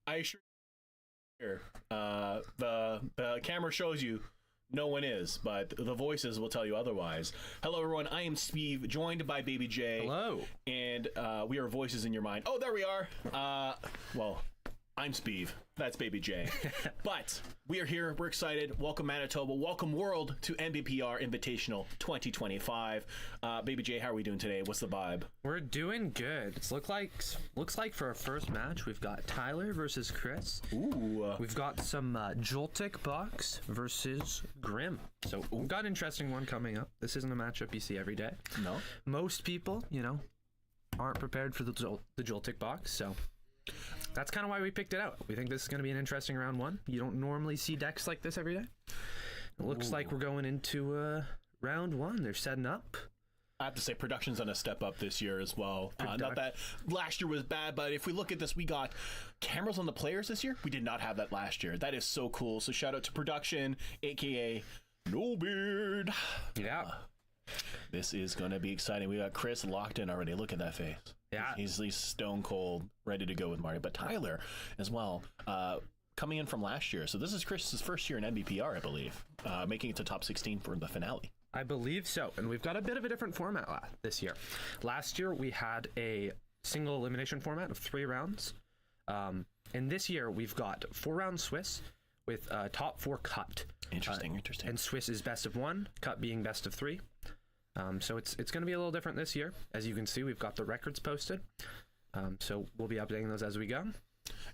I assure you, the camera shows you no one is, but the voices will tell you otherwise. Hello, everyone. I am Steve, joined by Baby J. Hello. And we are voices in your mind. Oh, there we are. Well, I'm Steve. That's Baby J. But we are here. We're excited. Welcome, Manitoba. Welcome, world, to MBPR Invitational 2025. Baby J, how are we doing today? What's the vibe? We're doing good. It looks like for our first match, we've got Tyler versus Chris. Ooh. We've got some Joltik Box versus Grim. So we've got an interesting one coming up. This isn't a matchup you see every day. No. Most people, aren't prepared for the Joltik Box, so that's kind of why we picked it out. We think this is going to be an interesting round one. You don't normally see decks like this every day. It looks like we're going into round one. They're setting up. I have to say, production's on a step up this year as well. Not that last year was bad, but if we look at this, we got cameras on the players this year. We did not have that last year. That is so cool. So shout out to production, aka No Beard. Yeah. This is going to be exciting. We got Chris locked in already. Look at that face. Yeah. He's stone cold, ready to go with Mario. But Tyler as well, coming in from last year. So this is Chris's first year in MBPR, I believe, making it to top 16 for the finale. I believe so. And we've got a bit of a different format this year. Last year, we had a single elimination format of 3 rounds. And this year, we've got 4-round Swiss with top 4 cut. Interesting. And Swiss is best of 1, cut being best of 3. So it's going to be a little different this year. As you can see, we've got the records posted. So we'll be updating those as we go.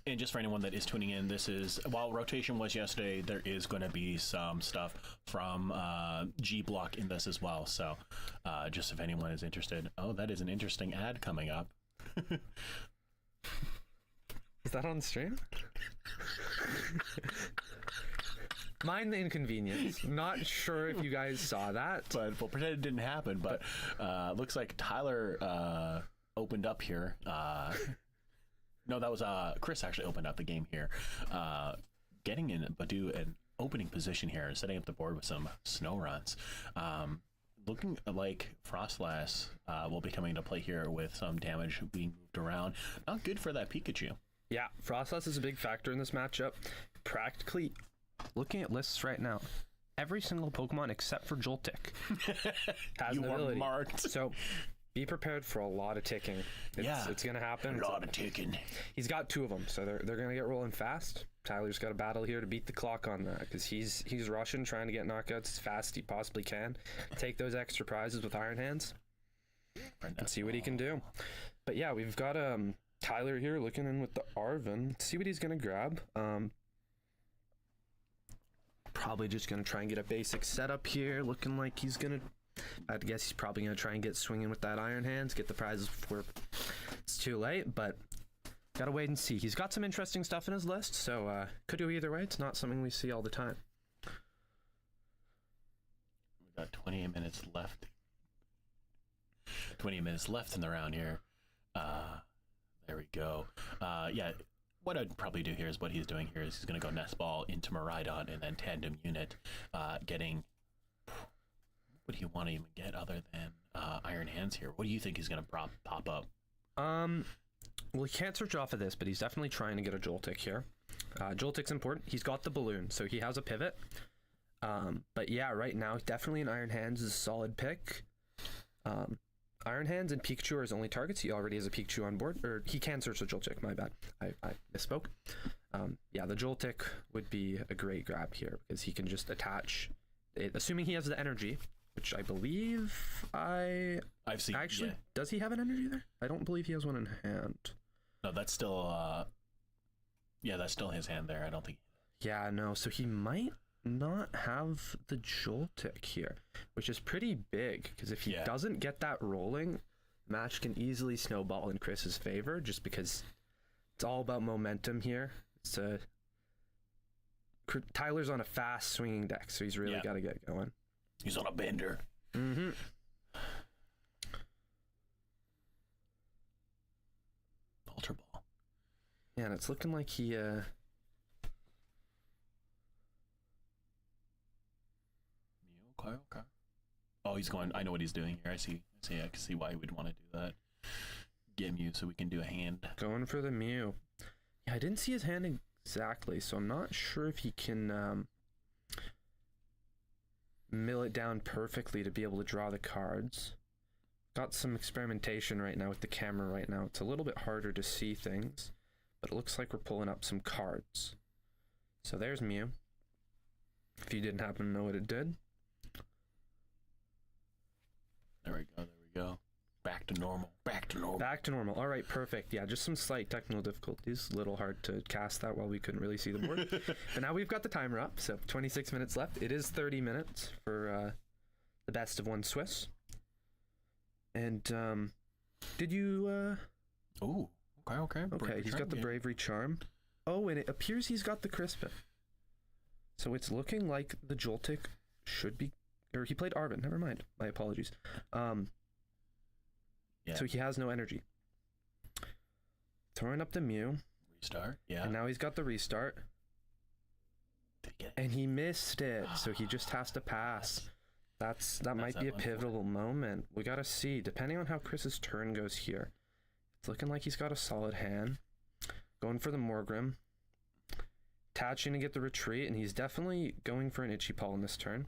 And just for anyone that is tuning in, this is, while rotation was yesterday, there is going to be some stuff from G Block in this as well. So just if anyone is interested. Oh, that is an interesting ad coming up. Is that on stream? Mind the inconvenience. Not sure if you guys saw that. But we'll pretend it didn't happen. But looks like Tyler opened up here. No, that was Chris actually opened up the game here. Getting in Badu an opening position here and setting up the board with some snow runs. Looking like Frostlass will be coming into play here with some damage being moved around. Not good for that Pikachu. Yeah, Frostlass is a big factor in this matchup. Practically, looking at lists right now, every single Pokemon except for Joltik has an ability. Marked. So be prepared for a lot of ticking. It's going to happen. A lot of ticking. He's got 2 of them, so they're going to get rolling fast. Tyler's got a battle here to beat the clock on that because he's rushing, trying to get knockouts as fast as he possibly can. Take those extra prizes with Iron Hands and see what he can do. But yeah, we've got Tyler here looking in with the Arven. Let's see what he's going to grab. Probably just going to try and get a basic setup here. Looking like he's going to... I'd guess he's probably going to try and get swinging with that Iron Hands, get the prizes before it's too late, but gotta wait and see. He's got some interesting stuff in his list, so could go either way. It's not something we see all the time. We've got 28 minutes left. 28 minutes left in the round here. There we go. Yeah, what I'd probably do here is what he's doing here is he's going to go Nest Ball into Miraidon and then Tandem Unit, getting... What do you want to even get other than Iron Hands here? What do you think he's going to pop up? Well, he can't search off of this, but he's definitely trying to get a Joltik here. Joltik's important. He's got the balloon, so he has a pivot. But yeah, right now, definitely an Iron Hands is a solid pick. Iron Hands and Pikachu are his only targets. He already has a Pikachu on board, or he can search the Joltik, my bad. I misspoke. Yeah, the Joltik would be a great grab here because he can just attach it, assuming he has the energy. Which I believe I've seen. Actually, yeah. Does he have an energy there? I don't believe he has one in hand. No, that's still, yeah, that's still his hand there. I don't think. Yeah, no. So he might not have the Joltik here, which is pretty big because if he doesn't get that rolling, the match can easily snowball in Chris's favor just because it's all about momentum here. It's Tyler's on a fast swinging deck, so he's really got to get going. He's on a bender. Mm-hmm. Ultra Ball. Yeah, and it's looking like he Okay. Oh, he's going. I know what he's doing here. I see. I can see why he would want to do that. get Mew so we can do a hand. Going for the Mew. Yeah, I didn't see his hand exactly, so I'm not sure if he can mill it down perfectly to be able to draw the cards. Got some experimentation right now with the camera right now. It's a little bit harder to see things, but it looks like we're pulling up some cards. So there's Mew. If you didn't happen to know what it did. There we go. Back to normal. Back to normal. All right, perfect. Yeah, just some slight technical difficulties. A little hard to cast that while we couldn't really see the board. But now we've got the timer up, so 26 minutes left. It is 30 minutes for the best of one Swiss. And did you... Oh, okay. Okay, he's got the Bravery Charm. Oh, and it appears he's got the Crispin. So it's looking like the Joltik should be... Or he played Arvin. Never mind. My apologies. Yeah. So he has no energy. Throwing up the Mew. Restart. Yeah. And now he's got the restart. And he missed it. So he just has to pass. That might be a pivotal moment. We gotta see. Depending on how Chris's turn goes here. It's looking like he's got a solid hand. Going for the Morgrim. Attaching to get the retreat. And he's definitely going for an Itchy Paw in this turn.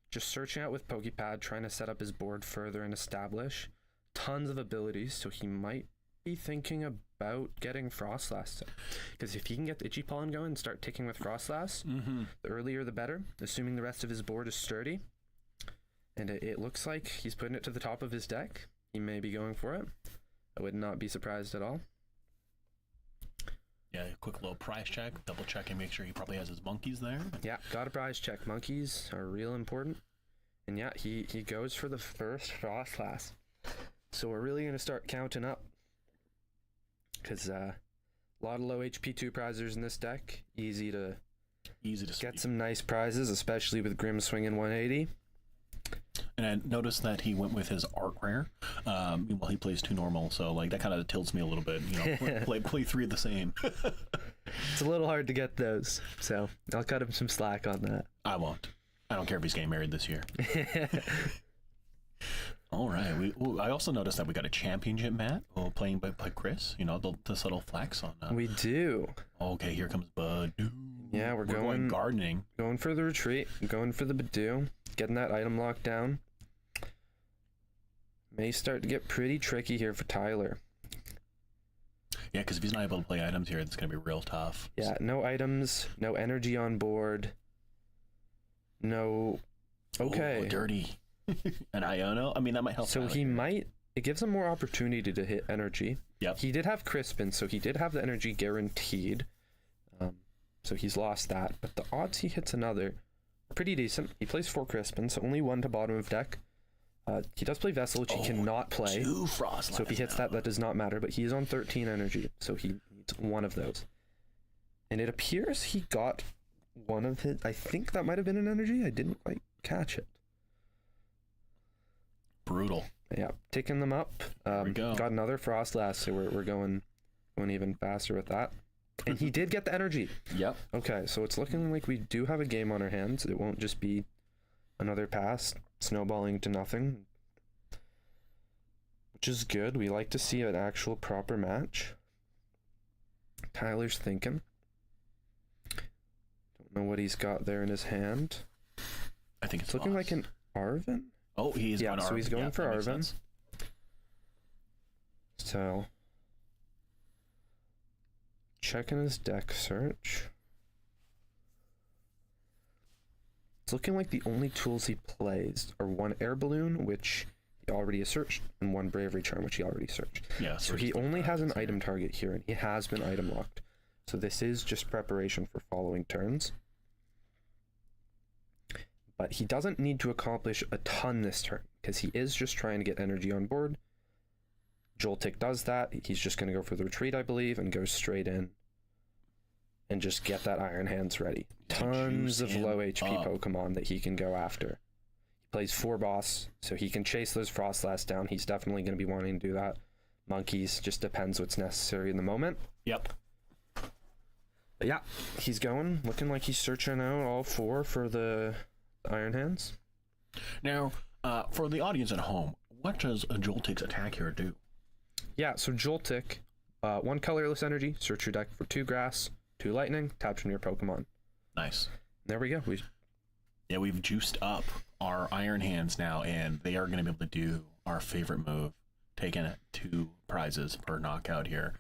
Just searching out with Pokepad. Trying to set up his board further and establish. Tons of abilities, so he might be thinking about getting Frostlass. Because if he can get the Itchy Pollen going and start ticking with Frostlass, the earlier the better, assuming the rest of his board is sturdy. And it looks like he's putting it to the top of his deck. He may be going for it. I would not be surprised at all. Yeah, quick little price check, double check and make sure he probably has his monkeys there. Yeah, gotta price check. Monkeys are real important. And yeah, he goes for the first Frostlass. So we're really going to start counting up. Because a lot of low HP 2 prizers in this deck. Easy to get some nice prizes, especially with Grim swinging 180. And I noticed that he went with his art rare. Meanwhile, he plays 2 normal, so like that kind of tilts me a little bit. Play 3 of the same. It's a little hard to get those, so I'll cut him some slack on that. I won't. I don't care if he's getting married this year. All right. I also noticed that we got a championship mat playing by Chris. The subtle flex on. We do. Okay, here comes Bud. Yeah, we're going gardening. Going for the retreat. Going for the Badoo. Getting that item locked down. May start to get pretty tricky here for Tyler. Yeah, because if he's not able to play items here, it's going to be real tough. Yeah, no items, no energy on board. No. Okay. Oh, dirty. An Iono? I mean, that might help. So he might... It gives him more opportunity to hit energy. Yep. He did have Crispin, so he did have the energy guaranteed. So he's lost that. But the odds he hits another are pretty decent. He plays 4 Crispin, so only 1 to bottom of deck. He does play Vessel, which he cannot play. 2 Frost. So if he hits that does not matter. But he is on 13 energy, so he needs 1 of those. And it appears he got one of his... I think that might have been an energy. I didn't quite catch it. Brutal. Yeah, ticking them up. We go. Got another Frostlass, so we're going even faster with that. And he did get the energy. Yep. Okay, so it's looking like we do have a game on our hands. It won't just be another pass, snowballing to nothing. Which is good. We like to see an actual proper match. Tyler's thinking. Don't know what he's got there in his hand. I think it's looking like an Arvin. Oh, he's going so he's going for Arvin. So checking his deck search. It's looking like the only tools he plays are 1 air balloon, which he already has searched, and 1 bravery charm, which he already searched. Yeah. So he only has an item target here, and he has been item locked. So this is just preparation for following turns. But he doesn't need to accomplish a ton this turn, because he is just trying to get energy on board. Joltik does that. He's just going to go for the retreat, I believe, and go straight in. And just get that Iron Hands ready. Tons of low HP Pokemon that he can go after. He plays 4 boss, so he can chase those Frostlass down. He's definitely going to be wanting to do that. Monkeys, just depends what's necessary in the moment. Yep. But yeah, he's going. Looking like he's searching out all 4 for the Iron Hands. Now, for the audience at home, what does a Joltik's attack here do? Yeah, so Joltik, 1 colorless energy, search your deck for 2 grass, 2 lightning, tap from your Pokemon. Nice. There we go. We've juiced up our Iron Hands now, and they are going to be able to do our favorite move, taking 2 prizes per knockout here,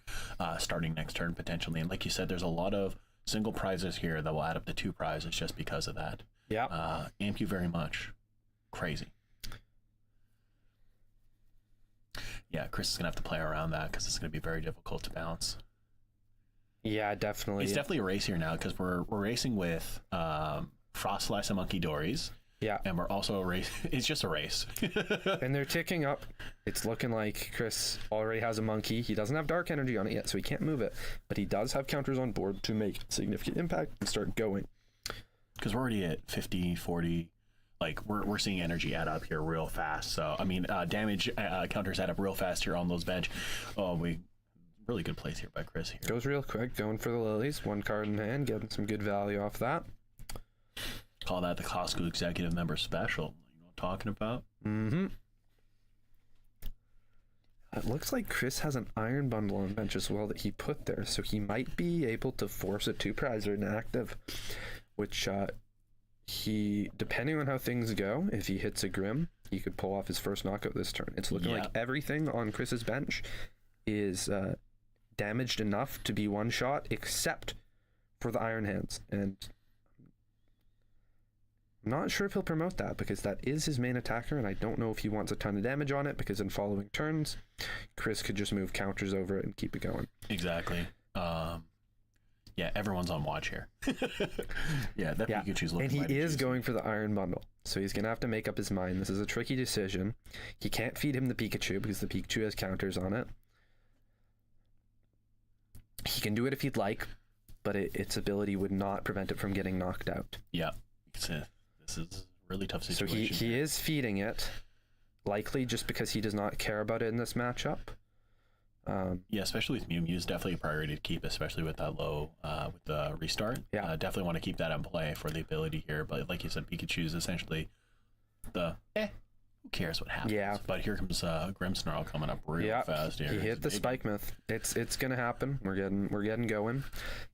starting next turn potentially. And like you said, there's a lot of single prizes here that will add up to 2 prizes just because of that. Yeah. Amp you very much. Crazy. Yeah, Chris is going to have to play around that because it's going to be very difficult to balance. Yeah, definitely. It's definitely a race here now because we're racing with Frostlass and Monkey Dories. Yeah. And we're also it's just a race. And they're ticking up. It's looking like Chris already has a monkey. He doesn't have dark energy on it yet, so he can't move it. But he does have counters on board to make significant impact and start going. Because we're already at 50, 40. Like, we're seeing energy add up here real fast. So, I mean, damage counters add up real fast here on those bench. Really good place here by Chris here. Goes real quick, going for the lilies. 1 card in hand, getting some good value off that. Call that the Costco Executive Member Special. You know what I'm talking about? Mm-hmm. It looks like Chris has an iron bundle on bench as well that he put there, so he might be able to force a 2-prizer inactive, which he, depending on how things go, if he hits a Grim, he could pull off his first knockout this turn. It's looking like everything on Chris's bench is damaged enough to be one shot, except for the Iron Hands. And I'm not sure if he'll promote that because that is his main attacker, and I don't know if he wants a ton of damage on it because in following turns, Chris could just move counters over it and keep it going. Exactly. Yeah, everyone's on watch here. That Pikachu's looking. And he is going for the Iron Bundle, so he's gonna have to make up his mind. This is a tricky decision. He can't feed him the Pikachu because the Pikachu has counters on it. He can do it if he'd like, but its ability would not prevent it from getting knocked out. Yeah, this is a really tough situation. So he is feeding it, likely just because he does not care about it in this matchup. Especially with Mew. Mew is definitely a priority to keep, especially with that low, with the restart. Yeah, definitely want to keep that in play for the ability here. But like you said, Pikachu is essentially the who cares what happens? Yeah. But here comes Grimmsnarl coming up real fast here. He hit the Spike Myth. It's gonna happen. We're getting going.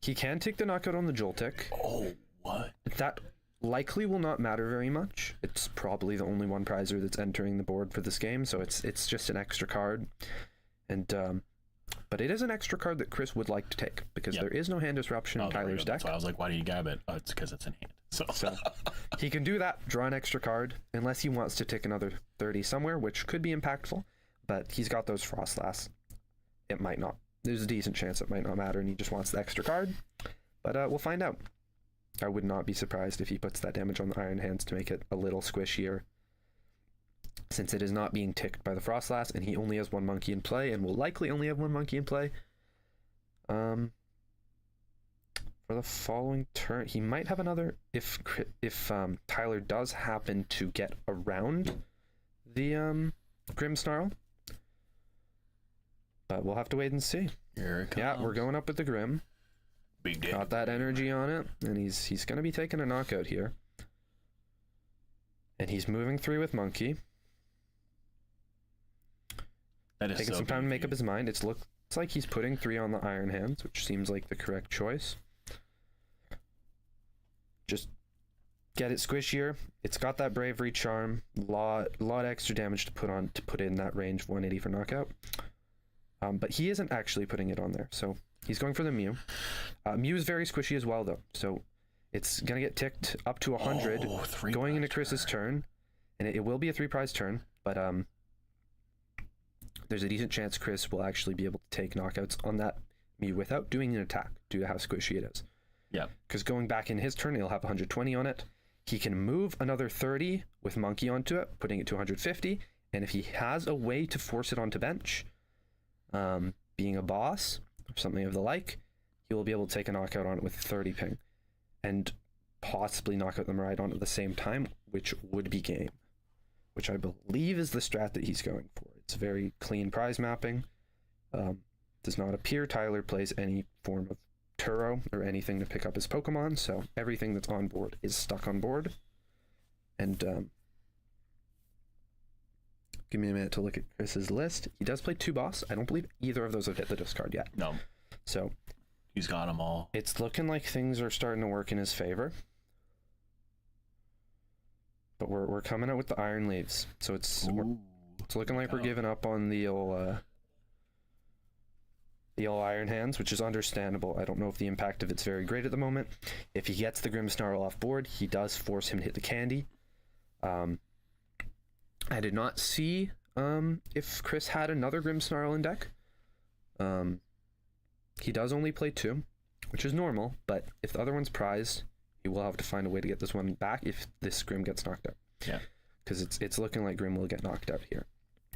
He can take the knockout on the Joltik. Oh, what? That likely will not matter very much. It's probably the only 1 prizer that's entering the board for this game, so it's just an extra card. And but it is an extra card that Chris would like to take because there is no hand disruption in Tyler's deck. So I was like, why do you grab it? Oh, it's because it's in hand. So he can do that, draw an extra card, unless he wants to tick another 30 somewhere, which could be impactful. But he's got those Frostlass. It might not. There's a decent chance it might not matter, and he just wants the extra card. But we'll find out. I would not be surprised if he puts that damage on the Iron Hands to make it a little squishier, since it is not being ticked by the Frostlass, and he only has 1 monkey in play, and will likely only have 1 monkey in play. For the following turn, he might have another if Tyler does happen to get around the Grimmsnarl. But we'll have to wait and see. Here it comes. Yeah, we're going up with the Grim. Big day. Got that energy on it, and he's going to be taking a knockout here. And he's moving 3 with Monkey. That is taking so some time to make beefy. up his mind. It's like he's putting 3 on the Iron Hands, which seems like the correct choice. Just get it squishier. It's got that Bravery Charm. Lot extra damage to put in that range of 180 for knockout. But he isn't actually putting it on there, so he's going for the Mew. Mew is very squishy as well, though, so it's gonna get ticked up to 100 going into Chris's turn, and it will be a 3-prize turn. But there's a decent chance Chris will actually be able to take knockouts on that Mew without doing an attack due to how squishy it is. Yeah. Because going back in his turn, he'll have 120 on it. He can move another 30 with Monkey onto it, putting it to 150. And if he has a way to force it onto bench, being a boss or something of the like, he will be able to take a knockout on it with 30 ping. And possibly knock out the Maride on at the same time, which would be game. Which I believe is the strat that he's going for. It's very clean prize mapping. Does not appear Tyler plays any form of Turo or anything to pick up his Pokemon, so everything that's on board is stuck on board. And Give me a minute to look at Chris's list. He does play 2 boss. I don't believe either of those have hit the discard yet. No. So He's got them all. it's looking like things are starting to work in his favor. But we're coming out with the Iron Leaves. So it's looking like we're giving up on the old Iron Hands, which is understandable. I don't know if the impact of it's very great at the moment. If he gets the Grimmsnarl off board, he does force him to hit the candy. I did not see if Chris had another Grimmsnarl in deck. He does only play 2, which is normal, but if the other one's prized, he will have to find a way to get this one back if this Grimm gets knocked out. Yeah. Because it's looking like Grimm will get knocked out here.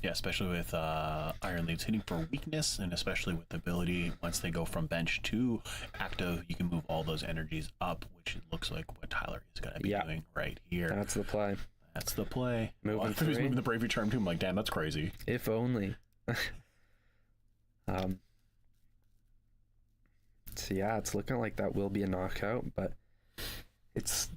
Yeah, especially with Iron Leaves hitting for weakness, and especially with the ability, once they go from bench to active, you can move all those energies up, which it looks like what Tyler is going to be doing right here. That's the play. That's the play. Moving He was moving the Bravery Charm too. I'm like, damn, that's crazy. If only. So yeah, it's looking like that will be a knockout, but it's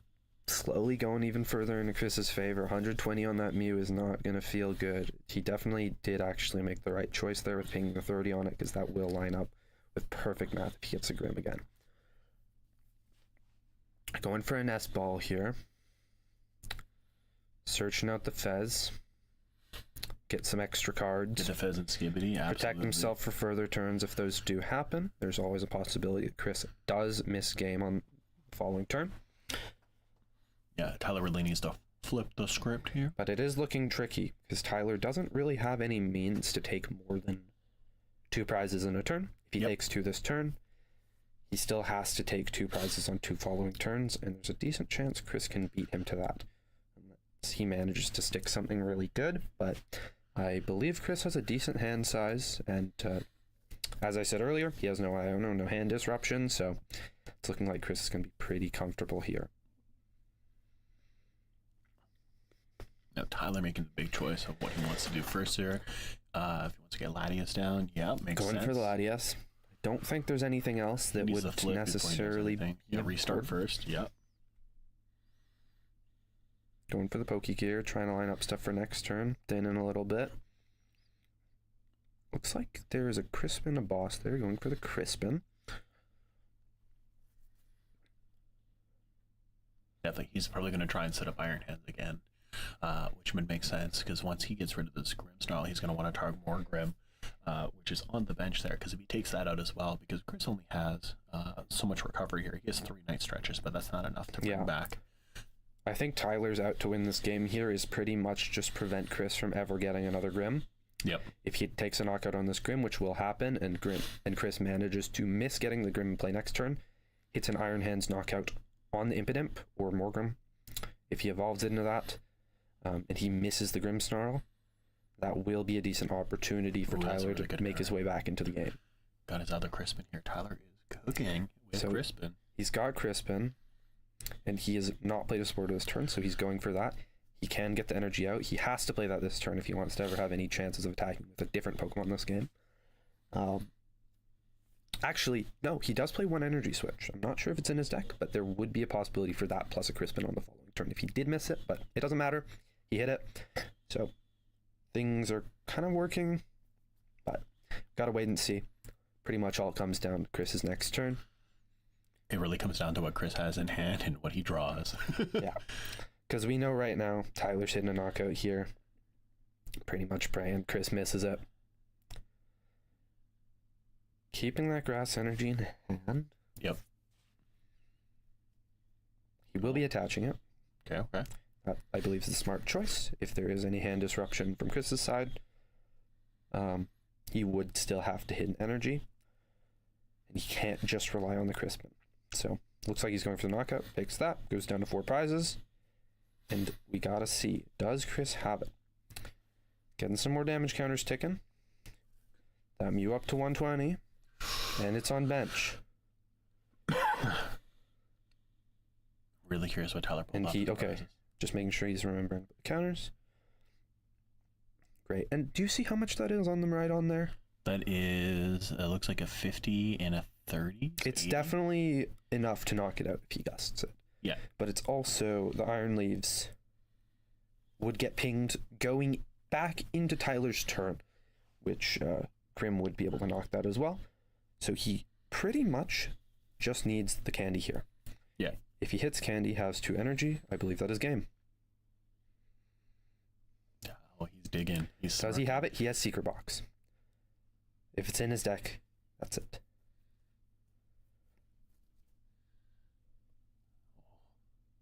slowly going even further into Chris's favor. 120 on that Mew is not going to feel good. He definitely did actually make the right choice there with pinging the 30 on it, because that will line up with perfect math if he gets a Grimm again. Going for a nest ball here. Searching out the Fez. Get some extra cards. Get the Fez and Skibbity, absolutely. Protect himself for further turns if those do happen. There's always a possibility that Chris does miss game on the following turn. Yeah, Tyler really needs to flip the script here. But it is looking tricky, because Tyler doesn't really have any means to take more than 2 prizes in a turn. If he takes 2 this turn, he still has to take 2 prizes on 2 following turns, and there's a decent chance Chris can beat him to that. Unless he manages to stick something really good, but I believe Chris has a decent hand size, and as I said earlier, he has no Iono, no hand disruption, so it's looking like Chris is going to be pretty comfortable here. Now, Tyler making the big choice of what he wants to do first here. If he wants to get Latias down, yeah, makes sense. Going for the Latias. I don't think there's anything else that would necessarily be restart first, yeah. Going for the Pokegear, trying to line up stuff for next turn. Thin in a little bit. Looks like there is a Crispin, a boss there. Going for the Crispin. Definitely, he's probably going to try and set up Iron Hands again, which would make sense, because once he gets rid of this Grimmsnarl, he's going to want to target more Grimm, which is on the bench there, because if he takes that out as well, because Chris only has so much recovery here. He has 3 night stretches, but that's not enough to bring back. I think Tyler's out to win this game here is pretty much just prevent Chris from ever getting another Grimm. Yep. If he takes a knockout on this Grimm, which will happen, and Chris manages to miss getting the Grimm in play next turn, it's an Iron Hands knockout on the Impidimp or Morgrim. If he evolves into that, and he misses the Grimmsnarl, that will be a decent opportunity for Tyler to make his way back into the game. Got his other Crispin here. Tyler is cooking with Crispin. He's got Crispin, and he has not played a support this turn, so he's going for that. He can get the energy out. He has to play that this turn if he wants to ever have any chances of attacking with a different Pokemon this game. Actually, no, he does play 1 energy switch. I'm not sure if it's in his deck, but there would be a possibility for that plus a Crispin on the following turn if he did miss it, but it doesn't matter. He hit it. So things are kind of working, but gotta wait and see. Pretty much all comes down to Chris's next turn. It really comes down to what Chris has in hand and what he draws. Yeah. Because we know right now Tyler's hitting a knockout here. Pretty much praying Chris misses it. Keeping that grass energy in hand. Yep. He will be attaching it. Okay. That, I believe, is the smart choice. If there is any hand disruption from Chris's side, he would still have to hit an energy. And he can't just rely on the Crispin. So, looks like he's going for the knockout. Takes that. Goes down to 4 prizes. And we gotta see, does Chris have it? Getting some more damage counters ticking. That Mew up to 120. And it's on bench. Really curious what Tyler pulled off. Okay, just making sure he's remembering the counters. Great. And do you see how much that is on them right on there? That is, it looks like a 50 and a 30. It's 80? definitely enough to knock it out if he gusts it. Yeah. But it's also, the Iron Leaves would get pinged going back into Tyler's turn, which Grim would be able to knock that as well. So he pretty much just needs the candy here. Yeah. If he hits candy, has 2 energy, I believe that is game. Oh, he's digging. Does he have it? He has Secret Box. If it's in his deck, that's it.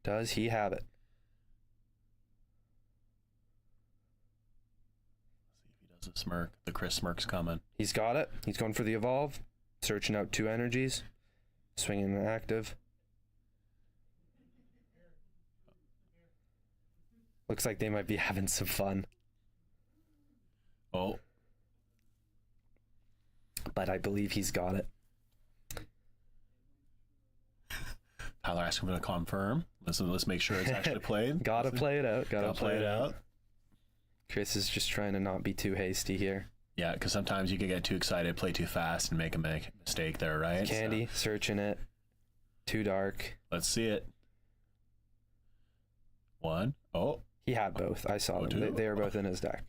Does he have it? Let's see if he does a smirk. The Chris smirk's coming. He's got it. He's going for the evolve. Searching out 2 energies. Swinging an active. Looks like they might be having some fun. Oh. But I believe he's got it. Tyler asked him to confirm. Let's make sure it's actually played. Gotta play it out. Gotta play it out. Chris is just trying to not be too hasty here. Yeah, because sometimes you can get too excited, play too fast, and make a mistake there, right? Candy, searching it. Too dark. Let's see it. 1. Oh. He had both. I saw them. They were both in his deck.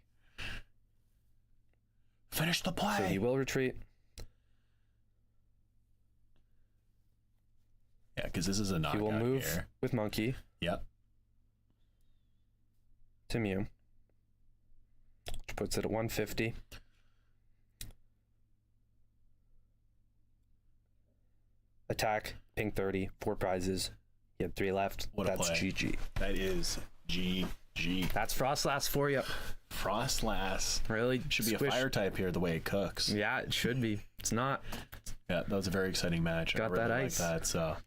Finish the play. So he will retreat. Yeah, because this is a knockout. He will move here. with Monkey. Yep. To Mew. Which puts it at 150. Attack, ping 30, 4 prizes. He had 3 left. That's GG. That is GG. That's Frostlass for you. Frostlass. Really should be a fire type here the way it cooks. Yeah, it should be. It's not. Yeah, that was a very exciting match. Got I really that like ice. That, so.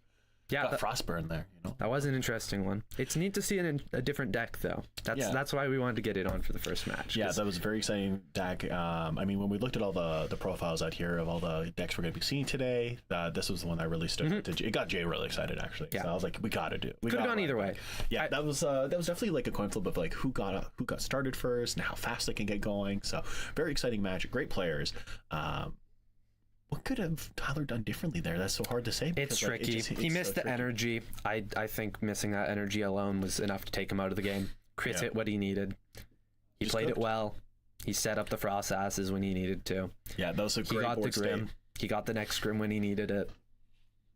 Yeah, got Frostburn there, you know. That was an interesting one. It's neat to see it in a different deck, though. That's why we wanted to get it on for the first match. Yeah, that was a very exciting deck. I mean, when we looked at all the profiles out here of all the decks we're going to be seeing today, this was the one that really stood out to Jay. It got Jay really excited, actually. Yeah. So I was like, we got to do it. Could have gone either way. Yeah, that was definitely like a coin flip of like who got started first and how fast they can get going. So very exciting match. Great players. What could have Tyler done differently there? That's so hard to say. It's tricky. He missed the energy. I think missing that energy alone was enough to take him out of the game. Chris hit what he needed. He played it well. He set up the Frost Asses when he needed to. Yeah, that was a great board He got the Grim. state. He got the next Grim when he needed it.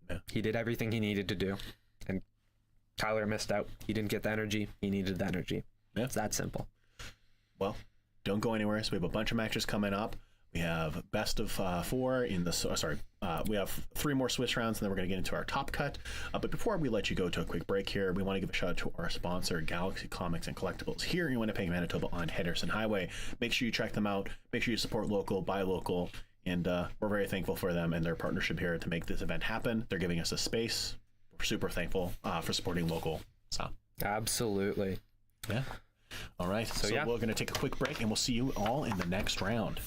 Yeah. He did everything he needed to do. And Tyler missed out. He didn't get the energy. He needed the energy. Yeah. It's that simple. Well, don't go anywhere. So we have a bunch of matches coming up. We have best of 4 in the we have 3 more Swiss rounds, and then we're going to get into our top cut. But before we let you go to a quick break here, we want to give a shout out to our sponsor, Galaxy Comics and Collectibles, here in Winnipeg, Manitoba on Henderson Highway. Make sure you check them out. Make sure you support local, buy local, and we're very thankful for them and their partnership here to make this event happen. They're giving us a space. We're super thankful for supporting local. So Absolutely. yeah. All right. So we're going to take a quick break, and we'll see you all in the next round.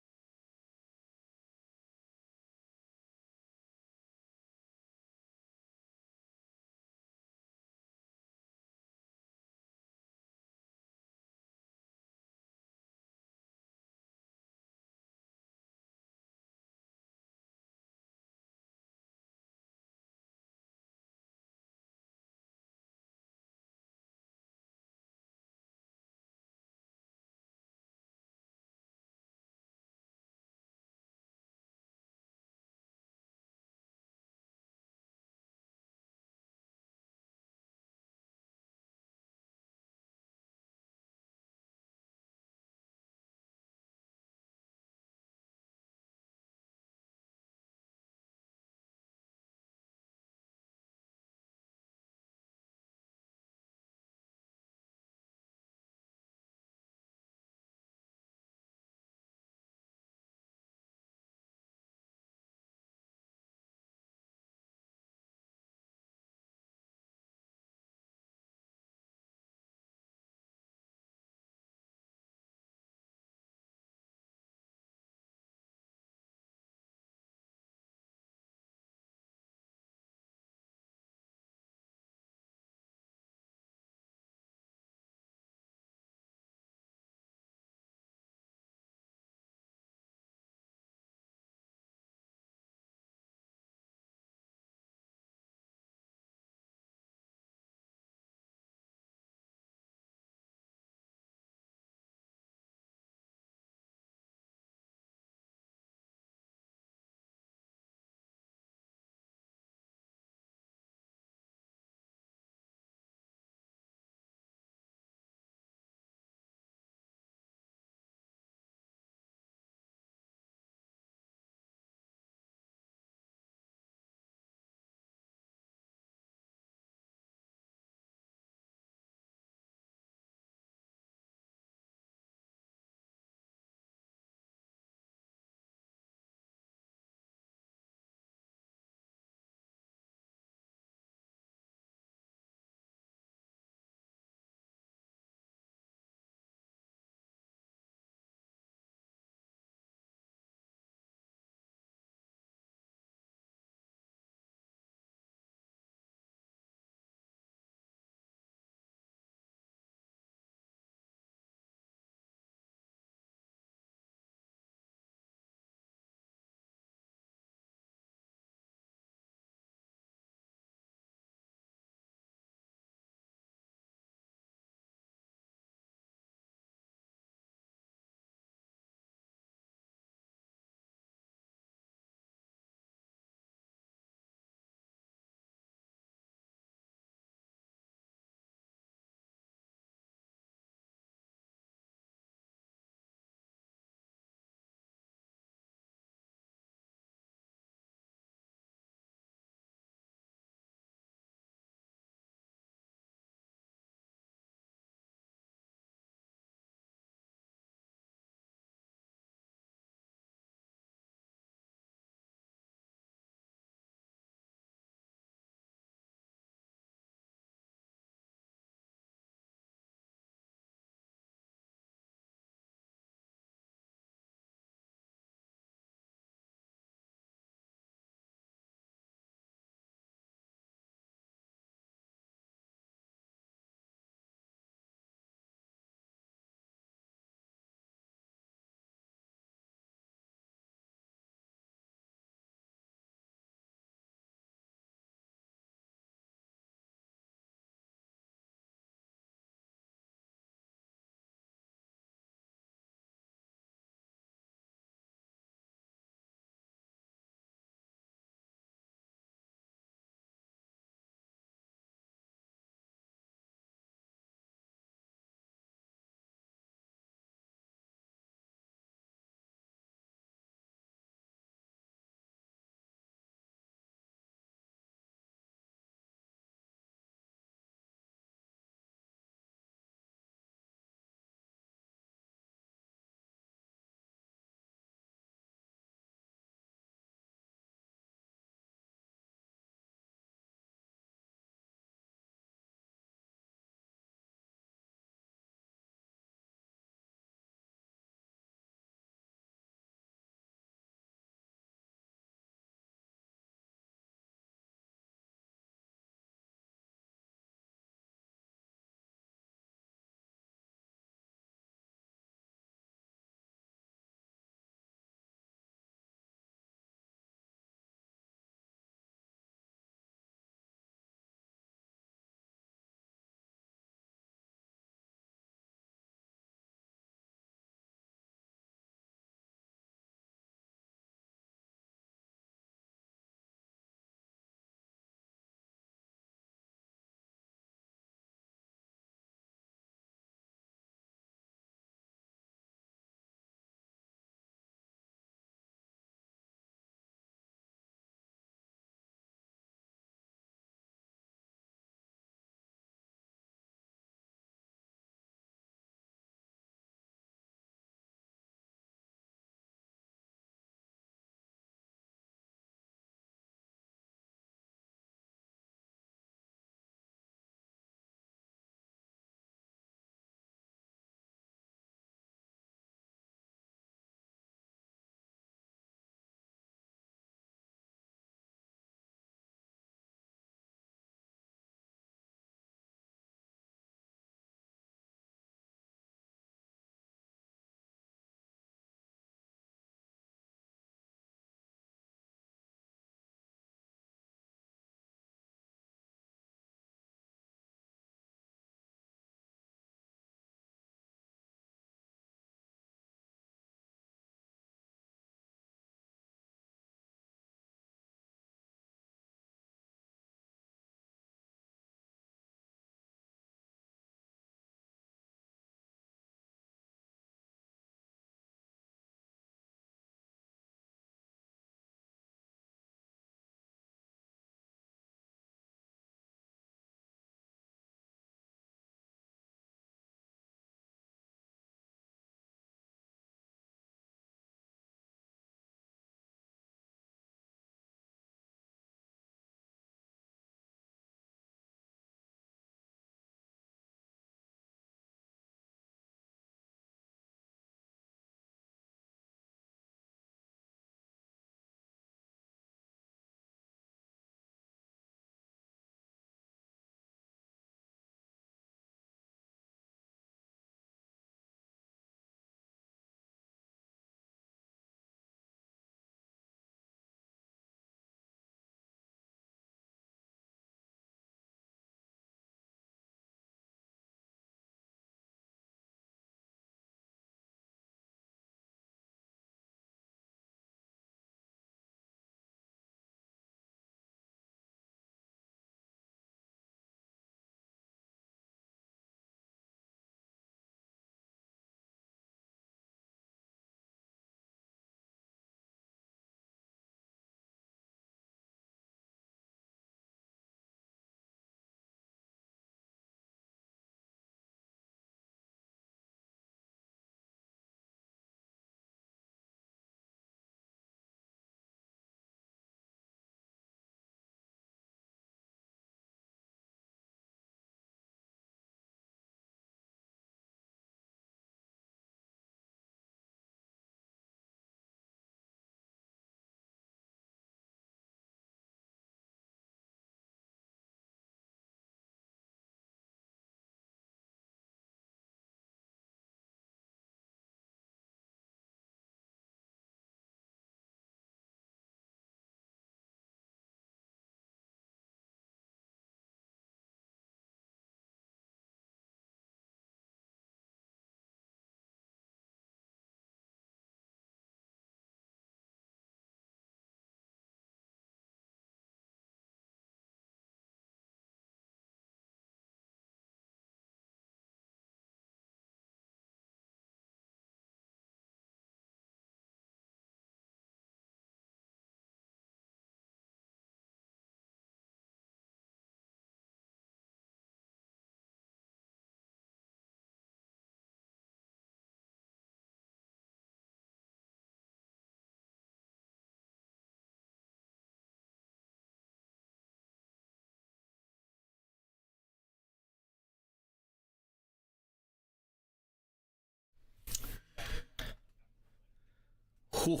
Whew.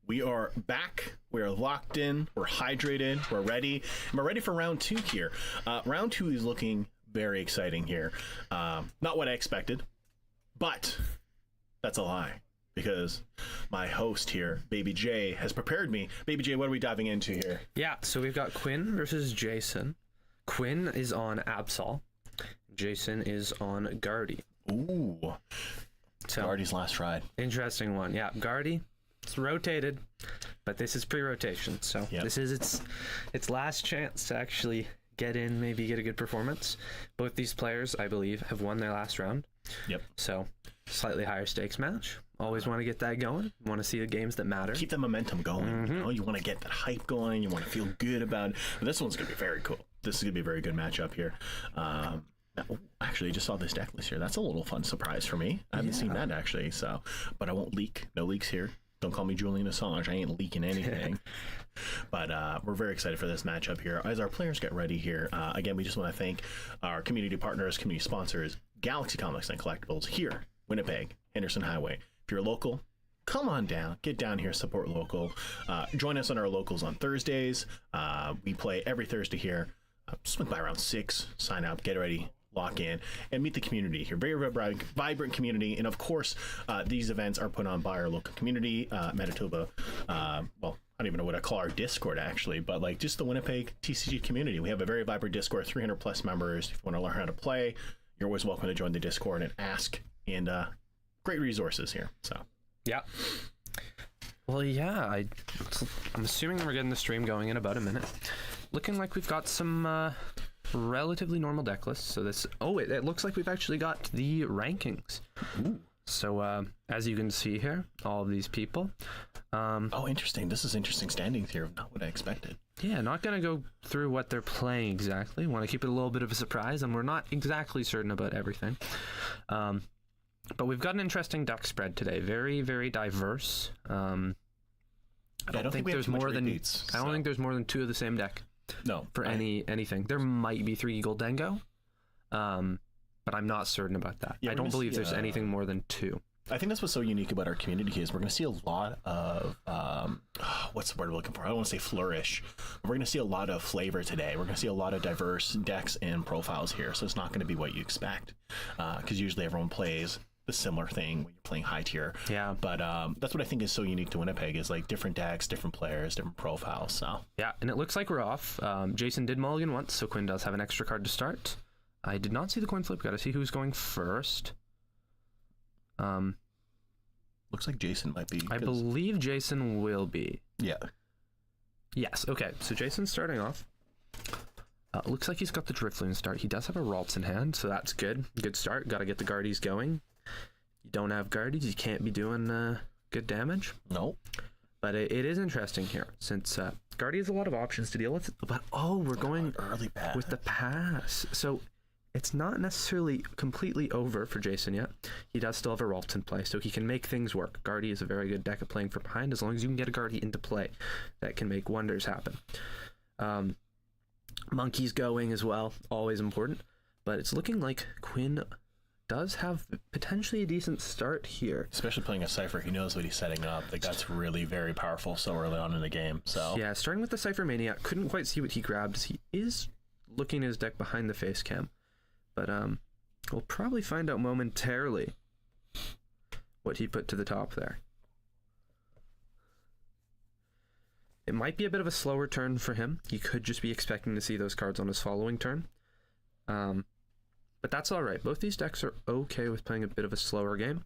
We are back. We are locked in. We're hydrated. We're ready. And we're ready for round 2 here. Round 2 is looking very exciting here. Not what I expected, but that's a lie. Because my host here, Baby J, has prepared me. Baby J, what are we diving into here? Yeah, so we've got Quinn versus Jason. Quinn is on Absol. Jason is on Guardy. Ooh. So, Guardy's last ride. Interesting one. Yeah, Guardy. It's rotated, but this is pre-rotation. So This is its last chance to actually get in, maybe get a good performance. Both these players, I believe, have won their last round. Yep. So slightly higher stakes match. Always want to get that going. Want to see the games that matter. Keep the momentum going. You know, you want to get that hype going. You want to feel good about it. But this one's going to be very cool. This is going to be a very good matchup here. Actually, I just saw this deck list here. That's a little fun surprise for me. I haven't seen that actually. So, but I won't leak. No leaks here. Don't call me Julian Assange. I ain't leaking anything. But we're very excited for this matchup here. As our players get ready here, again, we just want to thank our community partners, community sponsors, Galaxy Comics and Collectibles here, Winnipeg, Henderson Highway. If you're local, come on down. Get down here, support local. Join us on our locals on Thursdays. We play every Thursday here. Swing by around 6. Sign up, get ready, lock in, and meet the community here. Very vibrant community. And of course, these events are put on by our local community, Manitoba. Well, I don't even know what I call our Discord actually, but like just the Winnipeg TCG community. We have a very vibrant Discord, 300 plus members. If you want to learn how to play, you're always welcome to join the Discord and ask. And great resources here. So yeah. Well, yeah, I'm assuming we're getting the stream going in about a minute. Looking like we've got some relatively normal deck lists. So this, it looks like we've actually got the rankings. Ooh. So as you can see here, all of these people. Interesting. This is interesting standings here. Not what I expected. Yeah, not going to go through what they're playing exactly. Want to keep it a little bit of a surprise, and we're not exactly certain about everything. But we've got an interesting deck spread today. Very, very diverse. I don't think there's more than I don't think there's more than 2 of the same deck. No, for anything. There might be 3 Goldengo, but I'm not certain about that. I don't believe there's anything more than 2. I think that's what's so unique about our community is we're going to see a lot of what's the word we're looking for? I don't want to say flourish. We're going to see a lot of flavor today. We're going to see a lot of diverse decks and profiles here. So it's not going to be what you expect because usually everyone plays the similar thing when you're playing high tier. Yeah. But that's what I think is so unique to Winnipeg is like different decks, different players, different profiles. So yeah, and it looks like we're off. Jason did mulligan once, so Quinn does have an extra card to start. I did not see the coin flip. Got to see who's going first. Looks like Jason might be. I believe Jason will be. Yeah. Yes. Okay. So Jason's starting off. Looks like he's got the Drifloon start. He does have a Ralts in hand, so that's good. Good start. Got to get the Guardies going. You don't have Guardies, you can't be doing good damage. No. But it is interesting here, since Guardy has a lot of options to deal with. But we're going early pass with the pass. So it's not necessarily completely over for Jason yet. He does still have a Ralts in play, so he can make things work. Guardy is a very good deck at playing from behind, as long as you can get a Guardy into play. That can make wonders happen. Monkey's going as well, always important. But it's looking like Quinn does have potentially a decent start here. Especially playing a Cypher, he knows what he's setting up. Like that's really very powerful so early on in the game. So yeah, starting with the Cypher Maniac, couldn't quite see what he grabbed as he is looking at his deck behind the face cam. But we'll probably find out momentarily what he put to the top there. It might be a bit of a slower turn for him. He could just be expecting to see those cards on his following turn. But that's all right. Both these decks are okay with playing a bit of a slower game.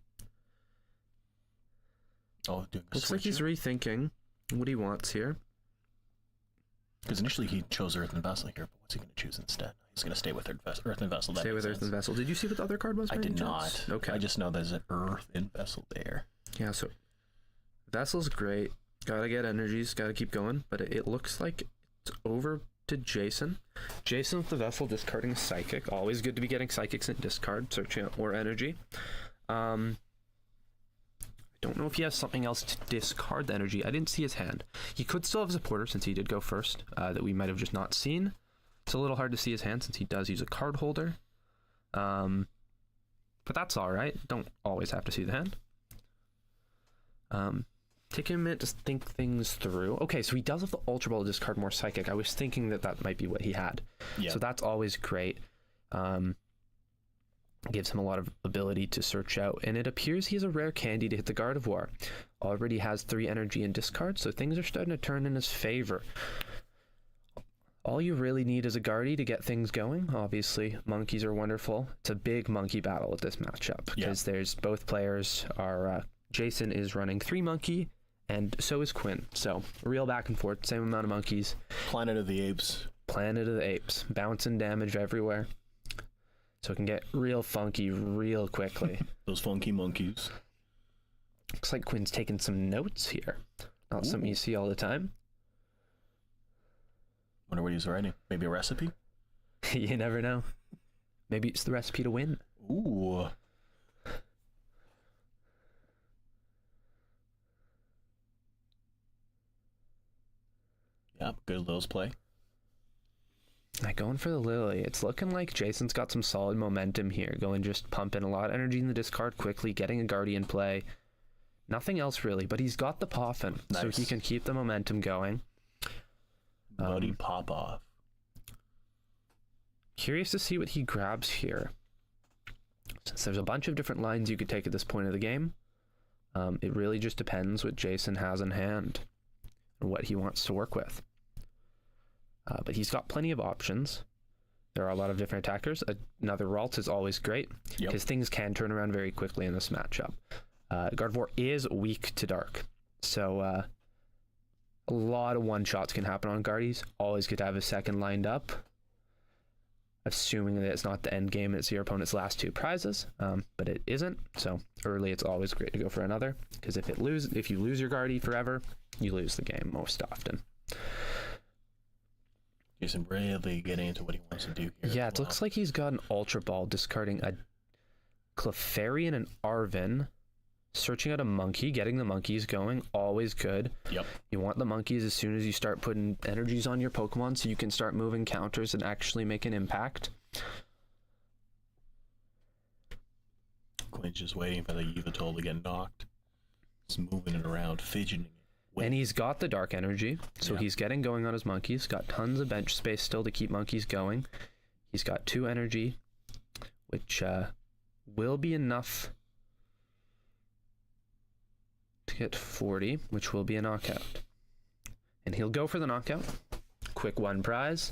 Oh, looks like he's rethinking what he wants here. Because initially he chose Earthen Vessel here, but what's he going to choose instead? He's going to stay with Earthen Vessel. Stay with Earthen Vessel. Did you see what the other card was? I did not. Okay. I just know there's an Earthen Vessel there. Yeah, so Vessel's great. Gotta get energies, gotta keep going. But it looks like it's over to Jason. Jason with the Vessel discarding Psychic. Always good to be getting Psychics in discard, searching out more energy. I don't know if he has something else to discard the energy. I didn't see his hand. He could still have a supporter since he did go first, that we might have just not seen. It's a little hard to see his hand since he does use a card holder. But that's alright. Don't always have to see the hand. Taking a minute to think things through. Okay, so he does have the Ultra Ball to discard more Psychic. I was thinking that might be what he had. Yeah. So that's always great. Gives him a lot of ability to search out. And it appears he has a rare candy to hit the Gardevoir. Already has 3 energy and discard, so things are starting to turn in his favor. All you really need is a Guardy to get things going. Obviously, monkeys are wonderful. It's a big monkey battle with this matchup because there's both players are... Jason is running 3 monkey, and so is Quinn. So, real back and forth, same amount of monkeys. Planet of the Apes. Planet of the Apes. Bouncing damage everywhere. So it can get real funky real quickly. Those funky monkeys. Looks like Quinn's taking some notes here. Not something you see all the time. Wonder what he's writing. Maybe a recipe? You never know. Maybe it's the recipe to win. Ooh. Yep, good Lil's play. Going for the Lily. It's looking like Jason's got some solid momentum here. Going just pumping a lot of energy in the discard quickly, getting a Guardian play. Nothing else really, but he's got the Poffin, so he can keep the momentum going. Buddy pop off. Curious to see what he grabs here. Since there's a bunch of different lines you could take at this point of the game, it really just depends what Jason has in hand and what he wants to work with. But he's got plenty of options. There are a lot of different attackers. Another Ralt is always great because things can turn around very quickly in this matchup. Gardevoir is weak to Dark, so a lot of one-shots can happen on Guardies. Always good to have a second lined up, assuming that it's not the end game, it's your opponent's last 2 prizes, but it isn't. So early, it's always great to go for another, because if you lose your Guardie forever, you lose the game most often. Jason really getting into what he wants to do here. Yeah, it looks like he's got an Ultra Ball, discarding a Clefairy and an Arven, searching out a monkey, getting the monkeys going, always good. Yep. You want the monkeys as soon as you start putting energies on your Pokemon so you can start moving counters and actually make an impact. Quinn's just waiting for the Yveltal to get knocked. Just moving it around, fidgeting it. And he's got the Dark Energy, so he's getting going on his monkeys. Got tons of bench space still to keep monkeys going. He's got 2 energy, which will be enough to get 40, which will be a knockout. And he'll go for the knockout. Quick 1 prize.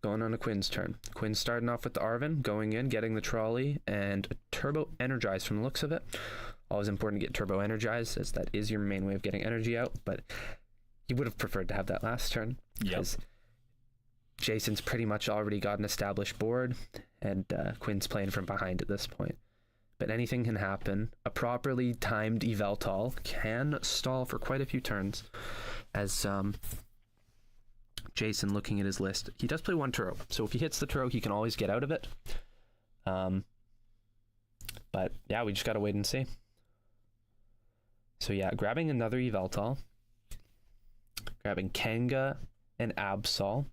Going on to Quinn's turn. Quinn's starting off with the Arven, going in, getting the trolley, and a Turbo Energize from the looks of it. Always important to get Turbo Energized, as that is your main way of getting energy out, but he would have preferred to have that last turn. Because Jason's pretty much already got an established board, and Quinn's playing from behind at this point. But anything can happen. A properly timed Yveltal can stall for quite a few turns, as Jason, looking at his list, he does play 1 Turo, so if he hits the Turo, he can always get out of it. But yeah, we just gotta wait and see. So yeah, grabbing another Yveltal, grabbing Kanga and Absol,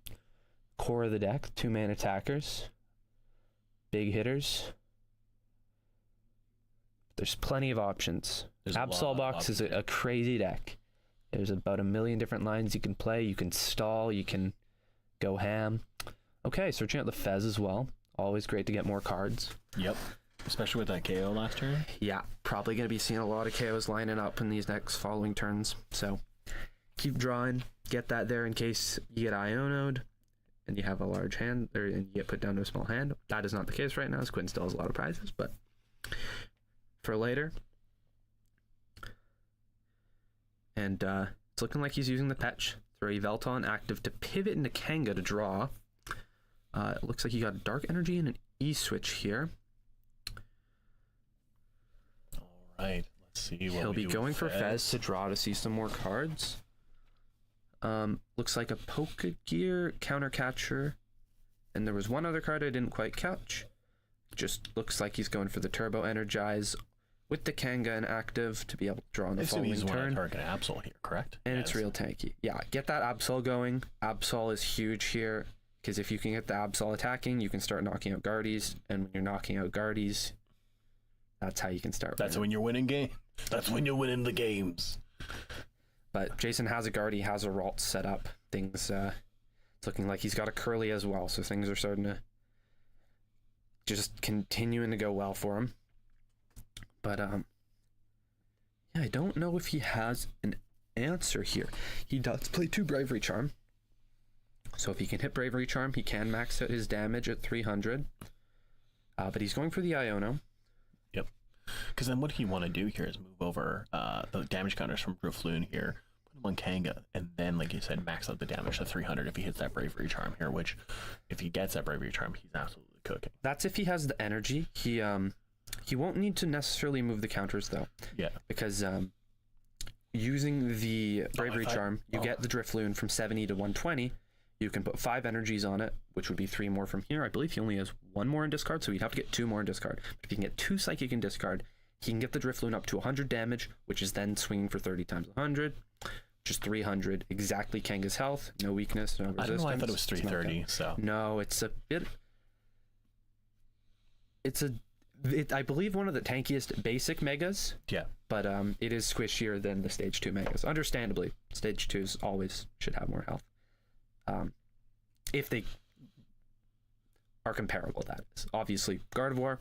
core of the deck, 2 main attackers, big hitters. There's plenty of options. Absol Box is a crazy deck. There's about 1 million different lines you can play. You can stall, you can go ham. Okay, searching out the Fez as well. Always great to get more cards. Yep. Especially with that KO last turn. Yeah, probably going to be seeing a lot of KOs lining up in these next following turns. So keep drawing, get that there in case you get Ionoed and you have a large hand, or and you get put down to a small hand. That is not the case right now, as Quinn still has a lot of prizes, but for later. And it's looking like he's using the Petch. Throw Yveltal on active to pivot into Kanga to draw. It looks like he got a Dark Energy and an E-Switch here. Right, let's see what he'll be going for Fez to draw to see some more cards. Looks like a Pokegear, Counter Catcher, and there was one other card I didn't quite catch. Just looks like he's going for the Turbo Energize with the Kanga and active to be able to draw on the following turn. Target Absol here, correct? And it's real tanky. Yeah, get that Absol going. Absol is huge here, because if you can get the Absol attacking, you can start knocking out Guardies, and when you're knocking out Guardies, that's how you can start winning. That's when you're winning game. That's when you're winning the games. But Jason has a guard, he has a Ralt set up. Things, it's looking like he's got a Curly as well, so things are starting to just continuing to go well for him. But, yeah, I don't know if he has an answer here. He does play 2 Bravery Charm. So if he can hit Bravery Charm, he can max out his damage at 300. But he's going for the Iono. Yep. Because then what he want to do here is move over the damage counters from Drifloon here, put him on Kanga, and then, like you said, max out the damage to 300 if he hits that Bravery Charm here, which, if he gets that Bravery Charm, he's absolutely cooking. That's if he has the energy. He won't need to necessarily move the counters, though. Yeah. Because using the Bravery Charm, you get the Drifloon from 70 to 120. You can put 5 energies on it, which would be 3 more from here. I believe he only has 1 more in discard, so he'd have to get 2 more in discard. But if he can get 2 Psychic in discard, he can get the Drifloon up to 100 damage, which is then swinging for 30 times 100, which is 300. Exactly Kanga's health, no weakness, no resistance. I don't know why I thought it was 330, so... No, it's a bit... I believe one of the tankiest basic megas. Yeah. But it is squishier than the stage 2 megas. Understandably, stage 2s always should have more health. If they are comparable, that is. Obviously, Gardevoir,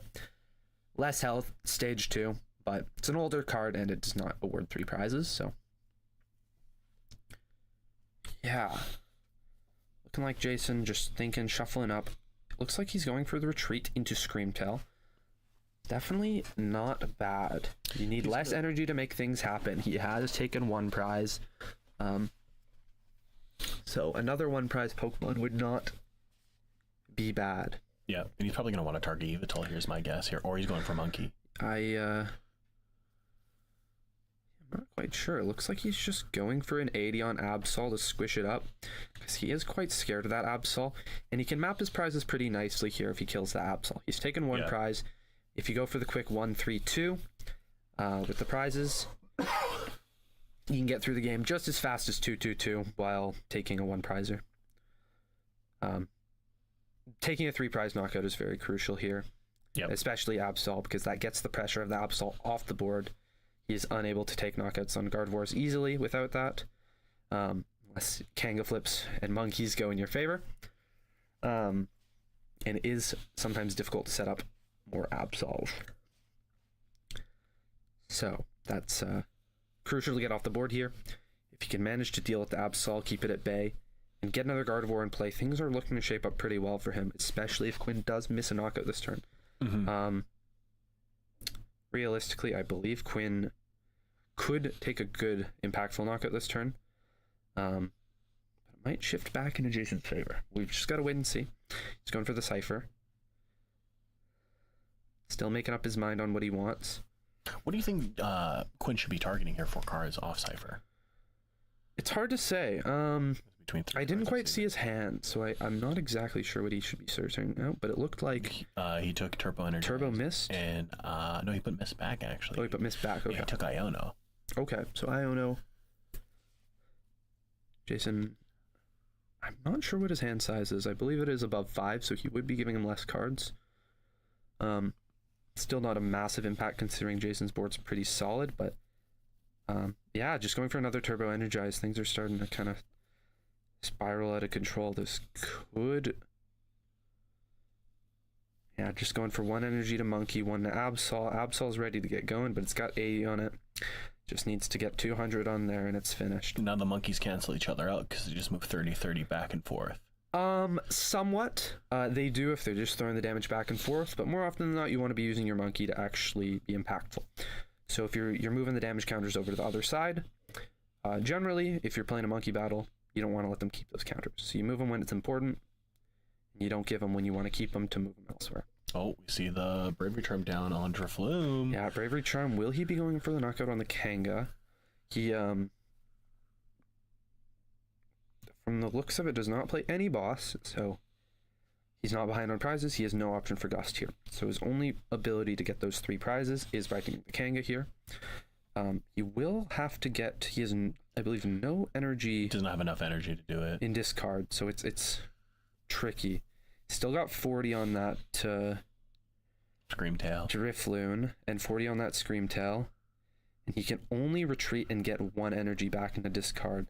less health, stage 2, but it's an older card and it does not award 3 prizes, so. Yeah. Looking like Jason just thinking, shuffling up. Looks like he's going for the retreat into Screamtail. Definitely not bad. You need less energy to make things happen. He has taken 1 prize. So another 1 prize Pokemon would not be bad. Yeah, and he's probably going to want to target Yveltal, here's my guess here, or he's going for Monkey. I'm not quite sure. It looks like he's just going for an 80 on Absol to squish it up, because he is quite scared of that Absol, and he can map his prizes pretty nicely here if he kills the Absol. He's taken 1 prize. If you go for the quick 1-3-2 with the prizes, you can get through the game just as fast as 2-2-2 while taking a 1 prizer. Taking a 3 prize knockout is very crucial here, especially Absol, because that gets the pressure of the Absol off the board. He is unable to take knockouts on Gardevoirs easily without that, unless Kanga flips and Monkeys go in your favor. And it is sometimes difficult to set up more Absols. So that's crucial to get off the board here. If you can manage to deal with the Absol, keep it at bay, and get another Gardevoir in play, things are looking to shape up pretty well for him, especially if Quinn does miss a knockout this turn. Mm-hmm. Realistically, I believe Quinn could take a good, impactful knockout this turn. But it might shift back in Jason's favor. We've just got to wait and see. He's going for the Cypher. Still making up his mind on what he wants. What do you think Quinn should be targeting here for cards off Cypher? It's hard to say. I didn't quite see his hand, so I'm not exactly sure what he should be searching out, but it looked like... he took Turbo Energy. Turbo Mist? And, no, he put Mist back, actually. Oh, he put Mist back, okay. Yeah, he took Iono. Okay, so Iono. Jason, I'm not sure what his hand size is. I believe it is above 5, so he would be giving him less cards. Still not a massive impact considering Jason's board's pretty solid, but yeah, just going for another Turbo Energize. Things are starting to kind of spiral out of control. This could... Yeah, just going for 1 energy to Monkey, 1 to Absol. Absol's ready to get going, but it's got 80 on it. Just needs to get 200 on there and it's finished. Now the monkeys cancel each other out because they just move 30-30 back and forth. Somewhat. They do if they're just throwing the damage back and forth, but more often than not, you want to be using your monkey to actually be impactful. So if you're moving the damage counters over to the other side, generally, if you're playing a monkey battle, you don't want to let them keep those counters. So you move them when it's important, and you don't give them when you want to keep them to move them elsewhere. Oh, we see the Bravery Charm down on Drifloon. Yeah, Bravery Charm. Will he be going for the knockout on the Kanga? He, from the looks of it, does not play any boss, so he's not behind on prizes. He has no option for Gust here. So his only ability to get those 3 prizes is writing the Kanga here. He will have to get, he has, I believe, no energy. Doesn't have enough energy to do it. In discard, so it's tricky. Still got 40 on that Screamtail. Drifloon, and 40 on that Screamtail. And he can only retreat and get 1 energy back into discard,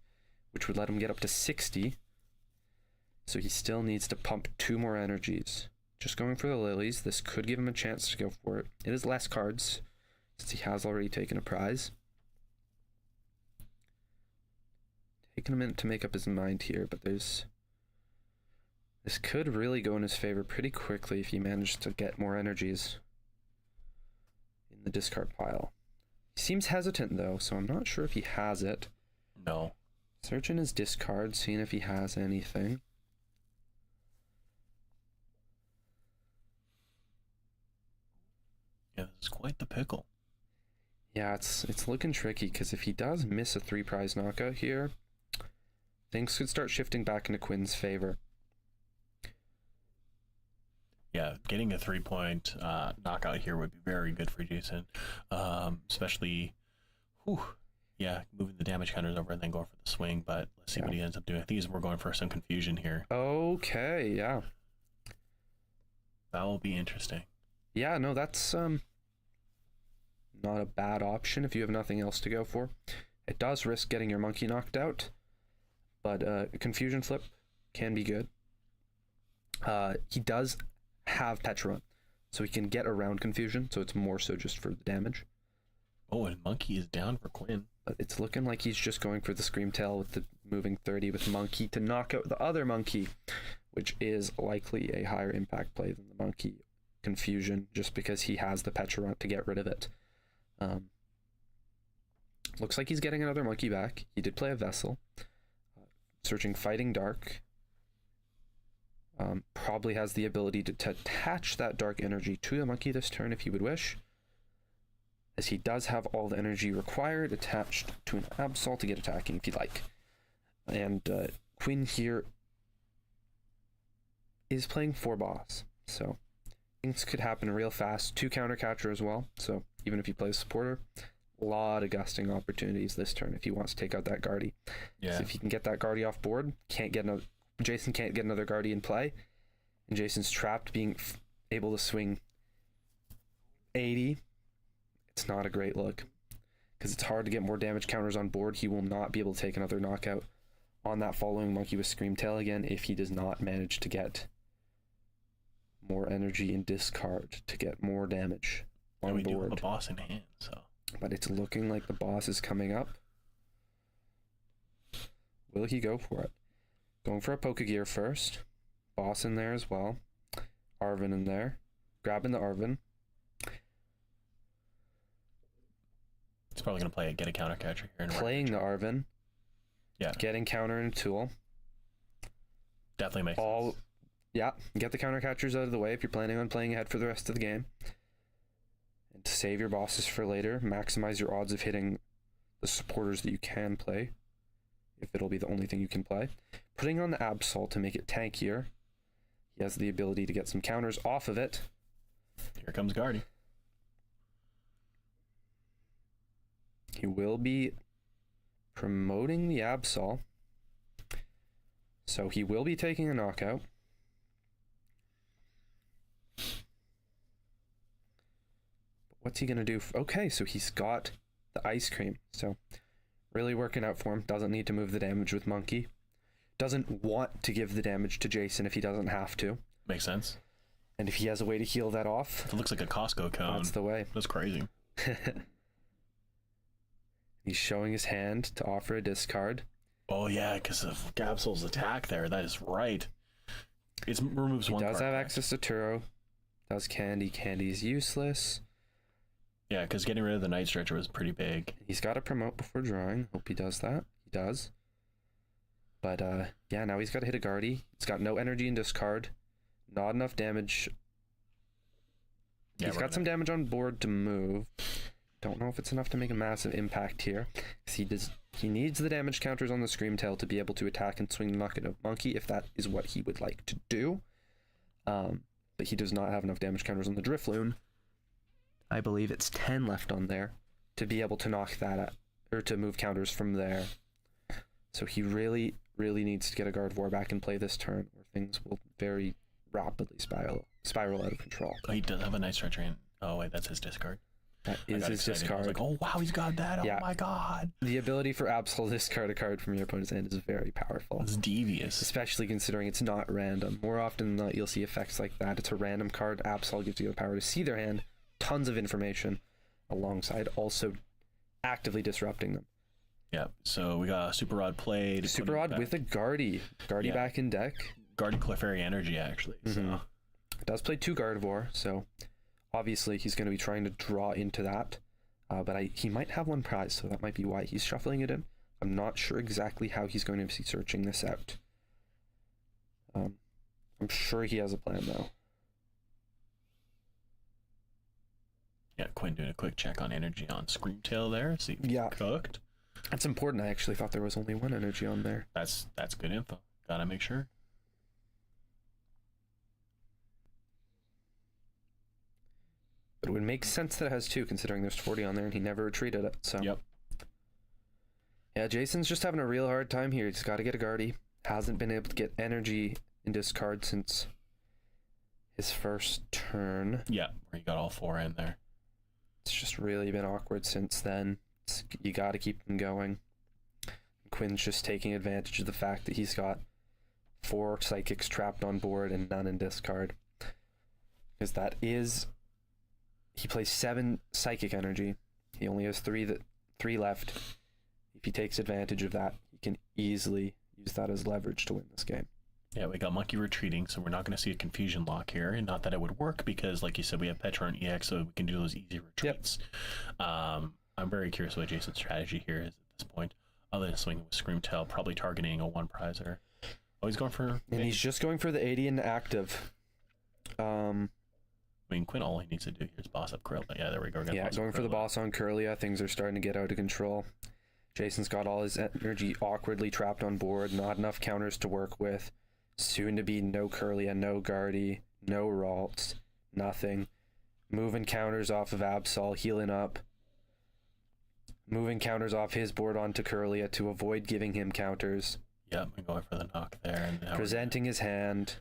which would let him get up to 60. So he still needs to pump 2 more energies. Just going for the lilies. This could give him a chance to go for it. It is less cards, since he has already taken a prize. Taking a minute to make up his mind here, but this could really go in his favor pretty quickly if he manages to get more energies in the discard pile. He seems hesitant though, so I'm not sure if he has it. No. Searching his discard, seeing if he has anything. Yeah, this is quite the pickle. Yeah, it's looking tricky, because if he does miss a 3 prize knockout here, things could start shifting back into Quinn's favor. Yeah, getting a 3-point knockout here would be very good for Jason. Especially, moving the damage counters over and then going for the swing. But let's see what he ends up doing. I think we're going for some confusion here. Okay, yeah. That will be interesting. Yeah, no, that's not a bad option if you have nothing else to go for. It does risk getting your monkey knocked out, but confusion flip can be good. He does have Petra, so he can get around confusion, so it's more so just for the damage. Oh, and monkey is down for Quinn. But it's looking like he's just going for the Screamtail with the moving 30 with monkey to knock out the other monkey, which is likely a higher impact play than the monkey confusion, just because he has the Petra to get rid of it. Looks like he's getting another monkey back. He did play a vessel. Searching Fighting Dark. Probably has the ability to attach that dark energy to the monkey this turn if he would wish, as he does have all the energy required attached to an Absol to get attacking if he'd like. And Quinn here is playing 4 boss, so things could happen real fast. 2 counter catcher as well, so even if he plays supporter, a lot of gusting opportunities this turn if he wants to take out that Guardy. Yeah. So if he can get that Guardy off board, Jason can't get another Guardy in play, and Jason's trapped being able to swing 80. It's not a great look, because it's hard to get more damage counters on board. He will not be able to take another knockout on that following monkey with Screamtail again if he does not manage to get more energy in discard to get more damage on we board. do have a boss in hand, so. But it's looking like the boss is coming up. Will he go for it? Going for a Pokegear first. Boss in there as well. Arven in there. Grabbing the Arven. He's probably going to get a counter catcher here. Playing the Arven. Yeah. Getting counter and tool. Definitely makes sense. Yeah, get the counter catchers out of the way if you're planning on playing ahead for the rest of the game. And to save your bosses for later, maximize your odds of hitting the supporters that you can play, if it'll be the only thing you can play. Putting on the Absol to make it tankier. He has the ability to get some counters off of it. Here comes Guardy. He will be promoting the Absol, so he will be taking a knockout. What's he gonna do? Okay, so he's got the ice cream, so really working out for him. Doesn't need to move the damage with monkey. Doesn't want to give the damage to Jason if he doesn't have to. Makes sense. And if he has a way to heal that off, It looks like a Costco cone. that's the way. That's crazy. He's showing his hand to offer a discard. Oh yeah, because of Gabsol's attack there. That is right. It removes one He does card have back. access to Turo. Does Candy. Candy's useless. Yeah, because getting rid of the Night Stretcher was pretty big. He's got to promote before drawing. Hope he does that. He does. But yeah, now he's got to hit a Guardy. He's got no energy in discard. Not enough damage. Yeah, He's got some damage on board to move. Don't know if it's enough to make a massive impact here. 'Cause he needs the damage counters on the Screamtail to be able to attack and swing the knockout of monkey if that is what he would like to do. But he does not have enough damage counters on the Drifloon. I believe it's 10 left on there to be able to knock that out, or to move counters from there. So he really, really needs to get a Gardevoir back in play this turn, or things will very rapidly spiral out of control. Oh, he does have a Night Stretcher in. Oh wait, that's his discard. That I is got his excited. I was discard. like, oh wow, he's got that. Yeah. Oh my god. The ability for Absol to discard a card from your opponent's hand is very powerful. It's devious. Especially considering it's not random. More often than not, you'll see effects like that. It's a random card. Absol gives you the power to see their hand, tons of information, alongside also actively disrupting them. Yeah. So we got Super Rod played. Super Rod with a Guardy. Guardy back in deck. Guardy Clefairy Energy, actually. So. It does play 2 Gardevoir, so obviously he's going to be trying to draw into that. But he might have 1 prize, so that might be why he's shuffling it in. I'm not sure exactly how he's going to be searching this out. I'm sure he has a plan, though. Yeah, Quinn doing a quick check on energy on Screamtail there. See if he's cooked. That's important. I actually thought there was only 1 energy on there. That's good info. Gotta make sure. But it would make sense that it has 2, considering there's 40 on there and he never retreated it. So Yep. Yeah, Jason's just having a real hard time here. He's got to get a Guardy. Hasn't been able to get energy in discard since his first turn. Yeah, where you got all 4 in there. It's just really been awkward since then. You got to keep them going. Quinn's just taking advantage of the fact that he's got 4 Psychics trapped on board and none in discard. Because that is... He plays 7 Psychic Energy. He only has 3 left. If he takes advantage of that, he can easily use that as leverage to win this game. Yeah, we got Monkey retreating, so we're not going to see a confusion lock here. And not that it would work, because like you said, we have Petra and EX, so we can do those easy retreats. Yep. I'm very curious what Jason's strategy here is at this point. Other than swinging with Screamtail, probably targeting a 1 prizer. Oh, he's going for... And he's just going for the 80 and active. I mean, Quinn, all he needs to do here is boss up Curlia. Yeah, there we go. Yeah, going for the boss on Curlia. Things are starting to get out of control. Jason's got all his energy awkwardly trapped on board. Not enough counters to work with. Soon to be no Curlia, no Guardy, no Ralts, nothing. Moving counters off of Absol, healing up. Moving counters off his board onto Curlia to avoid giving him counters. Yep, and going for the knock there. And presenting his hand.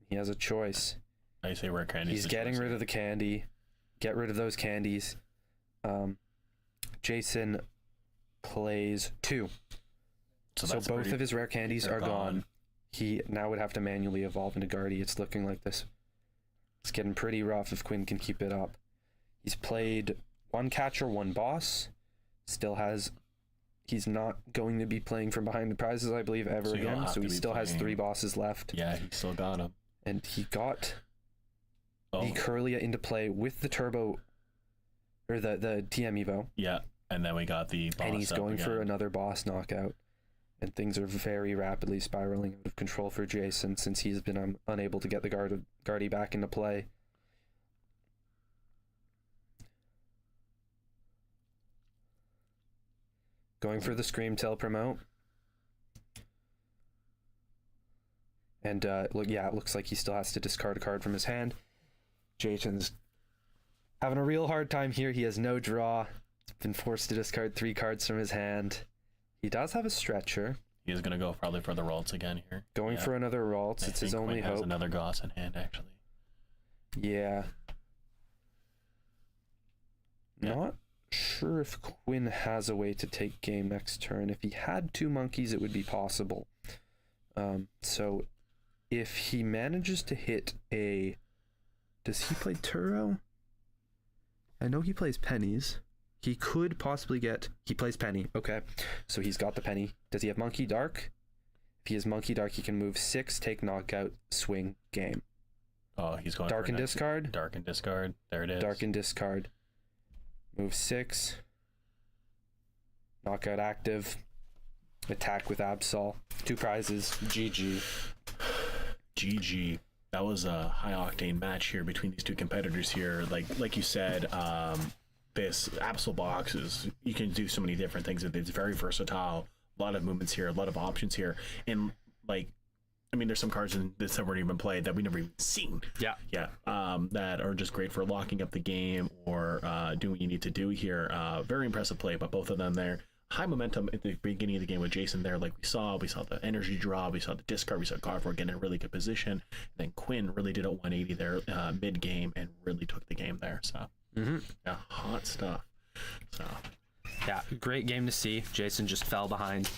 He has a choice. I say rare candies. He's getting rid of the candy. Get rid of those candies. Jason plays 2. So both of his rare candies are gone. He now would have to manually evolve into Guardy. It's looking like this. It's getting pretty rough if Quinn can keep it up. He's played 1 catcher, 1 boss. Still has... He's not going to be playing from behind the prizes, I believe, ever again. So he still has 3 bosses left. Yeah, he still got them. And he got... the Curlia into play with the turbo, or the TM Evo. Yeah, and then we got the boss. And he's going for another boss knockout. And things are very rapidly spiraling out of control for Jason since he's been unable to get the Guardy back into play. Going for the Screamtail promote. And it looks like he still has to discard a card from his hand. Jason's having a real hard time here. He has no draw. He's been forced to discard 3 cards from his hand. He does have a stretcher. He is going to go probably for the Ralts again here. Going for another Ralts. It's his only hope. Has another Goss in hand, actually. Yeah. Not sure if Quinn has a way to take game next turn. If he had 2 monkeys, it would be possible. So if he manages to hit a... Does he play Turo? I know he plays pennies. He could possibly get... He plays penny. Okay. So he's got the penny. Does he have Monkey Dark? If he has Monkey Dark, he can move 6, take knockout, swing, game. Oh, he's going Dark and discard? Dark and discard. There it is. Dark and discard. Move 6. Knockout active. Attack with Absol. 2 prizes. GG. GG. That was a high octane match here between these 2 competitors here. Like you said, this Absol box is, you can do so many different things. It's very versatile. A lot of movements here, a lot of options here. And there's some cards in this that weren't even played that we never even seen. Yeah. That are just great for locking up the game or doing what you need to do here. Very impressive play, but both of them there. High momentum at the beginning of the game with Jason there, like we saw the energy draw, we saw the discard, we saw Gardevoir getting in a really good position. And then Quinn really did a 180 there mid game and really took the game there. So Yeah, hot stuff. So Yeah, great game to see. Jason just fell behind.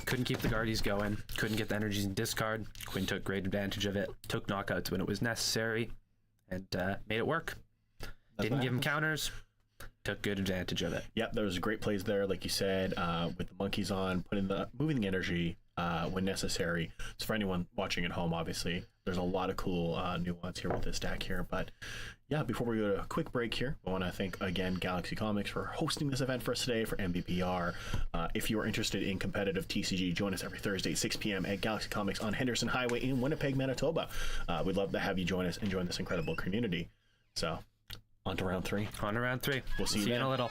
Couldn't keep the guardies going. Couldn't get the energies in discard. Quinn took great advantage of it. Took knockouts when it was necessary. And made it work. Didn't give him counters. Took good advantage of it. Yep, there was great plays there, like you said, with the monkeys on, moving the energy when necessary. So for anyone watching at home, obviously, there's a lot of cool nuance here with this deck here. But yeah, before we go to a quick break here, I want to thank again Galaxy Comics for hosting this event for us today for MBPR. If you are interested in competitive TCG, join us every Thursday at 6 p.m. at Galaxy Comics on Henderson Highway in Winnipeg, Manitoba. We'd love to have you join us and join this incredible community. So on to round 3. On to round 3. We'll see you in a little.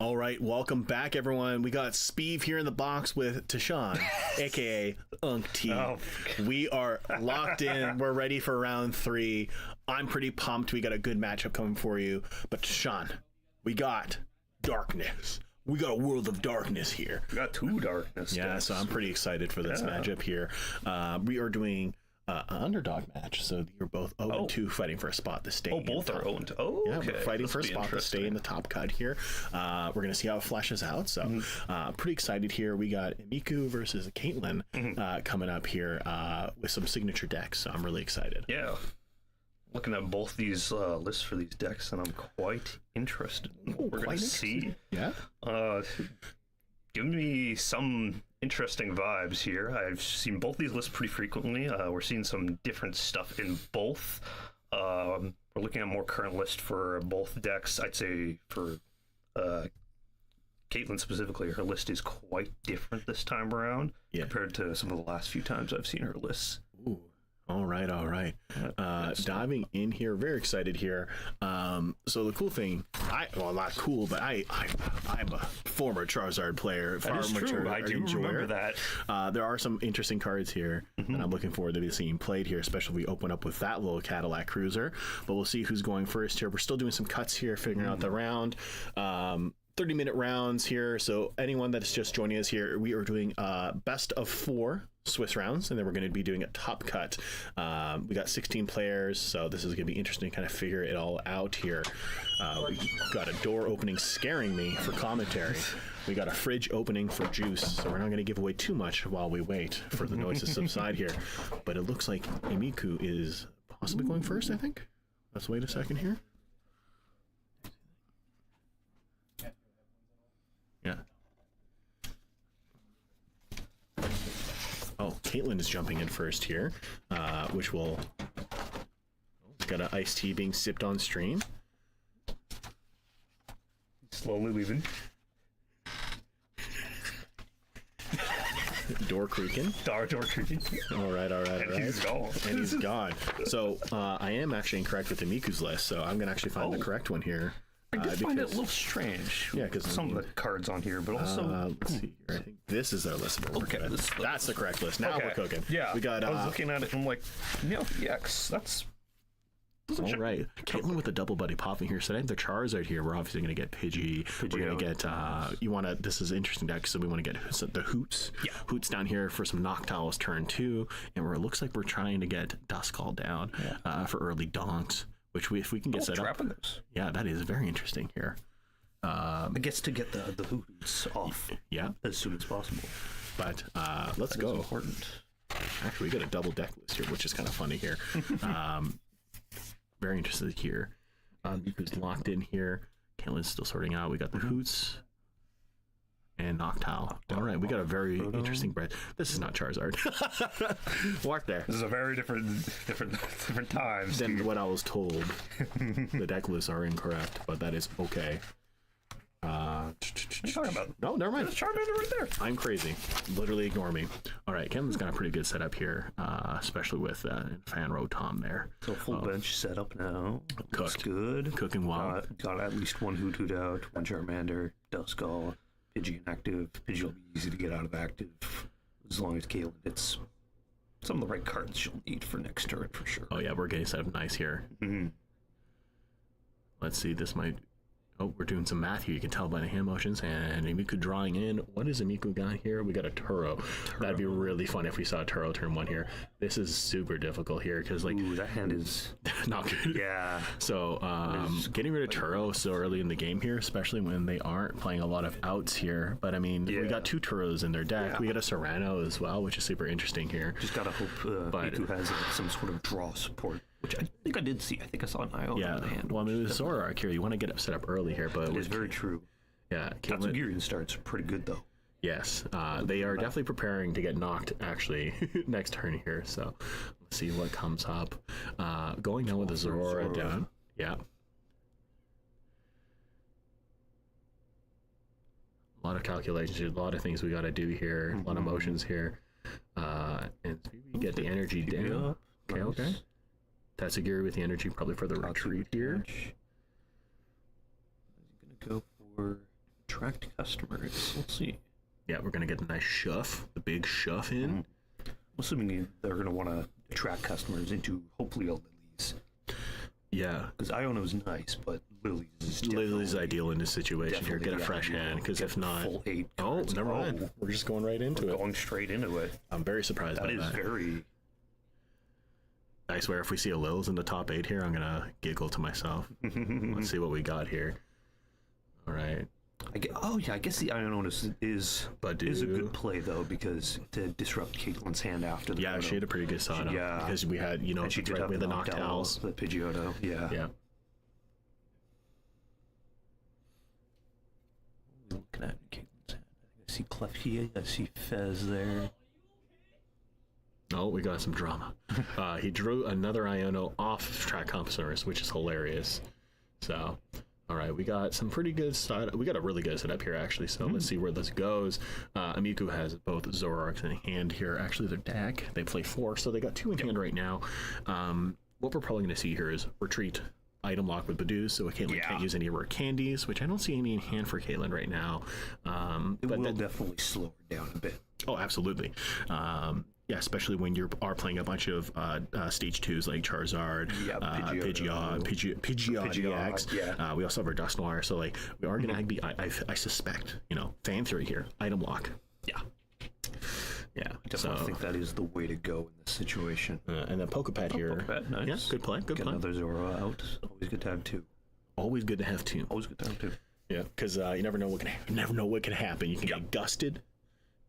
all right, welcome back, everyone. We got Speeve here in the box with Tashawn, aka Unk T. Oh. We are locked in. We're ready for round 3. I'm pretty pumped. We got a good matchup coming for you. But Tashawn, we got darkness. We got a world of darkness here. We got 2 darkness. Yeah, decks. so I'm pretty excited for this matchup here. We are doing underdog match. So you're both 0-2 fighting for a spot to stay. Oh, both are 0-2. Oh, yeah, okay. we're fighting for a This will be spot to stay in the top cut here. We're going to see how it fleshes out. So pretty excited here. We got Miku versus Caitlyn coming up here with some signature decks. So I'm really excited. Yeah. Looking at both these lists for these decks, and I'm quite interested in what we're going to see. Yeah. Give me some interesting vibes here. I've seen both these lists pretty frequently. We're seeing some different stuff in both. We're looking at a more current list for both decks. I'd say for Caitlyn specifically, her list is quite different this time around compared to some of the last few times I've seen her lists. Ooh. All right. Diving in here, very excited here. So the cool thing, not cool, but I'm a former Charizard player. That is true. I do remember that. There are some interesting cards here, and I'm looking forward to be seeing played here, especially if we open up with that little Cadillac Cruiser. But we'll see who's going first here. We're still doing some cuts here, figuring out the round. 30-minute rounds here. So anyone that's just joining us here, we are doing best of 4 Swiss rounds, and then we're going to be doing a top cut. We got 16 players, so this is going to be interesting to kind of figure it all out here. We got a door opening scaring me for commentary. We got a fridge opening for juice, so we're not going to give away too much while we wait for the noise to subside here. But it looks like Miku is possibly going first, I think. Let's wait a second here. Yeah. Oh, Caitlyn is jumping in first here, which will... got an iced tea being sipped on stream. Slowly leaving. Door creaking. Door creaking. All right. And he's gone. And he's gone. So I am actually incorrect with the Miku's list, so I'm going to actually find the correct one here. I did find it a little strange. Yeah, because some of the cards on here, but also let's see here. I think this is our list. Okay, that's the correct list. Now we're cooking. Yeah, we got. I was looking at it and I'm like, EX. That's all right. Caitlyn with the double buddy popping here. So I think the Charizard here. We're obviously going to get Pidgey. We're going to get. You want to? This is an interesting deck. So we want to get the Hoots. Yeah. Hoots down here for some Noctowls turn 2, and it looks like we're trying to get Duskull down for early donks. Which if we can get set up. Those. Yeah, that is very interesting here. I guess to get the Hoots off. Yeah. As soon as possible. But let's go. Important. Actually, we got a double deck list here, which is kind of funny here. Very interested here. Miku's locked in here. Caitlyn's still sorting out. We got the Hoots and Noctowl. All right, we got a very interesting bread. This is not Charizard. Walk there. This is a very different times than what I was told. The deck lists are incorrect, but that is okay. What are you talking about? No, never mind. There's Charmander right there. I'm crazy. Literally ignore me. All right, Caitlyn's got a pretty good setup here, especially with Fan Rotom there. So full bench setup now. Cooked. Looks good. Cooking well. Got at least one Hoot out, one Charmander, Duskull, Pidgey inactive. Pidgey will be easy to get out of active as long as Caitlyn hits some of the right cards she'll need for next turn for sure. Oh yeah, we're getting set up nice here. Let's see, this might... Oh, we're doing some math here. You can tell by the hand motions. And Miku drawing in. What is Miku got here? We got a Turo. That'd be really fun if we saw a Turo turn 1 here. This is super difficult here because, like... Ooh, that hand is... not good. Yeah. So, getting rid of Turo so early in the game here, especially when they aren't playing a lot of outs here. But, I mean, we got 2 Turos in their deck. Yeah. We got a Serrano as well, which is super interesting here. Just gotta hope Miku has some sort of draw support. Which I think I did see. I think I saw an Iona in the hand. Well, I mean, with Zoroark here, you want to get it set up early here, but... It is very true. Yeah. Tatsugirian starts pretty good, though. Yes. They are definitely preparing to get knocked, actually, next turn here. So, let's see what comes up. Going down with the Zoroark down. Yeah. A lot of calculations here. A lot of things we got to do here. A lot of motions here. And we get the energy down. Okay. Tatsugiri with the energy probably for the retreat here. He's going to go for attract customers. Let's see. Yeah, we're going to get a nice shove, the big shove in. I'm assuming they're going to want to attract customers into hopefully a Lily's. Yeah. Because Iono's nice, but Lily's ideal in this situation here. Get a fresh hand, because if not... Full 8 oh, cards. never mind. We're just going right into it. Going straight into it. I'm very surprised by that. That is very... I swear, if we see a Lils in the top 8 here, I'm gonna giggle to myself. Let's see what we got here. All right. I guess the Iononis is a good play though, because to disrupt Caitlin's hand after the Yeah, she had a pretty good setup. Yeah. Because we had, and she did have with the Noctowls, Noctowls. the Pidgeotto. Yeah. Yeah. Looking at Caitlin's hand, I see Clefty, I see Fez there. Oh, we got some drama. He drew another Iono off track Compassaurus, which is hilarious. So, all right, we got some pretty good setup. We got a really good setup here, actually. So let's see where this goes. Amiku has both Zoroarks in hand here. Actually, their deck, they play 4, so they got 2 in hand right now. What we're probably going to see here is retreat, item lock with Badoo, so Caitlin can't use any of her candies, which I don't see any in hand for Caitlin right now. It will definitely slow her down a bit. Oh, absolutely. Yeah, especially when you are playing a bunch of stage 2s like Charizard, Pidgeot EX. Yeah. We also have our Dust Noir, so like we are going to be, I suspect, fan theory here, item lock. Yeah. Yeah. I definitely think that is the way to go in this situation. And then Pokepet here. Pokepet, nice. Yeah, good play. Good Get play. another Zoro out. Always good to have 2. Always good to have 2. Always good to have 2. Yeah, because you never know what can happen. You can get gusted.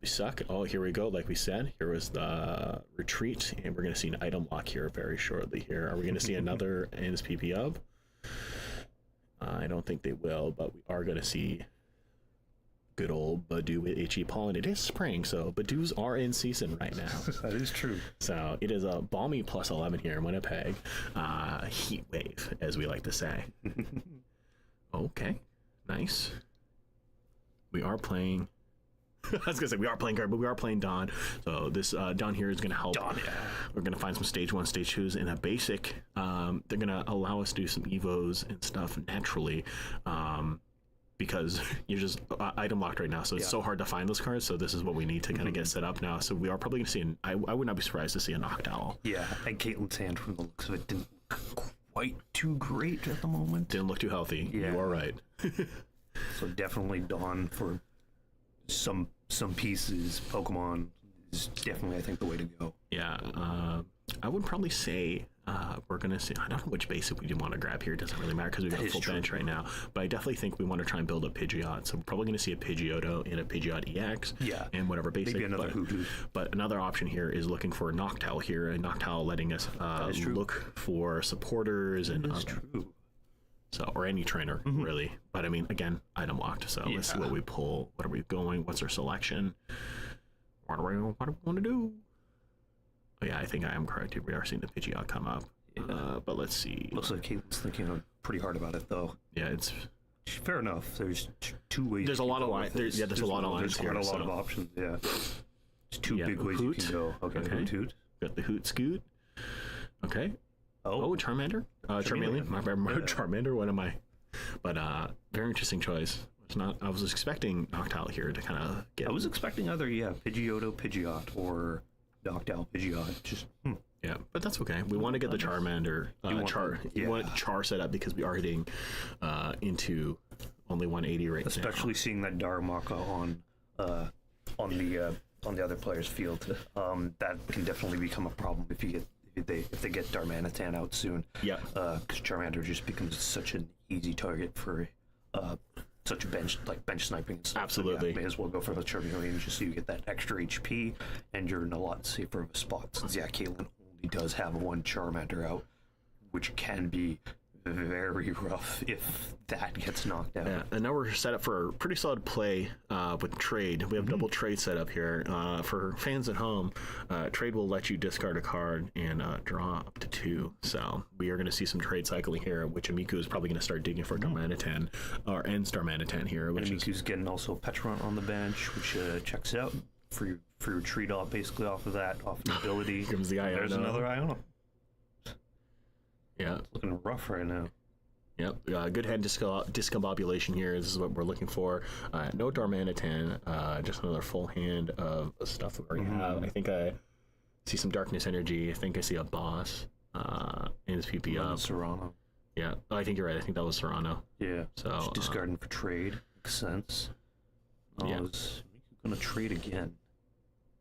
We suck. Oh, here we go. Like we said, here was the retreat, and we're going to see an item lock here very shortly. Here, are we going to see another NSPP up? I don't think they will, but we are going to see good old Badoo with HE Pollen. It is spring, so Badoos are in season right now. That is true. So it is a balmy plus 11 here in Winnipeg. Heat wave, as we like to say. Okay, nice. We are playing. I was gonna say we are playing guard, but we are playing Dawn. So this Dawn here is gonna help. Dawn, yeah. We're gonna find some stage 1, stage 2s in a basic. They're gonna allow us to do some evos and stuff naturally, because you're just item locked right now. So it's so hard to find those cards. So this is what we need to kind of get set up now. So we are probably gonna see. I would not be surprised to see a Noctowl. Yeah, and Caitlin's hand, from the looks of it, didn't look quite too great at the moment. Didn't look too healthy. Yeah. You are right. So definitely Dawn for some pieces. Pokemon is definitely, I think, the way to go. Yeah, I would probably say we're gonna see. I don't know which basic we do want to grab here. It doesn't really matter because we got a full bench right now. But I definitely think we want to try and build a Pidgeot. So we're probably gonna see a Pidgeotto and a Pidgeot EX. Yeah. And whatever basic. Maybe another Hoot. But another option here is looking for a Noctowl here, and Noctowl letting us look for supporters and. That's true. So, or any trainer, really. But I mean, again, item locked. So let's see what we pull. What are we going? What's our selection? What do we want to do? Oh, yeah, I think I am correct. We are seeing the Pidgeot come up. But let's see. Looks like Caitlin's thinking pretty hard about it, though. Yeah, it's fair enough. There's 2 ways. There's a lot of lines. There's a lot of lines here. There's quite a lot of options. Yeah. There's 2 big ways you can go. Okay. Hoot. Got the Hoot Scoot. Okay. Oh, Charmander. Charmeleon. My bad. Charmander. What am I? But very interesting choice. It's not. I was expecting Noctowl here to kind of get. I was expecting either Pidgeotto, Pidgeot, or Noctowl, Pidgeot. Just yeah, but that's okay. We want to get the Charmander. We want Char set up because we are hitting into only 180 right now. Especially seeing that Darumaka on the other player's field. That can definitely become a problem if they get Darmanitan out soon. Yeah. Because Charmander just becomes such an easy target for such a bench sniping and stuff. Absolutely. So, may as well go for the Charmeleon just so you get that extra HP, and you're in a lot safer of a spot. Since Caitlin only does have 1 Charmander out, which can be very rough if that gets knocked out. Yeah, and now we're set up for a pretty solid play with trade. We have double trade set up here. For fans at home, trade will let you discard a card and draw up to 2. So we are going to see some trade cycling here, which Amiku is probably going to start digging for Darmanitan, or ends Darmanitan here. Which Amiku's getting also Petron on the bench, which checks out for your trade off, basically off of that, off the ability. Here comes the Iono. There's another Iono. Yeah. It's looking rough right now. Yep. Good hand discombobulation here. This is what we're looking for. No Darmanitan. Just another full hand of stuff we already have. I think I see some Darkness Energy. I think I see a Boss. And his PP up. Serrano. Yeah. I think you're right. I think that was Serrano. Yeah. So just discarding for trade. Makes sense. Yeah. Is Miku gonna trade again?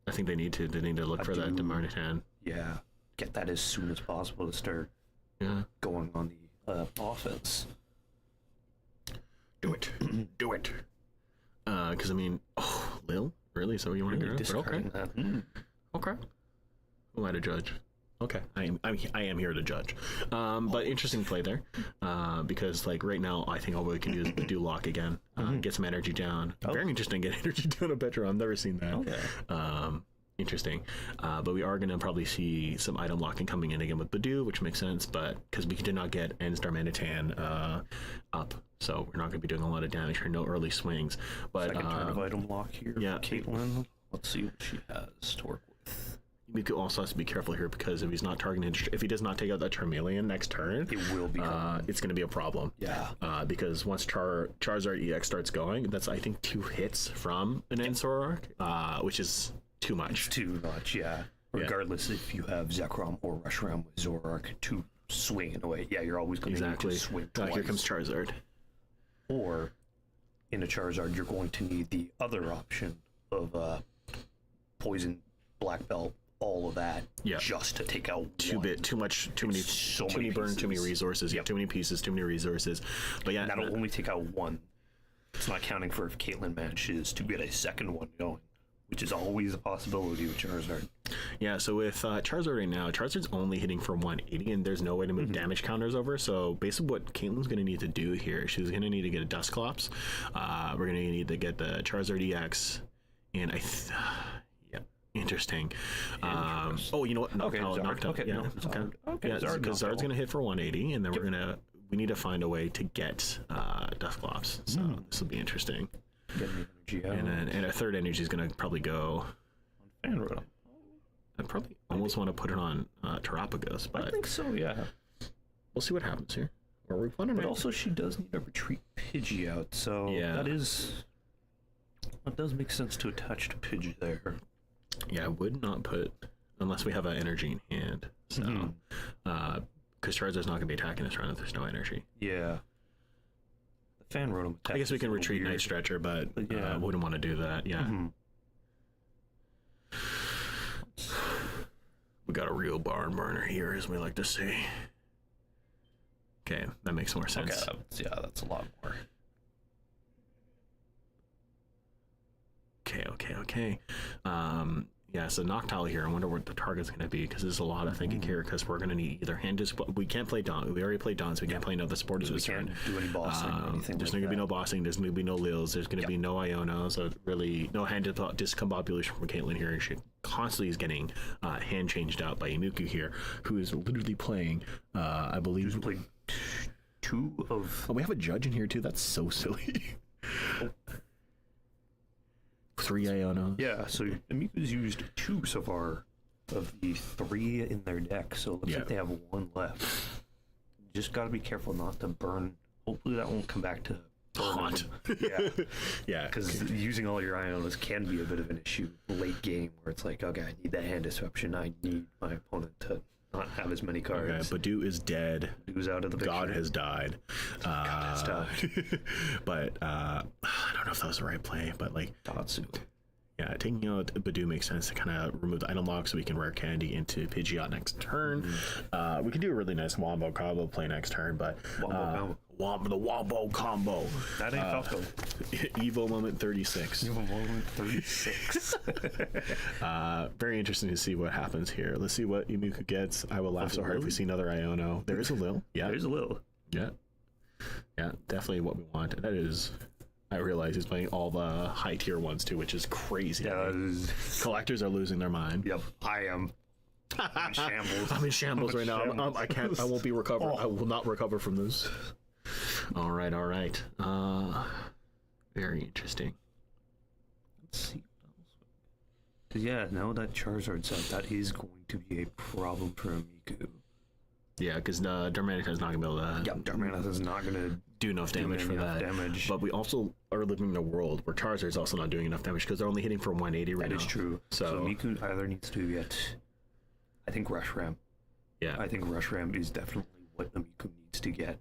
I think they need to. They need to look for that Darmanitan. Yeah. get that as soon as possible to start going on the offense. Do it. Do it. Because, I mean, Lil? Really? So you want to do it? Okay. That. Okay. Who am I to judge? Okay, I am here to judge. But interesting play there, because like right now, I think all we can do is do lock again, get some energy down. Very interesting, get energy down a Petro. I've never seen that. Okay. Interesting. But we are going to probably see some item locking coming in again with Badu, which makes sense. But because we did not get N-Star Manitan up, so we're not going to be doing a lot of damage here. No early swings. But second turn of item lock here. Yeah. For Caitlyn. Let's see what she has to work with. We could also have to be careful here because if he's not targeting, if he does not take out that Charmeleon next turn, It will be. it's going to be a problem. Yeah. Because once Charizard EX starts going, that's I think 2 hits from an Ensor Arc, which is too much. Too much, yeah. Regardless if you have Zekrom or Rushram with Zoroark to swing in a way, you're always going to need to swing twice. Here comes Charizard. Or in a Charizard, you're going to need the other option of Poison, Black Belt, all of that, just to take out too many burn, too many resources, too many pieces, too many resources. But yeah, that'll only take out one. It's not counting for if Caitlyn manages to get a second one going, which is always a possibility with Charizard. Yeah, so with Charizard right now, Charizard's only hitting for 180, and there's no way to move damage counters over. So basically what Caitlyn's going to need to do here, she's going to need to get a Dusclops. We're going to need to get the Charizard EX, and interesting. Oh, you know what? Knocked out. Okay, because Zard's going to hit for 180, and then we need to find a way to get Dusclops. So this will be interesting. Get the energy out. And our third energy is going to probably go on Fanrotom. I probably almost want to put it on Terapagos, but I think so, yeah. We'll see what happens here. Or we but also she does need a retreat Pidgey out, so that does make sense to attach to Pidgey there. Yeah, I would not put unless we have an energy in hand. So because Charizard's not going to be attacking this round if there's no energy. Yeah. The Fanrotom attack. I guess we can retreat Night Stretcher, but wouldn't want to do that. Yeah. We got a real barn burner here, as we like to see. Okay, that makes more sense. Okay, that's a lot more. Okay. So Noctowl here. I wonder what the target's going to be because there's a lot of thinking here because we're going to need either hand display. We can't play Dawn. We already played Dawn, so we can't play another supporters this turn. We can't do any bossing or anything. There's not going to be no bossing. There's going to be no Lils. There's going to be no Iono. So really, no hand discombobulation from Caitlyn here. And she constantly is getting hand changed out by Imuku here, who is literally playing, I believe. Who's played 2 of. Oh, we have a judge in here too. That's so silly. 3 Ionos. Yeah, so Amiku's used 2 so far of the 3 in their deck, so it looks like they have 1 left. Just gotta be careful not to burn. Hopefully that won't come back to haunt. Yeah, because using all your Ionos can be a bit of an issue late game, where it's like, okay, I need that hand disruption. I need my opponent to not have as many cards. Okay, Badu is dead. Badu's out of the picture. God has died. But I don't know if that was the right play, but like Tatsu. Yeah, taking out Badu makes sense to kind of remove the item lock so we can rare candy into Pidgeot next turn. We can do a really nice Wombo combo play next turn, but the Wombo combo. That ain't Falco. Evo moment 36. Evo moment 36. Very interesting to see what happens here. Let's see what Imuku gets. I will laugh so hard if we see another Iono. There is a Lil. Yeah. There's a Lil. Yeah. Yeah, definitely what we want. That is... I realize he's playing all the high tier ones too, which is crazy. Yeah, collectors are losing their mind. Yep, I am. I'm in shambles. I'm in shambles right now. I can't. I won't be recovered. I will not recover from this. All right. Very interesting. Let's see. Yeah, now that Charizard's out, that is going to be a problem for Miku. Yeah, because Darmanitan is not going to be able to... Yep, Darmanitan is not going to do enough damage for that. But we also are living in a world where Charizard's also not doing enough damage because they're only hitting for 180 right now. That is true. So Miku either needs to get... I think Rushram. Yeah. I think Rushram is definitely what Miku needs to get.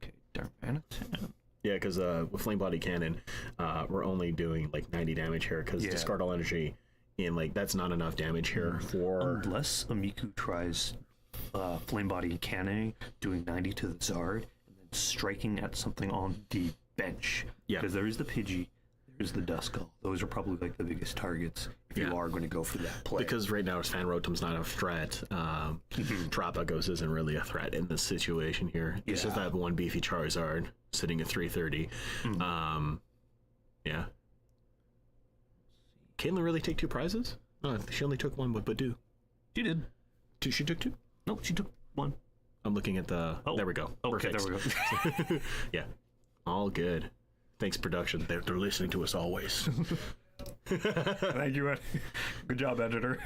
Okay, Darmanitan. Yeah, because with Flame Body Cannon, we're only doing like 90 damage here because discard all energy And like that's not enough damage here for Unless Amiku tries Flame Body and Cannoning, doing 90 to the Zard, and then striking at something on the bench. Yeah. Because there is the Pidgey, there's the Duskull. Those are probably like the biggest targets if you are going to go for that play. because right now Fan Rotom's not a threat. Tropicos isn't really a threat in this situation here. It's just that one beefy Charizard sitting at 330. Yeah. Caitlyn really take 2 prizes? No, she only took 1 with Badoo. She did. She took 2? No, she took 1. I'm looking at the... Oh. There we go. Okay, Perfect. there we go. Yeah. All good. Thanks, production. They're listening to us always. Thank you. Good job, editor.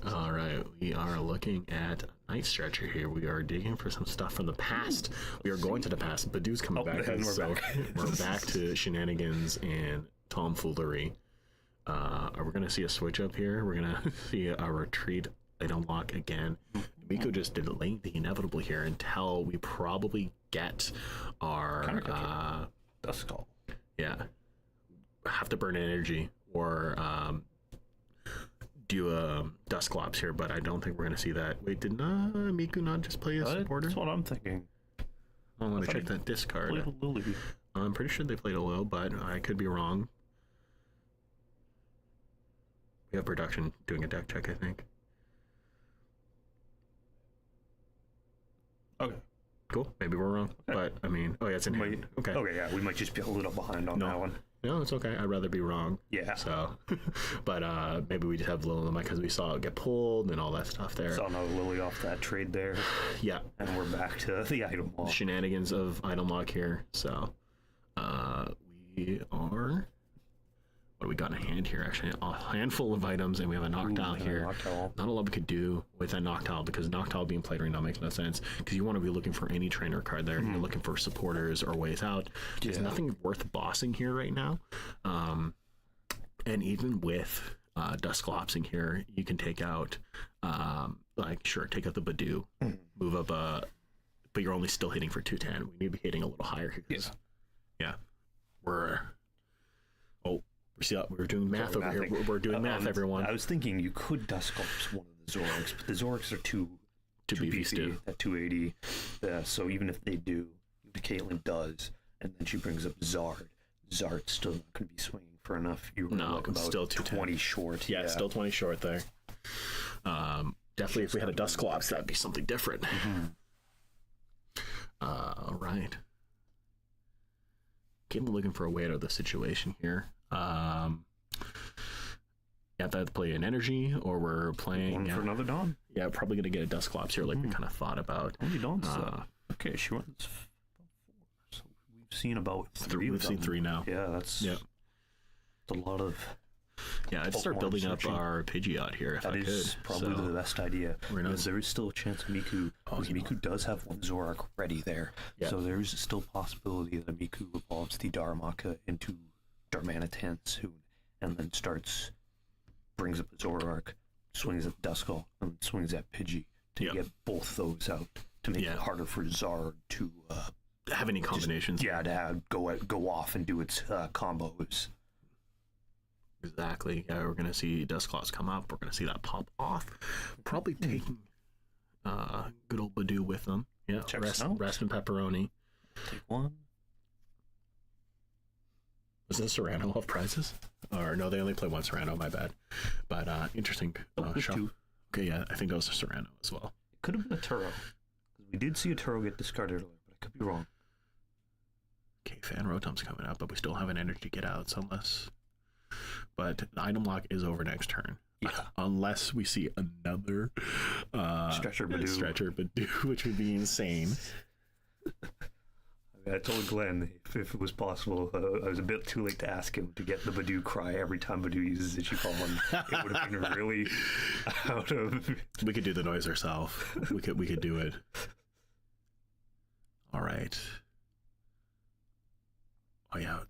All right. We are looking at Night Stretcher here. We are digging for some stuff from the past. We are going to the past. Badoo's coming back. And we're back. We're back to shenanigans and tomfoolery. Are we going to see a switch up here? We're going to see a retreat item lock again. Miko just delayed the inevitable here until we probably get our Duskull. yeah, have to burn energy or do a Dusclops here, but I don't think we're going to see that. Wait, did Miku not just play a supporter? That's what I'm thinking. I want to check that discard. Played a Lily. I'm pretty sure they played a Lil, but I could be wrong. We have production doing a deck check, I think. Okay. Cool. Maybe we're wrong, but I mean, oh yeah, it's in hand. Okay. Okay, yeah, we might just be a little behind on that one. No, it's okay. I'd rather be wrong. Yeah. So, but maybe we just have Lil in the mic because we saw it get pulled and all that stuff there. Saw another Lily off that trade there, Yeah. and we're back to the item wall. Shenanigans of item lock here. So, we are. What do we got in hand here? Actually, a handful of items, and we have a Noctowl here. Noctowl. Not a lot we could do with that Noctowl because Noctowl being played right now makes no sense because you want to be looking for any trainer card there. You're looking for supporters or ways out. There's nothing worth bossing here right now. And even with Dusclopsing here, you can take out, take out the Badoo, move up, but you're only still hitting for 210. We need to be hitting a little higher here. Yeah. We're doing math over here. We're doing math, everyone. I was thinking you could Dusclops one of the Zoroarks, but the Zoroarks are too beefy at 280. So even if they do, Caitlyn does, and then she brings up Zard. Zard's still not going to be swinging for enough. You're like about still 20 short. Yeah, still 20 short there. Definitely, if we had a Dusclops, that'd be something different. All right. Caitlyn looking for a way out of the situation here. You have to play an energy, or we're playing One for another Dawn. Yeah, probably gonna get a Dusclops here, like we kind of thought about. Only Dawn's okay. She runs 4, so we've seen about 3. We've seen 3 now. Yeah, that's a lot of. Yeah, I'd start building up our Pidgeot here if I could. That is probably the best idea. Because there is still a chance Miku, because Miku does have one Zoroark ready there. Yeah. So there is still a possibility that Miku evolves the Darumaka into Darmanitan soon, and then brings up the Zoroark, swings at Duskull, and swings at Pidgey to get both those out, to make it harder for Zard to have any combinations. To go off and do its combos. Exactly. Yeah, we're going to see Dusclops come up. We're going to see that pop off. Probably taking good old Badoo with them. Yeah, rest and pepperoni. Take one. Was this Serrano off prizes? Or no, they only play one Serrano, my bad. But interesting. Two. Okay, yeah, I think that was a Serrano as well. It could have been a Turo. We did see a Turo get discarded earlier, but I could be wrong. Okay, Fan Rotom's coming up, but we still have an energy get out, so unless... But the item lock is over next turn. Yeah. Unless we see another Stretcher Badoo, which would be insane. I told Glenn if it was possible, I was a bit too late to ask him to get the Badoo cry every time Badoo uses Ichicon. It would have been really out of... We could do the noise ourselves. We could do it. All right. Oh, yeah.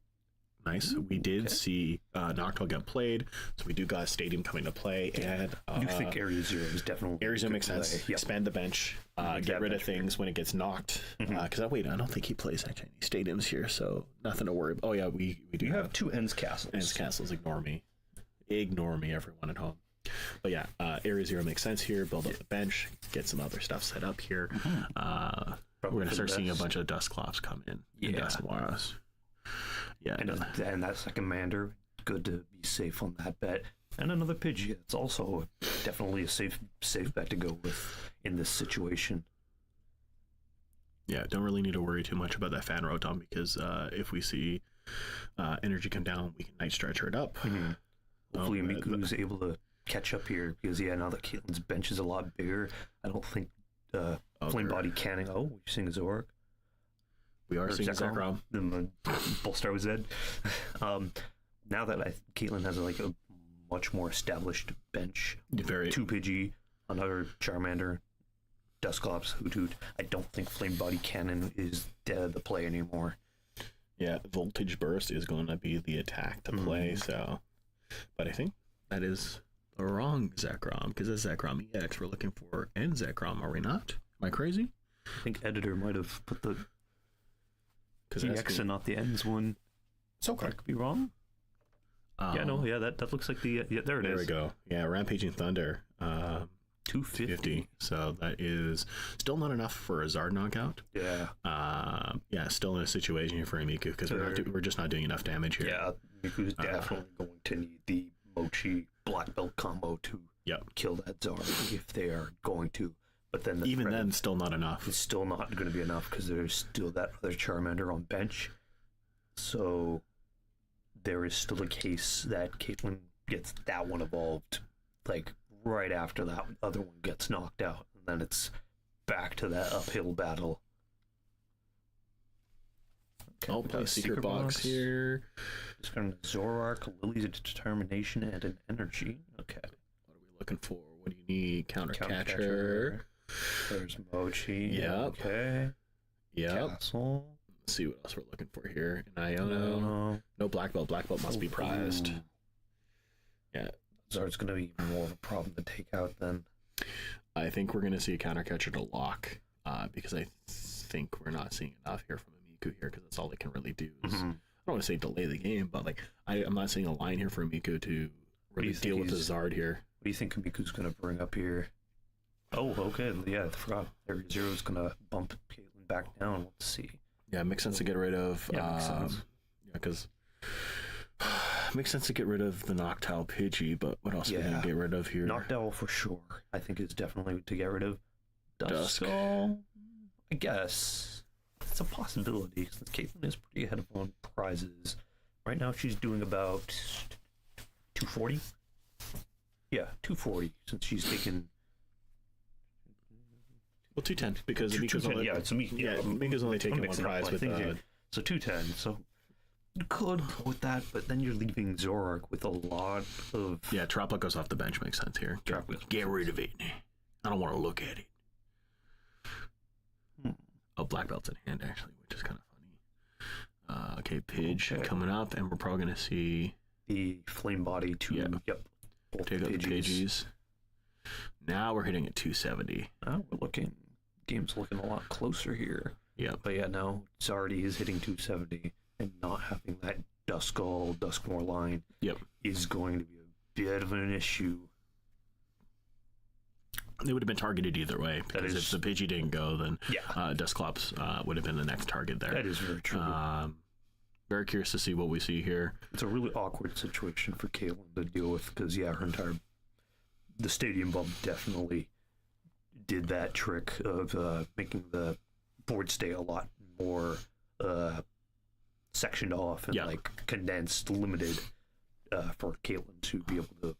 Nice. We did see Noctowl get played, so we do got a Stadium coming to play. And I do think Area 0 is definitely Area 0 makes sense. Yep. Expand the bench, get rid of things when it gets knocked. Because I don't think he plays actually any Stadiums here, so nothing to worry about. Oh yeah, we do have 2 Ends Castles. Ends Castles, ignore me. Ignore me, everyone at home. But yeah, Area Zero makes sense here. Build up the bench, get some other stuff set up here. We're going to start seeing a bunch of Dusclops come in. And Dusknoirs. Yeah. And that second commander, good to be safe on that bet. And another Pidgey. It's also definitely a safe bet to go with in this situation. Yeah, don't really need to worry too much about that Fan Rotom because if we see energy come down, we can Night Stretcher it up. Hopefully Miku's able to catch up here because, now that Caitlin's bench is a lot bigger, I don't think Flame Body Canning. Oh, we're seeing Zoroark. We are seeing Zekrom. Bullstar was dead. Now that Caitlin has like a much more established bench, 2 Pidgey, another Charmander, Dusclops, Hoothoot, I don't think Flame Body Cannon is dead of the play anymore. Yeah, Voltage Burst is going to be the attack to play, so... But I think that is the wrong Zekrom, because it's Zekrom EX we're looking for, and Zekrom, are we not? Am I crazy? I think editor might have put the EX and not the ends one. It's okay. I could be wrong. That looks like the... there it is. There we go. Yeah, Rampaging Thunder. 250. So that is still not enough for a Zard knockout. Yeah. Still in a situation here for Miku because we're just not doing enough damage here. Yeah, Miku's definitely going to need the Mochi Black Belt combo to kill that Zard if they are going to. But then then, still not enough. It's still not going to be enough because there's still that other Charmander on bench. So there is still a case that Caitlin gets that one evolved, like right after that other one gets knocked out, and then it's back to that uphill battle. Okay, I'll play Secret Box here. Just going to Zoroark, Lily's Determination, and an Energy. Okay. What are we looking for? What do you need? Countercatcher. There's Mochi. Yep. Okay. Yep. Castle. Let's see what else we're looking for here. An Iono. No Black Belt. Black Belt must be prized. Yeah. Zard's going to be even more of a problem to take out then. I think we're going to see a Countercatcher to lock because I think we're not seeing enough here from Miku here because that's all they can really do. I don't want to say delay the game, but like I'm not seeing a line here for Miku to really deal with the Zard here. What do you think Miku's going to bring up here? Oh, okay. Yeah, I forgot. Area Zero is going to bump Caitlin back down. Let's see. Yeah, it makes sense to get rid of... makes sense. Yeah, because... makes sense to get rid of the Noctowl Pidgey, but what else are we going to get rid of here? Noctowl for sure. I think is definitely to get rid of. Dusk. I guess. It's a possibility, since Caitlin is pretty ahead of on prizes. Right now she's doing about 240. Yeah, 240, since she's taken... Well, 210 because Miku's only Miku's only taking one prize with so 210. So you could go with that, but then you're leaving Zoroark with a lot of Tropla goes off the bench. Makes sense here. Get rid of it. I don't want to look at it. Oh, Black Belt's in hand actually, which is kind of funny. Okay, Pidge coming up, and we're probably gonna see the Flame Body to take out the Pidgeys. Now we're hitting at 270. Game's looking a lot closer here. Yeah. But yeah, now Zardy is hitting 270, and not having that Dusknoir line is going to be a bit of an issue. They would have been targeted either way, because if the Pidgey didn't go, then Dusclops would have been the next target there. That is very true. Very curious to see what we see here. It's a really awkward situation for Caitlin to deal with, because the stadium bump definitely did that trick of making the board stay a lot more sectioned off and like condensed, limited for Caitlin to be able to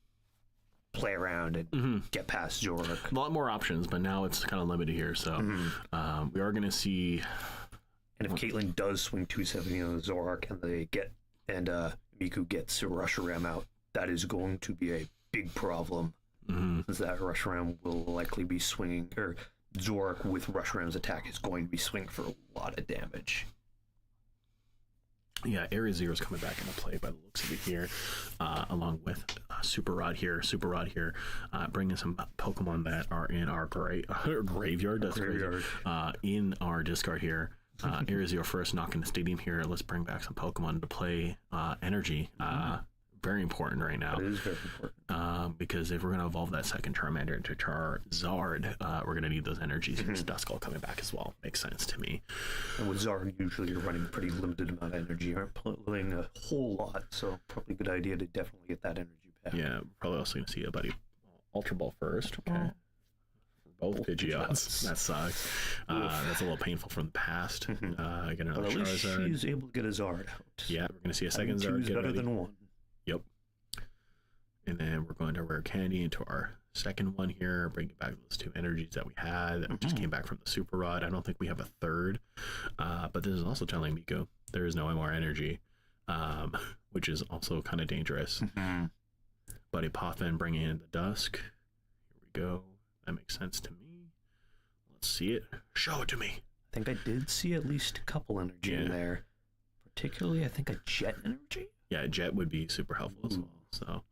play around and get past Zoroark. A lot more options, but now it's kind of limited here. So we are going to see. And if Caitlin does swing 270 on Zoroark and Miku gets a Reshiram out, that is going to be a big problem. Since that Reshiram will likely be swinging, or Zoroark with Reshiram's attack is going to be swinging for a lot of damage. Yeah, Area Zero is coming back into play by the looks of it here, along with Super Rod here, bringing some Pokemon that are in our graveyard. That's graveyard. In our discard here. Area Zero first, knocking the stadium here. Let's bring back some Pokemon to play Energy. very important right now. It is very important. Because if we're going to evolve that second Charmander into Charizard, we're going to need those energies. And Duskull coming back as well. Makes sense to me. And with Zard, usually you're running pretty limited amount of energy. You aren't pulling a whole lot, so probably a good idea to definitely get that energy back. Yeah, we're probably also going to see a Buddy Ultra Ball first. Okay. Both Pidgeots. That sucks. That's a little painful from the past. Get another Well, at least Charizard. she's able to get a Zard out. Yeah, we're going to see a second Two Zard. is Get better ready. than one. Yep. And then we're going to Rare Candy into our second one here, bringing back those two energies that we had that just came back from the Super Rod. I don't think we have a third, but this is also telling Miku there is no more energy, which is also kind of dangerous. Buddy Poffin bringing in the Dusk. Here we go. That makes sense to me. Let's see it. Show it to me. I think I did see at least a couple energy in there. Particularly, I think a Jet energy? Yeah, Jet would be super helpful as well. So,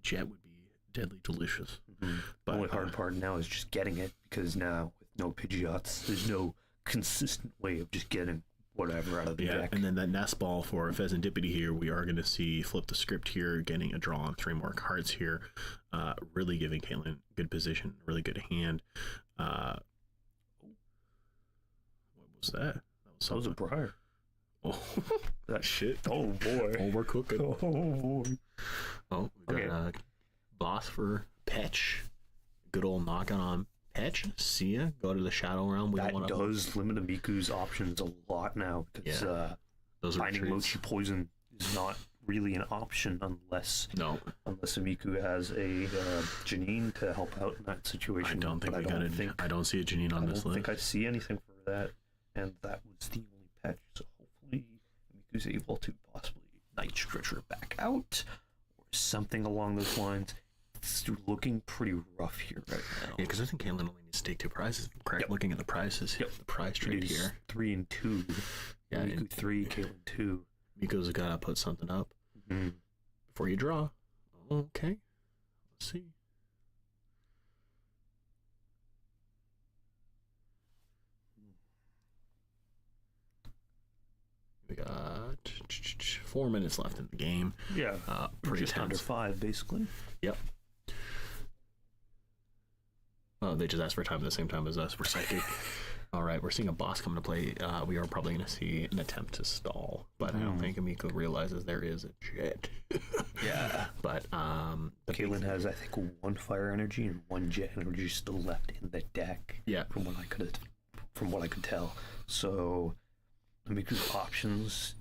Jet would be deadly delicious. But the only hard part now is just getting it, because now with no Pidgeots, there's no consistent way of just getting whatever out of the deck. And then that nest ball for Pheasantipity here, we are going to see flip the script here, getting a draw on 3 more cards here, really giving Caitlin good position, really good hand. What was that? That was a Briar. Oh, That shit. Oh boy. Oh, we're cooking. Oh boy. Oh, we got boss for Petch. Good old knockout on Petch. See ya. Go to the Shadow Realm. We That don't does limit Miku's options a lot now, because those are finding treats. Mochi Poison is not really an option unless No, Miku has a Janine to help out in that I situation. don't think But we got it. I don't see a Janine on I this don't list. think I see anything for that, and that was the only patch. So hopefully Miku's able to possibly Night Stretcher back out or something along those lines. It's looking pretty rough here right now. Yeah, because I think Caitlin only needs to take 2 prizes. Correct. Yep. Looking at the prices, the prize trade It is here. 3 and 2. Yeah, Miku and 3, Caitlin 2. Miko's got to put something up before you draw. Okay. Let's see. We got 4 minutes left in the game. Yeah, Pretty just under tense. 5 basically. Yep. Oh, they just asked for time at the same time as us. We're psychic. All right, we're seeing a boss come into play. We are probably going to see an attempt to stall, but I don't think Amico realizes there is a jet. Yeah. But Caitlin has, I think, 1 fire energy and 1 jet energy still left in the deck. Yeah. From what I could tell. So Miku's options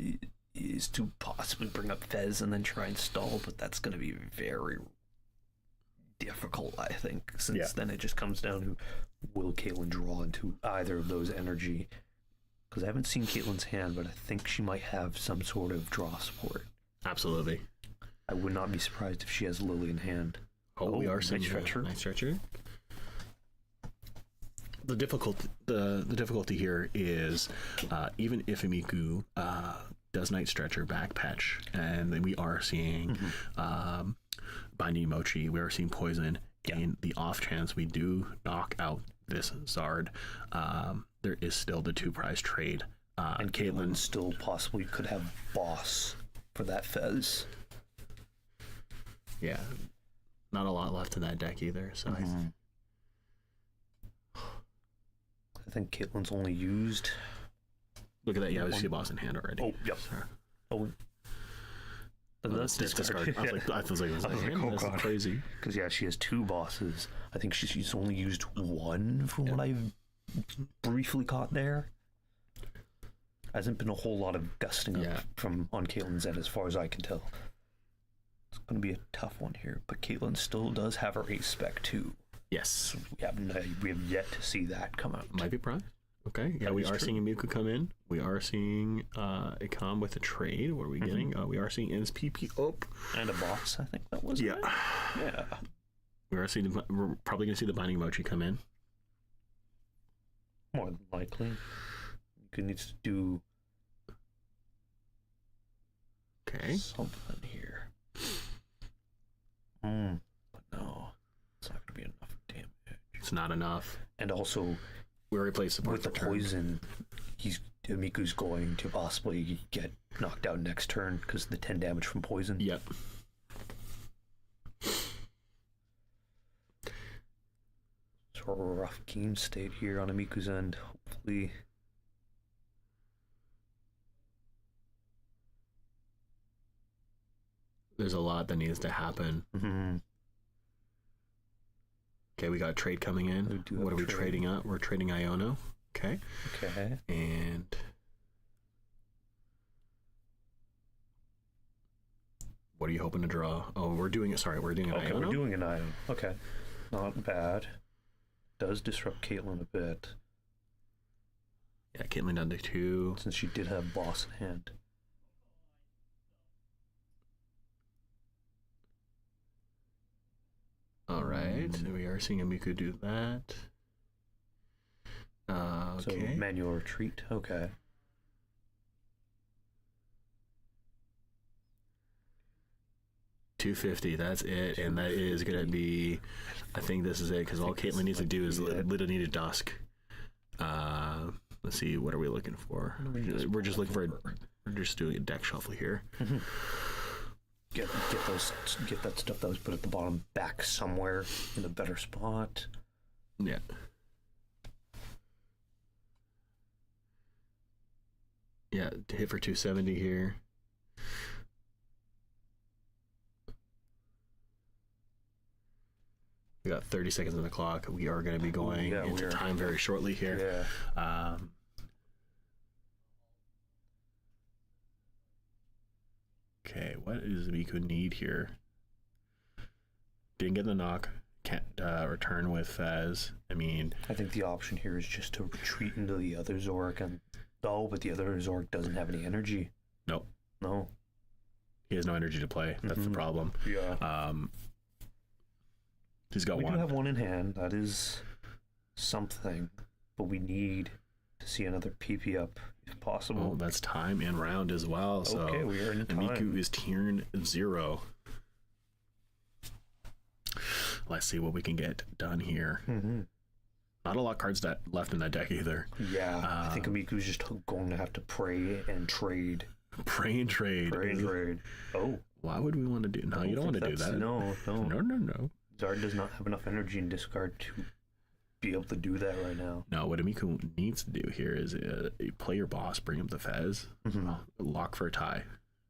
is to possibly bring up Fez and then try and stall, but that's going to be very difficult, I think, since then it just comes down to, will Caitlin draw into either of those energy? Because I haven't seen Caitlin's hand, but I think she might have some sort of draw support. absolutely. I would not be surprised if she has Lily in hand. Oh, we are seeing Night Stretcher. Night Stretcher. The difficulty here is even if Amiku does Night Stretcher back patch, and then we are seeing Binding Mochi, we are seeing Poison. In the off chance we do knock out this Zard, there is still the 2 prize trade. And Caitlin still possibly could have Boss for that Fez. Yeah, not a lot left in that deck either. So I think Caitlin's only used. look at that. Yeah, I see a boss in hand already. Oh, yep. Sorry. Oh, That's discard. I was like, that's crazy. Because yeah, she has 2 bosses. I think she's only used 1 from what I've briefly caught there. Hasn't been a whole lot of dusting up from on Caitlin's end as far as I can tell. It's going to be a tough one here, but Caitlin still does have her Ace Spec too. Yes, We have yet to see that come out. might be prize. Okay, yeah, we are seeing a Miku come in. We are seeing a com with a trade. What are we getting? We are seeing NSPP up. And a boss, I think that was Yeah. it. Yeah. We're probably going to see the Binding Mochi come in. More than likely. Miku needs to do Okay. something here. But no, it's not going to be enough damage. It's not enough. And also, We already played support with the for turn. poison, he's Miku's going to possibly get knocked out next turn because of the 10 damage from poison. Yep. It's a rough game state here on Miku's end. Hopefully. There's a lot that needs to happen. Mm-hmm. Okay, we got a trade coming in. What are we trading up? We're trading Iono. Okay. Okay. And what are you hoping to draw? Oh, we're doing it. Sorry, we're doing an Okay, Iono. we're doing an item. Okay. Not bad. Does disrupt Caitlyn a bit, Yeah, Caitlyn down to 2. since she did have boss in hand. All right, we are seeing a Miku do that. Okay. So manual retreat. Okay. $250. That's it, and that is gonna be. I think this is it because all Caitlyn needs to do is Little Need a Dusk. Let's see. What are we looking for? We're just looking for. We're just doing a deck shuffle here. Get that stuff that was put at the bottom back somewhere in a better spot. Yeah. Yeah, to hit for 270 here. We got 30 seconds on the clock. We are going to be going into time very shortly here. Yeah. Okay, what does Miku need here? Didn't get the knock. Can't return with Fez. I mean, I think the option here is just to retreat into the other Zork, and but the other Zork doesn't have any energy. no, No. he has no energy to play. That's the problem. Yeah. He's got We one. do have one in hand. That is something, but we need to see another PP up if possible. Oh, that's time and round as well. So Okay, we are in time. Miku is turn 0. Let's see what we can get done here. Mm-hmm. Not a lot of cards that left in that deck either. Yeah, I think Miku's just going to have to pray and trade. Pray and trade. Pray and trade. Oh. Why would we want to do? No, you don't want to do that. No. No. Zard does not have enough energy in discard to be able to do that right now. No, what Miku needs to do here is play your boss, bring up the Fez, lock for a tie.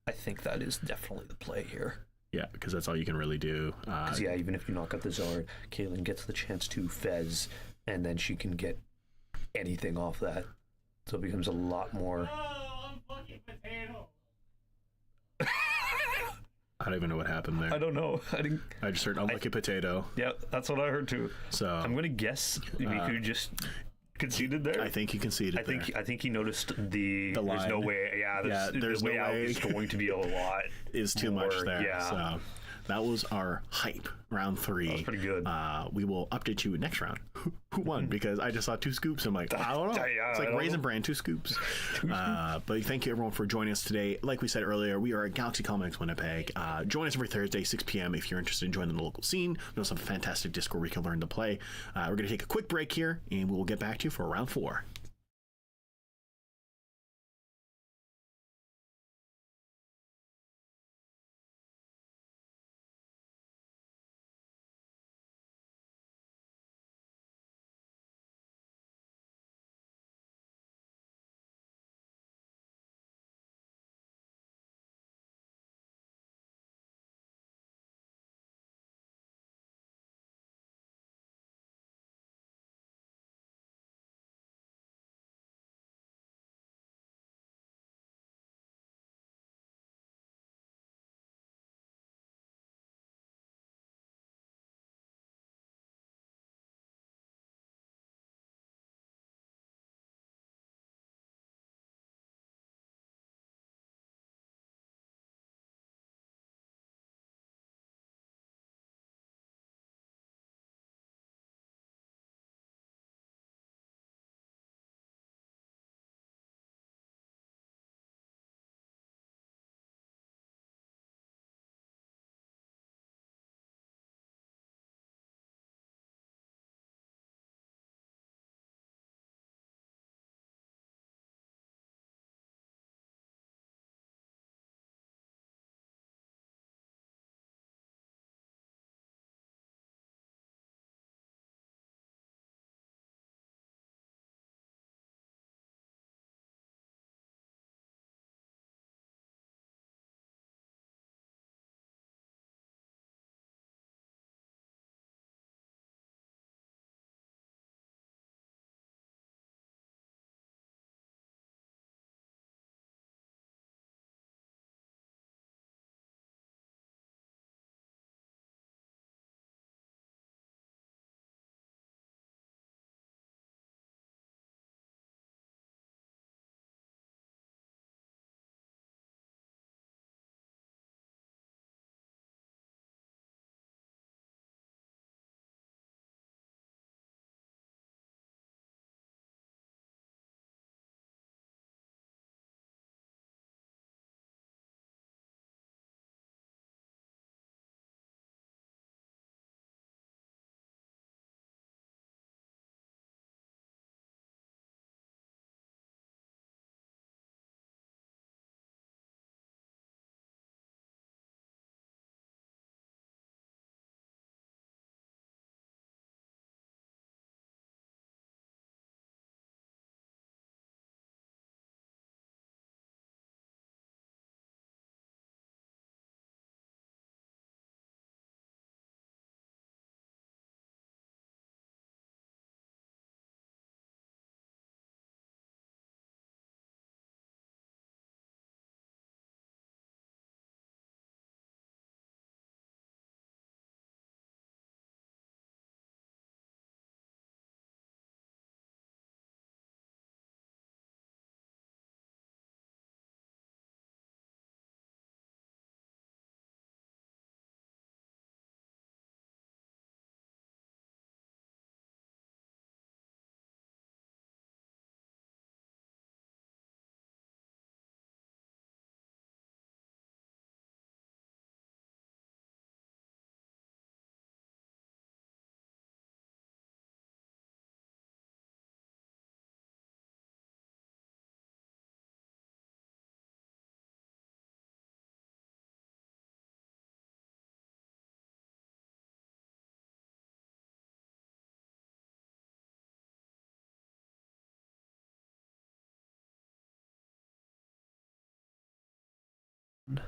I think that is definitely the play here. Yeah, because that's all you can really do. Because even if you knock out the Zard, Caitlyn gets the chance to Fez, and then she can get anything off that. So it becomes a lot more. I don't even know what happened there. I don't know. I just heard unlucky potato. Yeah, that's what I heard too. So I'm gonna guess Miku just conceded there. I think he conceded. I think he noticed the line. There's no way. Yeah, there's the way no out way. is going to be a lot. Is too more, much there. Yeah. So that was our hype round 3. That was pretty good. We will update you next round. Who won? Because I just saw 2 scoops. I'm like, I don't know. Yeah, It's like Raisin Bran, 2 scoops. But thank you everyone for joining us today. Like we said earlier, we are at Galaxy Comics Winnipeg. Join us every Thursday, 6 p.m. if you're interested in joining the local scene. We also have a fantastic Discord where you can learn to play. We're going to take a quick break here, and we will get back to you for round 4.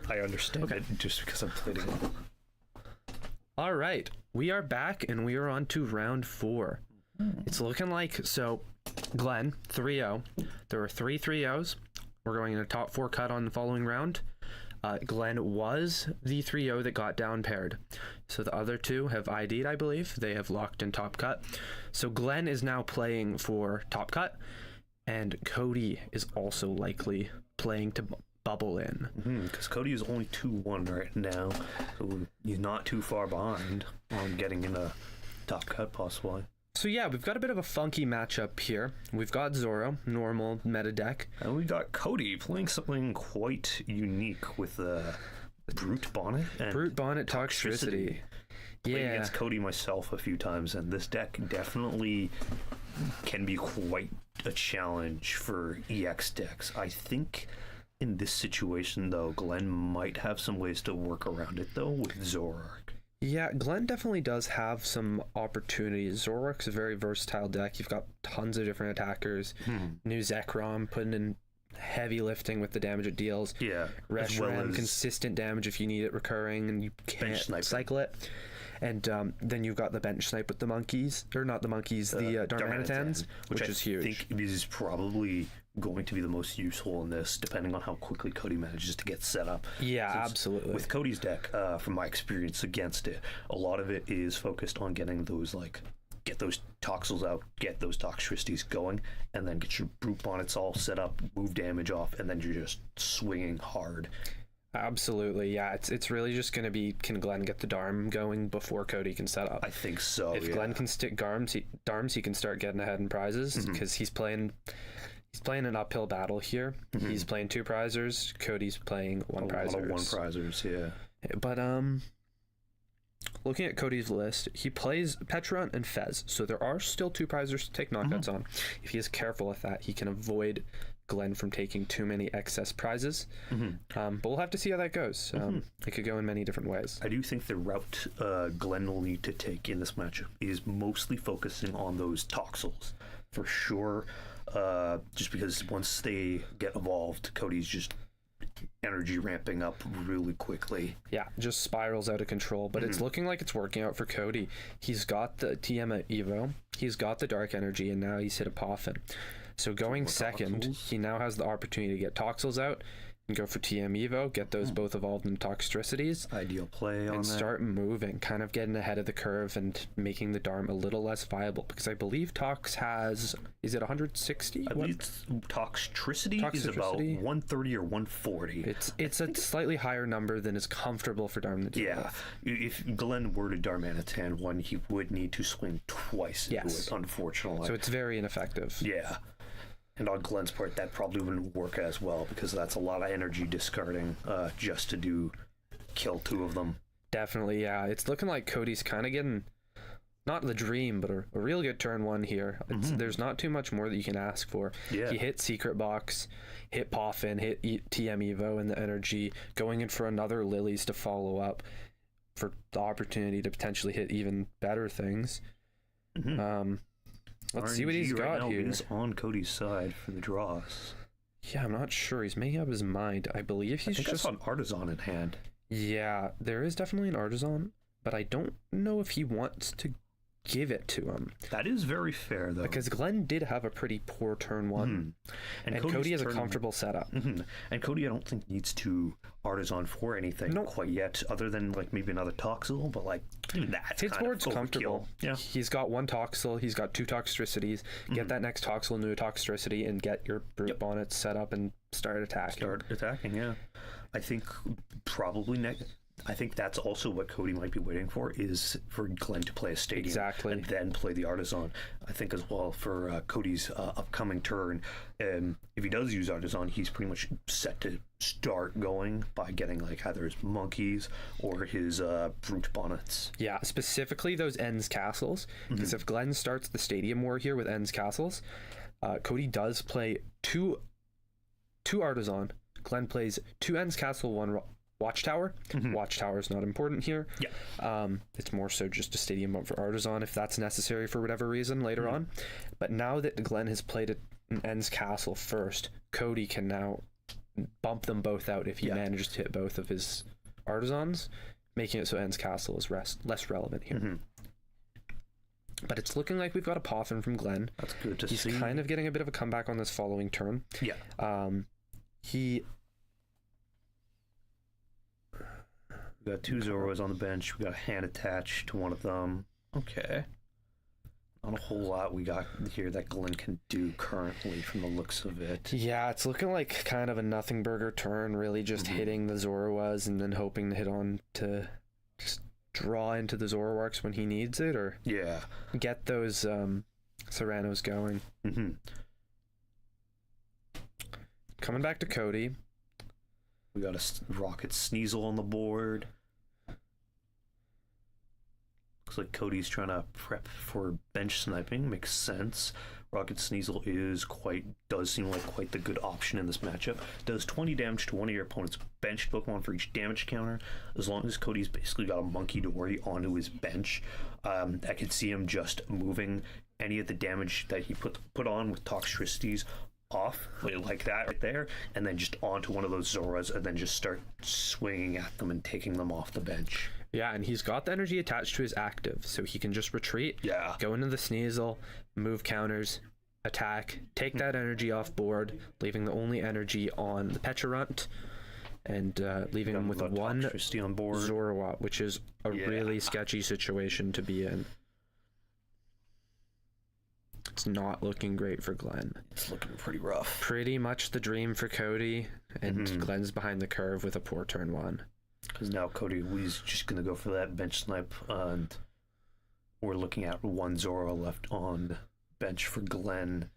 I understand it just because I'm playing it. All right, we are back and we are on to round 4. It's looking like, so Glenn, 3-0. There were 3 3-0s. We're going in a top 4 cut on the following round. Glenn was the 3-0 that got down paired. So the other 2 have ID'd, I believe. They have locked in top cut. So Glenn is now playing for top cut, and Cody is also likely playing to bubble in. Because Cody is only 2-1 right now, so he's not too far behind on getting in a top cut possibly. So yeah, we've got a bit of a funky matchup here. We've got Zoro, normal meta deck. And we got Cody playing something quite unique with Brute Bonnet and Brute Bonnet Toxtricity. Played Yeah. against Cody myself a few times, and this deck definitely can be quite a challenge for EX decks. I think in this situation, though, Glenn might have some ways to work around it, though, with Zoroark. Yeah, Glenn definitely does have some opportunities. Zoroark's a very versatile deck. You've got tons of different attackers. New Zekrom putting in heavy lifting with the damage it deals. Yeah, as Reshiram, well as consistent damage if you need it recurring and you can't sniper. cycle it. And then you've got the bench snipe with the monkeys, or not the monkeys, the Darmanitans, which is huge. I think is probably going to be the most useful in this, depending on how quickly Cody manages to get set up. Yeah, Since absolutely. With Cody's deck, from my experience against it, a lot of it is focused on getting those, get those Toxels out, get those Toxtricities going, and then get your Brute Bonnets all set up, move damage off, and then you're just swinging hard. Absolutely, yeah. It's really just going to be, can Glenn get the Darm going before Cody can set up? I think so. If Glenn can stick Darms, he can start getting ahead in prizes because he's playing an uphill battle here. He's playing 2 prizers. Cody's playing 1 prizers. A lot of 1 prizers, yeah. But looking at Cody's list, he plays Petron and Fez, so there are still 2 prizers to take knockouts on. If he is careful with that, he can avoid Glenn from taking too many excess prizes. But we'll have to see how that goes. It could go in many different ways. I do think the route Glenn will need to take in this matchup is mostly focusing on those Toxels, for sure. Just because once they get evolved, Cody's just energy ramping up really quickly. Yeah, just spirals out of control, but it's looking like it's working out for Cody. He's got the TM at Evo, he's got the Dark Energy, and now he's hit a Poffin. So going second, Toxels. he now has the opportunity to get Toxels out and go for TM Evo, get those both evolved into Toxtricities, Ideal play on and that. start moving, kind of getting ahead of the curve and making the Darm a little less viable, because I believe Tox has, is it 160? I believe Toxtricity is about Toxtricity? 130 or 140. It's a slightly higher number than is comfortable for Darm to deal Yeah, with. if Glenn were to Darmanitan one, he would need to swing twice into Yes. it, unfortunately. So it's very ineffective. Yeah. And on Glenn's part, that probably wouldn't work as well, because that's a lot of energy discarding just to kill 2 of them. Definitely, yeah. It's looking like Cody's kind of getting, not the dream, but a real good turn 1 here. There's not too much more that you can ask for. Yeah. He hit Secret Box, hit Poffin, hit TM Evo and the energy, going in for another Lilies to follow up for the opportunity to potentially hit even better things. Let's see what he's RNG right got now here. is on Cody's side for the draws. Yeah, I'm not sure. He's making up his mind. I believe I he's think just... I saw an Artisan in hand. Yeah, there is definitely an Artisan, but I don't know if he wants to give it to him. That is very fair, though. Because Glenn did have a pretty poor turn 1. And Cody's Cody has a turn- comfortable setup. And Cody, I don't think needs to Artisan for anything Nope. quite yet, other than maybe another Toxel, but even that's His kind board's of overkill. comfortable. Yeah. He's got 1 Toxel, he's got 2 Toxtricities. Get that next Toxel into a Toxtricity and get your Brute Bonnet set up and start attacking. Start attacking, yeah. I think probably next. I think that's also what Cody might be waiting for, is for Glenn to play a Stadium. Exactly. And then play the Artisan. I think as well for Cody's upcoming turn, if he does use Artisan, he's pretty much set to start going by getting either his Monkeys or his Brute Bonnets. Yeah, specifically those Ends Castles. Because if Glenn starts the Stadium War here with Ends Castles, Cody does play two Artisan. Glenn plays 2 Ends Castle, 1 Watchtower. Watchtower is not important here. Yeah. It's more so just a Stadium Bump for Artisan if that's necessary for whatever reason later on. But now that Glenn has played an Ends Castle first, Cody can now bump them both out if he manages to hit both of his artisans, making it so End's Castle is less relevant here. Mm-hmm. But it's looking like we've got a Pothern from Glenn. That's good to see. He's kind of getting a bit of a comeback on this following turn. Yeah. We got 2 Zoros on the bench. We got a hand attached to one of them. Okay. Not a whole lot we got here that Glenn can do currently from the looks of it. Yeah, it's looking like kind of a nothing burger turn, really just hitting the Zoroas and then hoping to hit on to just draw into the Zoroarks when he needs it, or get those Serranos going. Mm-hmm. Coming back to Cody. We got a Rocket Sneasel on the board. Looks like Cody's trying to prep for bench sniping. Makes sense. Rocket Sneasel does seem like quite the good option in this matchup. Does 20 damage to one of your opponent's bench Pokemon for each damage counter. As long as Cody's basically got a Monkey Dory onto his bench, I could see him just moving any of the damage that he put on with Toxtricities off like that right there, and then just onto one of those Zoras, and then just start swinging at them and taking them off the bench. Yeah, and he's got the energy attached to his active, so he can just retreat, go into the Sneasel, move counters, attack, take that energy off board, leaving the only energy on the Pecharunt, and leaving him with one on board. Zoroark, which is a really sketchy situation to be in. It's not looking great for Glenn. It's looking pretty rough. Pretty much the dream for Cody, and Glenn's behind the curve with a poor turn 1. Because now Cody, he's just going to go for that bench snipe, and we're looking at 1 Zoro left on bench for Glenn.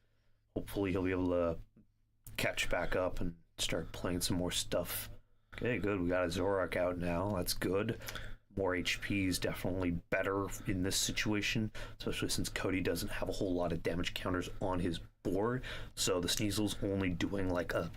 Hopefully he'll be able to catch back up and start playing some more stuff. Okay, good. We got a Zoroark out now. That's good. More HP is definitely better in this situation, especially since Cody doesn't have a whole lot of damage counters on his board. So the Sneasel's only doing like a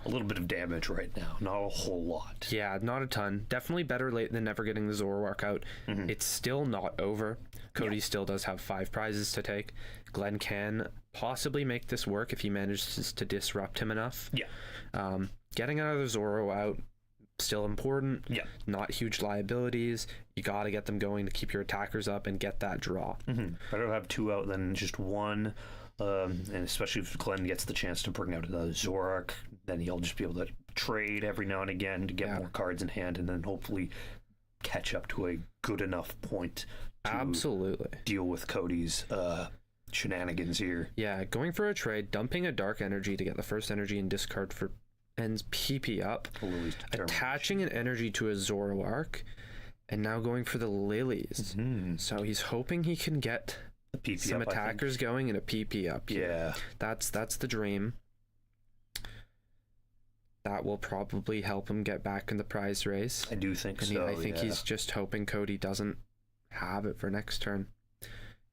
little bit of damage right now, not a whole lot. Yeah, not a ton. Definitely better late than never getting the Zoroark out. It's still not over. Cody still does have 5 prizes to take. Glenn can possibly make this work if he manages to disrupt him enough. Yeah. Getting another Zoro out, still important. Yeah. Not huge liabilities. You got to get them going to keep your attackers up and get that draw. Better have 2 out than just 1. And especially if Glenn gets the chance to bring out another Zoroark, then he'll just be able to trade every now and again to get more cards in hand, and then hopefully catch up to a good enough point to deal with Cody's shenanigans here. Yeah, going for a trade, dumping a Dark Energy to get the first energy and discard for End's PP up, attaching an energy to a Zoroark, and now going for the Lilies. So he's hoping he can get some attackers going and a PP up here. That's the dream. That will probably help him get back in the prize race. I do think and so. I think he's just hoping Cody doesn't have it for next turn,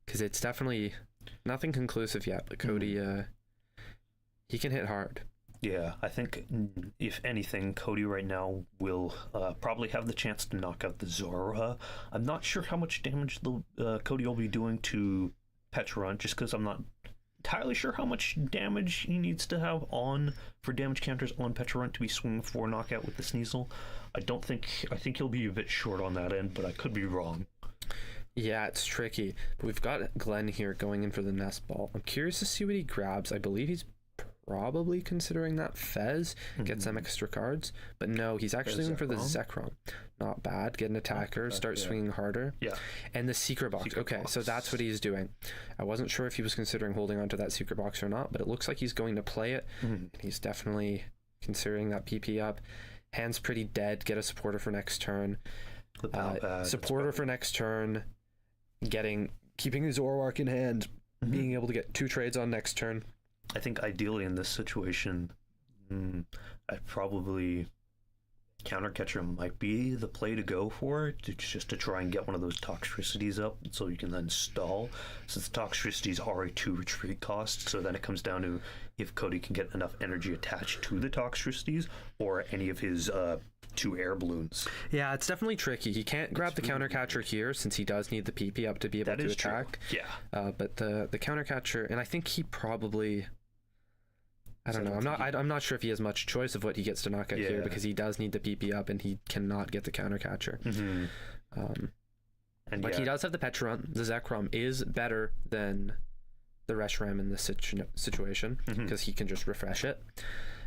because it's definitely nothing conclusive yet. But Cody, he can hit hard. Yeah, I think if anything, Cody right now will probably have the chance to knock out the Zora. I'm not sure how much damage Cody will be doing to Pecharunt, just because I'm not entirely sure how much damage he needs to have on for damage counters on Pecharunt to be swinging for knockout with the Sneasel. I think he'll be a bit short on that end, but I could be wrong. Yeah, it's tricky. But we've got Glenn here going in for the Nest Ball. I'm curious to see what he grabs. I believe he's probably considering that Fez, get some extra cards, but no, he's actually going for the Zekrom. Not bad. Get an attacker, start swinging harder. Yeah. And the Secret Box. So that's what he's doing. I wasn't sure if he was considering holding on to that Secret Box or not, but it looks like he's going to play it. He's definitely considering that PP up. Hand's pretty dead. Get a supporter for next turn. Supporter for next turn. Keeping the Zoroark in hand, being able to get 2 trades on next turn. I think ideally in this situation, I'd probably Countercatcher might be the play to go for it, just to try and get one of those Toxtricities up so you can then stall, since the Toxtricities are a 2 retreat cost. So then it comes down to if Cody can get enough energy attached to the Toxtricities or any of his 2 air balloons. Yeah, it's definitely tricky. He can't grab the Countercatcher here since he does need the PP up to be able to attack. True. Yeah. But the Countercatcher, and I think he probably... I don't know. I'm not sure if he has much choice of what he gets to knock out here, because he does need the PP up and he cannot get the counter catcher. But he does have the Petrant. The Zekrom is better than the Reshiram in this situation because he can just refresh it.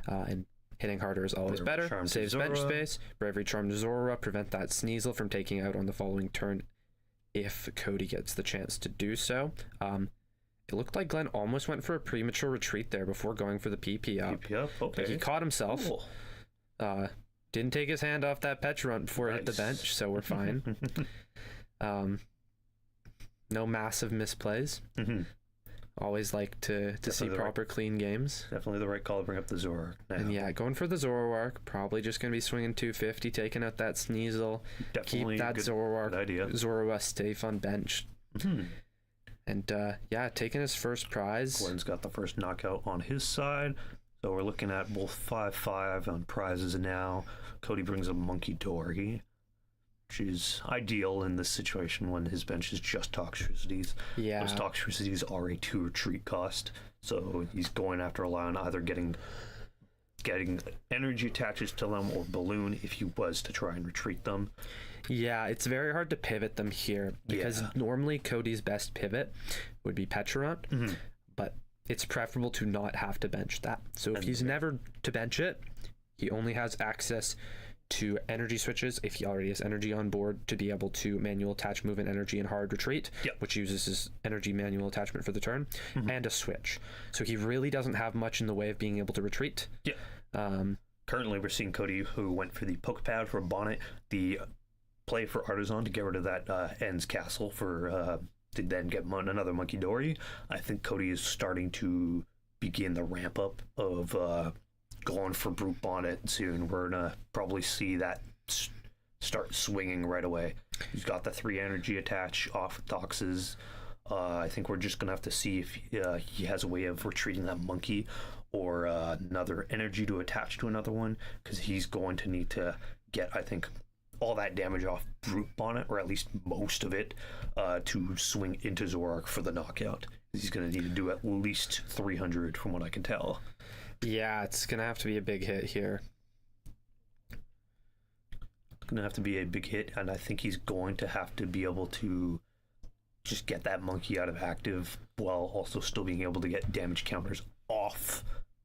And hitting harder is always better. Saves bench space. Bravery Charm to Zora. Prevent that Sneasel from taking out on the following turn if Cody gets the chance to do so. It looked like Glenn almost went for a premature retreat there before going for the PP up. Okay. But he caught himself. Cool. Didn't take his hand off that Petrant before it hit the bench, so we're fine. No massive misplays. Always like to see proper clean games. Definitely the right call to bring up the Zoroark now. And yeah, going for the Zoroark. Probably just going to be swinging 250, taking out that Sneasel. Definitely keep that Zoroark. Zoroark safe on bench. And yeah, taking his first prize. Glenn's got the first knockout on his side. So we're looking at both 5-5 on prizes now. Cody brings a Monkey Dory, which is ideal in this situation when his bench is just Toxtricities. Yeah. Those Toxtricities are a 2 retreat cost, so he's going after a line either getting energy attaches to them or balloon if he was to try and retreat them. Yeah, it's very hard to pivot them here because normally Cody's best pivot would be Petrant, but it's preferable to not have to bench that. So if he's never to bench it, he only has access to energy switches if he already has energy on board to be able to manual attach movement energy and hard retreat, which uses his energy manual attachment for the turn, and a switch. So he really doesn't have much in the way of being able to retreat. Currently we're seeing Cody, who went for the poke pad for Bonnet, the play for Artisan to get rid of that Ends Castle for to then get another Monkey Dory. I think Cody is starting to begin the ramp up of going for Brute Bonnet soon. We're gonna probably see that start swinging right away. He's got the 3 energy attach off Toxes. I think we're just gonna have to see if he has a way of retreating that monkey or another energy to attach to another one, because he's going to need to get, I think, all that damage off Brute Bonnet, or at least most of it, to swing into Zoroark for the knockout. He's going to need to do at least 300 from what I can tell. Yeah, it's going to have to be a big hit here. It's going to have to be a big hit, and I think he's going to have to be able to just get that monkey out of active while also still being able to get damage counters off,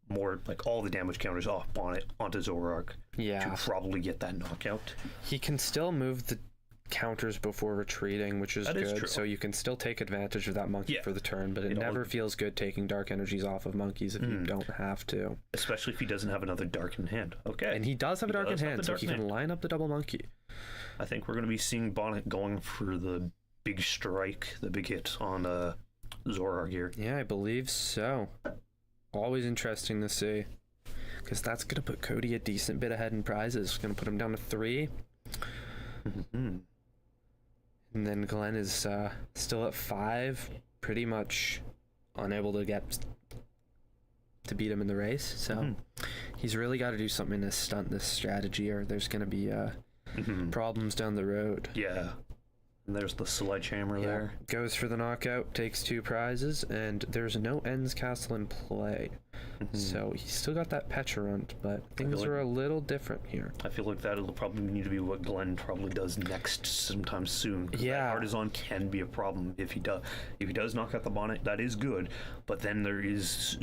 more like all the damage counters off Bonnet onto Zoroark to probably get that knockout. He can still move the counters before retreating, which is good. So you can still take advantage of that monkey for the turn, but it never feels good taking dark energies off of monkeys if you don't have to. Especially if he doesn't have another dark in hand. Okay. And he does have a dark in hand, so he can line up the double monkey. I think we're going to be seeing Bonnet going for the big strike, the big hit on Zoroark here. Yeah, I believe so. Always interesting to see, because that's going to put Cody a decent bit ahead in prizes. Going to put him down to 3. And then Glenn is still at 5, pretty much unable to beat him in the race. So he's really got to do something to stunt this strategy, or there's going to be problems down the road. Yeah. And there's the sledgehammer there. Goes for the knockout, takes 2 prizes, and there's no Ends Castle in play. So he's still got that Petrant, but things are a little different here. I feel like that'll probably need to be what Glenn probably does next sometime soon. Yeah. Artisan can be a problem if he does knock out the Bonnet. That is good, but then there is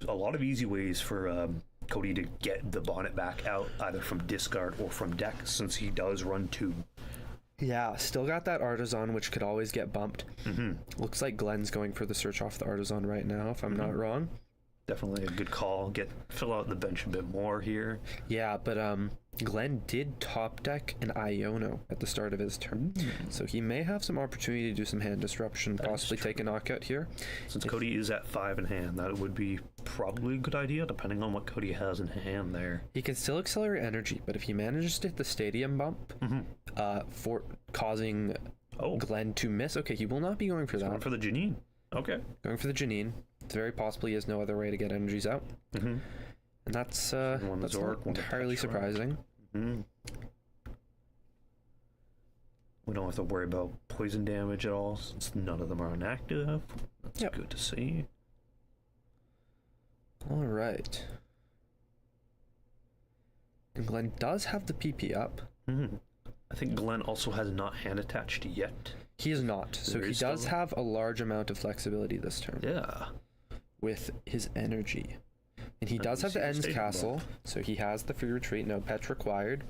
a lot of easy ways for Cody to get the Bonnet back out, either from discard or from deck, since he does run 2. Yeah, still got that Artisan, which could always get bumped. Looks like Glenn's going for the search off the Artisan right now, if I'm not wrong. Definitely a good call. Fill out the bench a bit more here. Yeah, but Glenn did top deck an Iono at the start of his turn, so he may have some opportunity to do some hand disruption, possibly take a knockout here. Since Cody is at 5 in hand, that would be probably a good idea, depending on what Cody has in hand there. He can still accelerate energy, but if he manages to hit the stadium bump, for causing Glenn to miss, okay, he will not be going for that. Going for the Janine. Okay. Going for the Janine. It's very possible he has no other way to get energies out. And that's not entirely surprising. We don't have to worry about poison damage at all, since none of them are inactive. That's good to see. All right. And Glenn does have the PP up. I think Glenn also has not hand attached yet. He is not. So There he is does still- have a large amount of flexibility this turn Yeah. with his energy. And he does we have the see the Ends stadium Castle, so he has the free retreat, no pets required.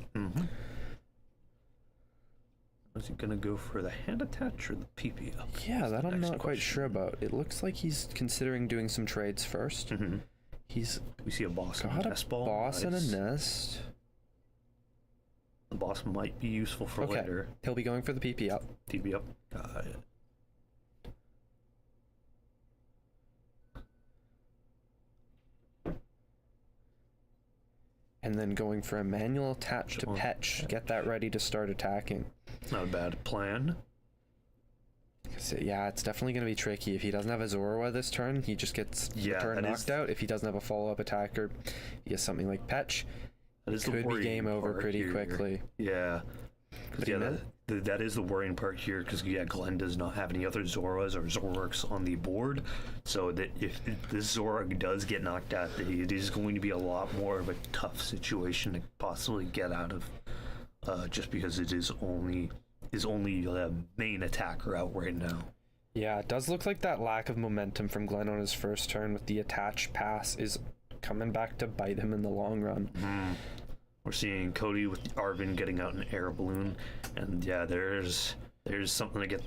Is he gonna go for the hand attach or the PP up? Yeah, That's that the I'm next not quite question. sure about. It looks like he's considering doing some trades first. He's We see a boss and got a a nest ball. boss and a Nice. nest. The boss might be useful for Okay, later. he'll be going for the PP up. TB up. Got it. And then going for a manual attach to Sure. Petch. Get that ready to start attacking. Not a bad plan. So, yeah, it's definitely going to be tricky. If he doesn't have a Zorua this turn, he just gets Yeah, return that is- knocked out. If he doesn't have a follow-up attacker, he has something like Petch. That is the Could be worrying game over part pretty here. quickly. Yeah. 'Cause, But he yeah, meant- that is the worrying part here because Glenn does not have any other Zoras or Zorks on the board, so that if this Zorak does get knocked out, it is going to be a lot more of a tough situation to possibly get out of, just because it is only the main attacker out right now. Yeah, it does look like that lack of momentum from Glenn on his first turn with the attached pass is coming back to bite him in the long run. We're seeing Cody with Arvin getting out an air balloon, and yeah, there's something to get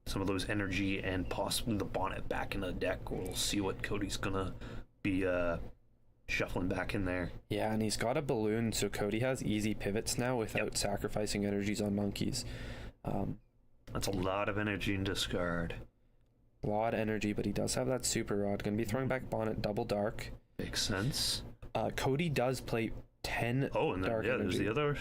some of those energy and possibly the bonnet back in the deck. We'll see what Cody's gonna be shuffling back in there. Yeah, and he's got a balloon, so Cody has easy pivots now without sacrificing energies on monkeys. That's a lot of energy in discard. A lot of energy, but he does have that super rod. Gonna be throwing back bonnet double dark. Makes sense. Cody does play 10 Oh, and then, dark yeah, there's energy.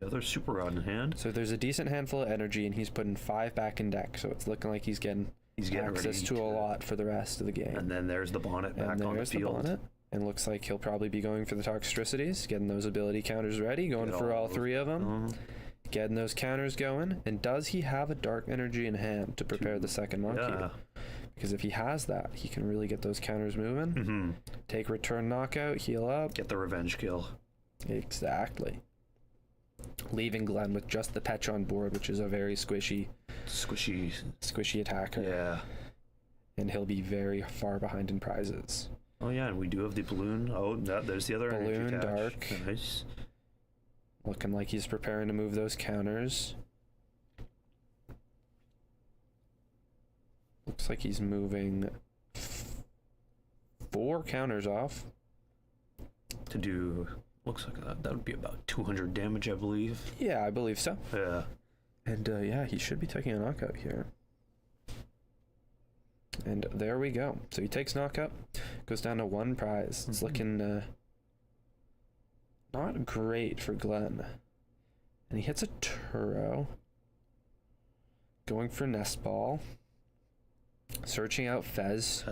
the other super rod in hand. So there's a decent handful of energy, and he's putting 5 back in deck, so it's looking like he's getting access ready to a lot for the rest of the game. And then there's the bonnet back And on the there's the field. bonnet. And looks like he'll probably be going for the Toxtricities, getting those ability counters ready, going Get for all those 3 of them, going. getting those counters going. And does he have a dark energy in hand to prepare the second monkey? Yeah. Because if he has that, he can really get those counters moving. Take return knockout, heal up. Get the revenge kill. Exactly. Leaving Glenn with just the Petch on board, which is a very squishy attacker. Yeah. And he'll be very far behind in prizes. Oh yeah, and we do have the balloon. Oh, there's the other energy Balloon, attach. dark. Nice. Looking like he's preparing to move those counters. Looks like he's moving 4 counters off. To do, looks like that would be about 200 damage, I believe. Yeah, I believe so. Yeah. And yeah, he should be taking a knockout here. And there we go. So he takes knockout, goes down to 1 prize. It's looking not great for Glenn. And he hits a Turo. Going for Nest Ball. Searching out Fez.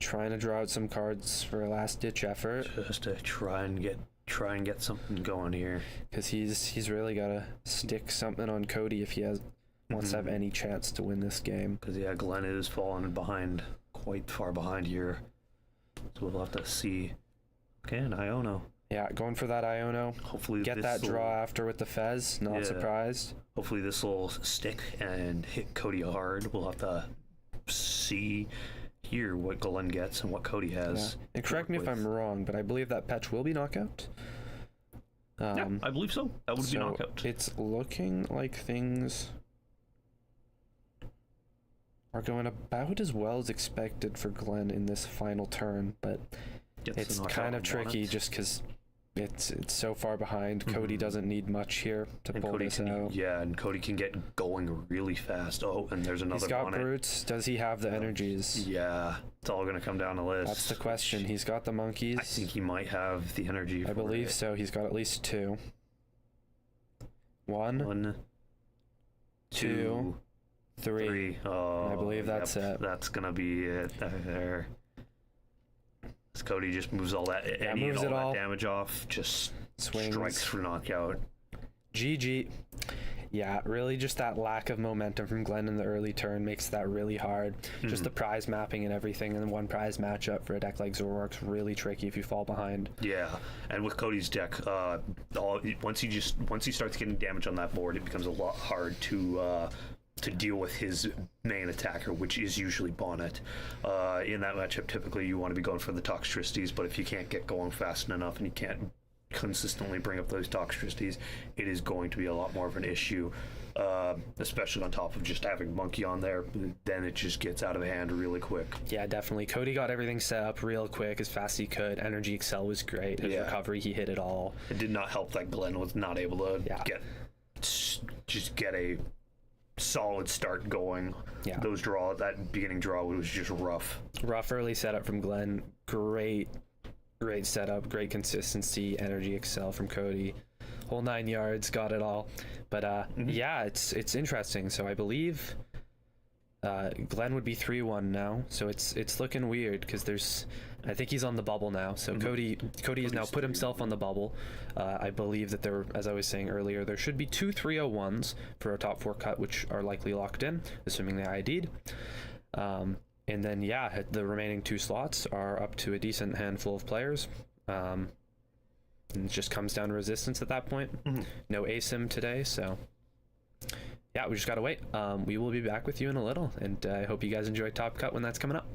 Trying to draw out some cards for a last ditch effort. Just to try and get something going here. Because he's really got to stick something on Cody if he wants to have any chance to win this game. Because yeah, Glenn is falling behind, quite far behind here. So we'll have to see. Okay, an Iono. Yeah, going for that Iono. Hopefully Get that draw after with the Fez. Not Yeah. surprised. Hopefully this will stick and hit Cody hard. We'll have to see here what Glenn gets and what Cody has. Yeah. And correct me if I'm wrong, but I believe that Petch will be knockout. Yeah, I believe so. That would be So knockout. it's looking like things are going about as well as expected for Glenn in this final turn, but Gets the it's knockout kind of on tricky Bonnet. just because it's so far behind. Cody doesn't need much here to And pull Cody this can, out. yeah, and Cody can get going really fast. Oh, and there's another He's got Bonnet. brutes. Does he have the energies? Yeah, it's all gonna come down the list. That's the question. He's got the monkeys. I think he might have the energy. I for believe it. so. He's got at least 2. 1, 1, 2, 3. 3. Oh, I believe that's it. That's gonna be it there. As Cody just moves all that, moves it all. that damage off, just Swings. strikes for knockout. GG. Yeah, really just that lack of momentum from Glenn in the early turn makes that really hard. Just the prize mapping and everything, and one prize matchup for a deck like Zoroark's really tricky if you fall behind. Yeah, and with Cody's deck, once he starts getting damage on that board, it becomes a lot hard to deal with his main attacker, which is usually Bonnet. In that matchup, typically you want to be going for the Toxtricities, but if you can't get going fast enough and you can't consistently bring up those Toxtricities, it is going to be a lot more of an issue, especially on top of just having Monkey on there. Then it just gets out of hand really quick. Yeah, definitely. Cody got everything set up real quick as fast as he could. Energy Excel was great. His recovery, he hit it all. It did not help that Glenn was not able to get a solid start going. Yeah. That beginning draw was just rough. Rough early setup from Glenn. Great setup, great consistency, Energy Excel from Cody. Whole 9 yards, got it all. But yeah, it's interesting. So I believe Glenn would be 3-1 now. So it's looking weird because I think he's on the bubble now. So Cody has now put himself on the bubble. I believe that there, as I was saying earlier, there should be 2 301s for a top 4 cut, which are likely locked in, assuming they ID'd. And then, yeah, the remaining 2 slots are up to a decent handful of players. And it just comes down to resistance at that point. No ASIM today, so yeah, we just got to wait. We will be back with you in a little, and I hope you guys enjoy Top Cut when that's coming up.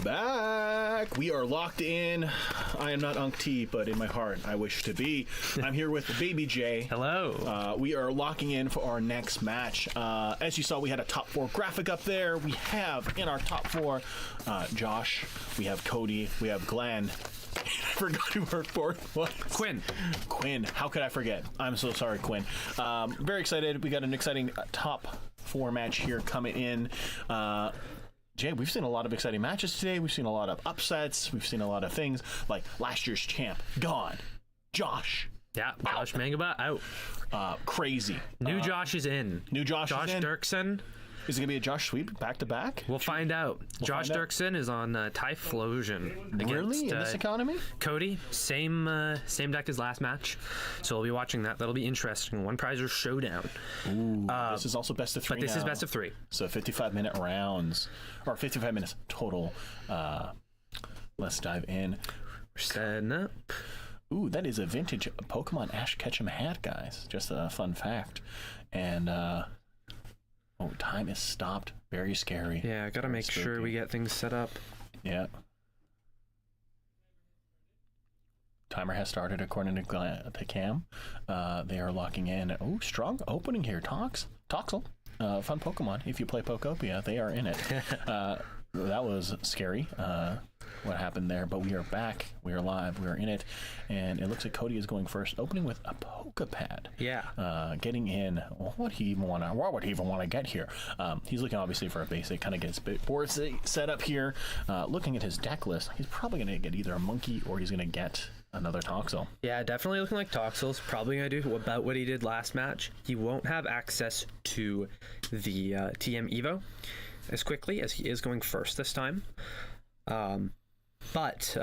Back. We are locked in. I am not Unk T, but in my heart, I wish to be. I'm here with Baby J. Hello. We are locking in for our next match. As you saw, we had a top 4 graphic up there. We have in our top 4 Josh, we have Cody, we have Glenn. I forgot who our 4th was. Quinn. How could I forget? I'm so sorry, Quinn. Very excited. We got an exciting top 4 match here coming in. Jay, we've seen a lot of exciting matches today. We've seen a lot of upsets. We've seen a lot of things like last year's champ gone. Josh. Yeah, Josh Mangaba out. Crazy. New Josh is in. Josh is in. Dirksen. Is it going to be a Josh sweep back to back? We'll find out. Josh Dirksen is on Typhlosion against Really? In this economy? Cody. Same deck as last match. So we'll be watching that. That'll be interesting. One prizer showdown. Ooh, this is also best of 3 But this now. is best of 3. So 55-minute rounds. Or 55 minutes total. Let's dive in. We're setting up. Ooh, that is a vintage Pokemon Ash Ketchum hat, guys. Just a fun fact. And, time is stopped. Very scary. Yeah, I gotta make sure we get things set up. Yeah. Timer has started according to Cam. They are locking in. Oh, strong opening here. Toxel. Fun Pokemon. If you play Pokopia, they are in it. That was scary. What happened there? But we are back. We are live. We are in it. And it looks like Cody is going first, opening with a Pokepad. Yeah. Getting in. What would he even want to get here? He's looking obviously for a basic, kind of gets board set up here. Looking at his deck list, he's probably going to get either a Monkey or he's going to get another Toxel. Yeah, definitely looking like Toxel's probably going to do about what he did last match. He won't have access to the TM Evo as quickly as he is going first this time. But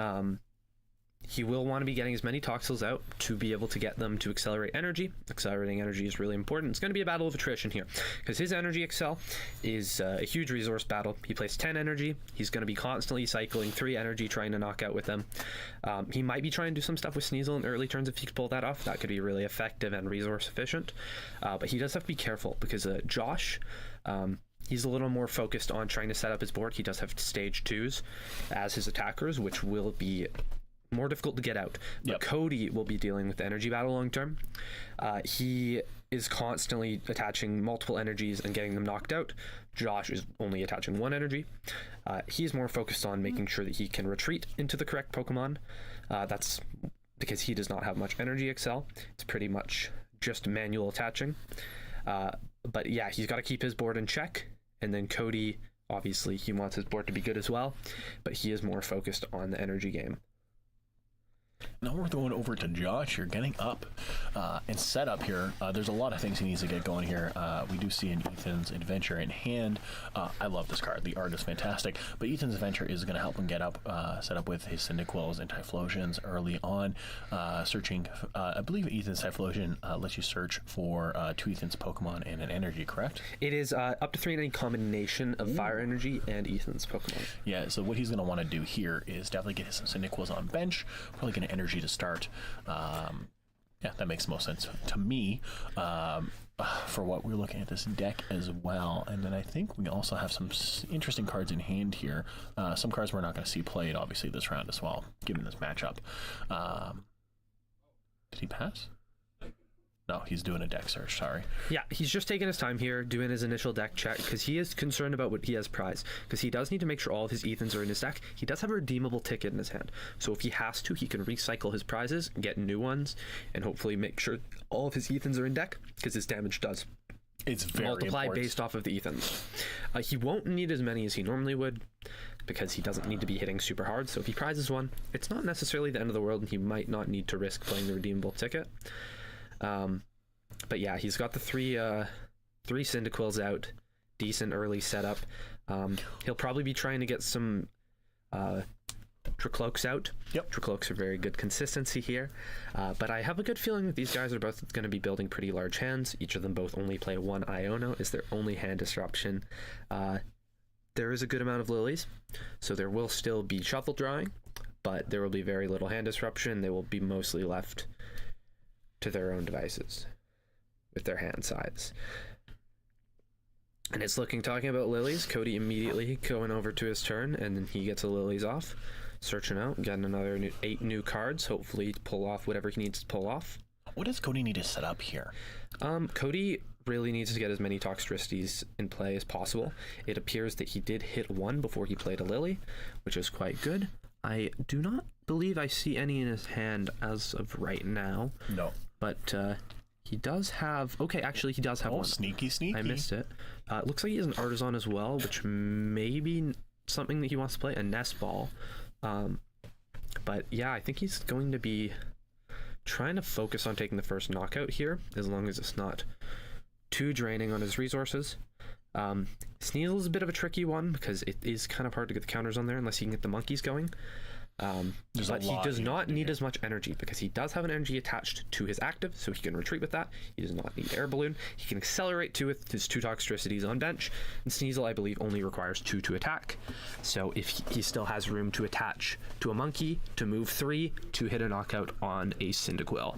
he will want to be getting as many Toxels out to be able to get them to accelerate energy. Accelerating energy is really important. It's going to be a battle of attrition here because his energy excel is a huge resource battle. He plays 10 energy. He's going to be constantly cycling 3 energy trying to knock out with them. He might be trying to do some stuff with Sneasel in early turns if he could pull that off. That could be really effective and resource efficient. But he does have to be careful because Josh... he's a little more focused on trying to set up his board. He does have stage 2s as his attackers, which will be more difficult to get out. But Cody will be dealing with the energy battle long term. He is constantly attaching multiple energies and getting them knocked out. Josh is only attaching 1 energy. He's more focused on making sure that he can retreat into the correct Pokemon. That's because he does not have much energy excel. It's pretty much just manual attaching. But yeah, he's got to keep his board in check. And then Cody, obviously, he wants his board to be good as well, but he is more focused on the energy game. Now we're going over to Josh here, getting up and set up here. There's a lot of things he needs to get going here. We do see an Ethan's Adventure in hand. I love this card. The art is fantastic. But Ethan's Adventure is going to help him get up, set up with his Cyndaquils and Typhlosions early on. Searching, I believe Ethan's Typhlosion lets you search for 2 Ethan's Pokemon and an energy, correct? It is up to 3 in any combination of Fire Energy and Ethan's Pokemon. Yeah, so what he's going to want to do here is definitely get some Cyndaquils on bench. Probably going to energy to start. Yeah, that makes most sense to me for what we're looking at this deck as well. And then I think we also have some interesting cards in hand here. Some cards we're not going to see played, obviously, this round as well, given this matchup. Did he pass? No, he's doing a deck search, sorry. Yeah, he's just taking his time here, doing his initial deck check, because he is concerned about what he has prized. Because he does need to make sure all of his Ethans are in his deck. He does have a redeemable ticket in his hand. So if he has to, he can recycle his prizes, get new ones, and hopefully make sure all of his Ethans are in deck, because his damage does It's very multiply important. based off of the Ethans. He won't need as many as he normally would, because he doesn't need to be hitting super hard. So if he prizes one, it's not necessarily the end of the world, and he might not need to risk playing the redeemable ticket. But yeah, he's got the three Cyndaquils out, decent early setup. He'll probably be trying to get some Tricloaks out. Yep. Tricloaks are very good consistency here. But I have a good feeling that these guys are both going to be building pretty large hands. Each of them both only play 1 Iono is their only hand disruption. There is a good amount of lilies, so there will still be shuffle drawing, but there will be very little hand disruption. They will be mostly left to their own devices with their hand size. And it's talking about lilies. Cody immediately going over to his turn, and then he gets the lilies off. Searching out, getting another 8 new cards, hopefully to pull off whatever he needs to pull off. What does Cody need to set up here? Cody really needs to get as many Toxtricities in play as possible. It appears that he did hit 1 before he played a lily, which is quite good. I do not believe I see any in his hand as of right now. No. But he does have... Okay, actually, he does have one. Sneaky. I missed it. It looks like he has an Artisan as well, which may be something that he wants to play, a Nest Ball. But yeah, I think he's going to be trying to focus on taking the first knockout here, as long as it's not too draining on his resources. Sneasel is a bit of a tricky one, because it is kind of hard to get the counters on there unless he can get the monkeys going. But he does not need as much energy, because he does have an energy attached to his active, so he can retreat with that. He does not need air balloon. He can accelerate 2 with his 2 Toxtricities on bench, and Sneasel, I believe, only requires 2 to attack. So if he still has room to attach to a monkey, to move 3, to hit a knockout on a Cyndaquil.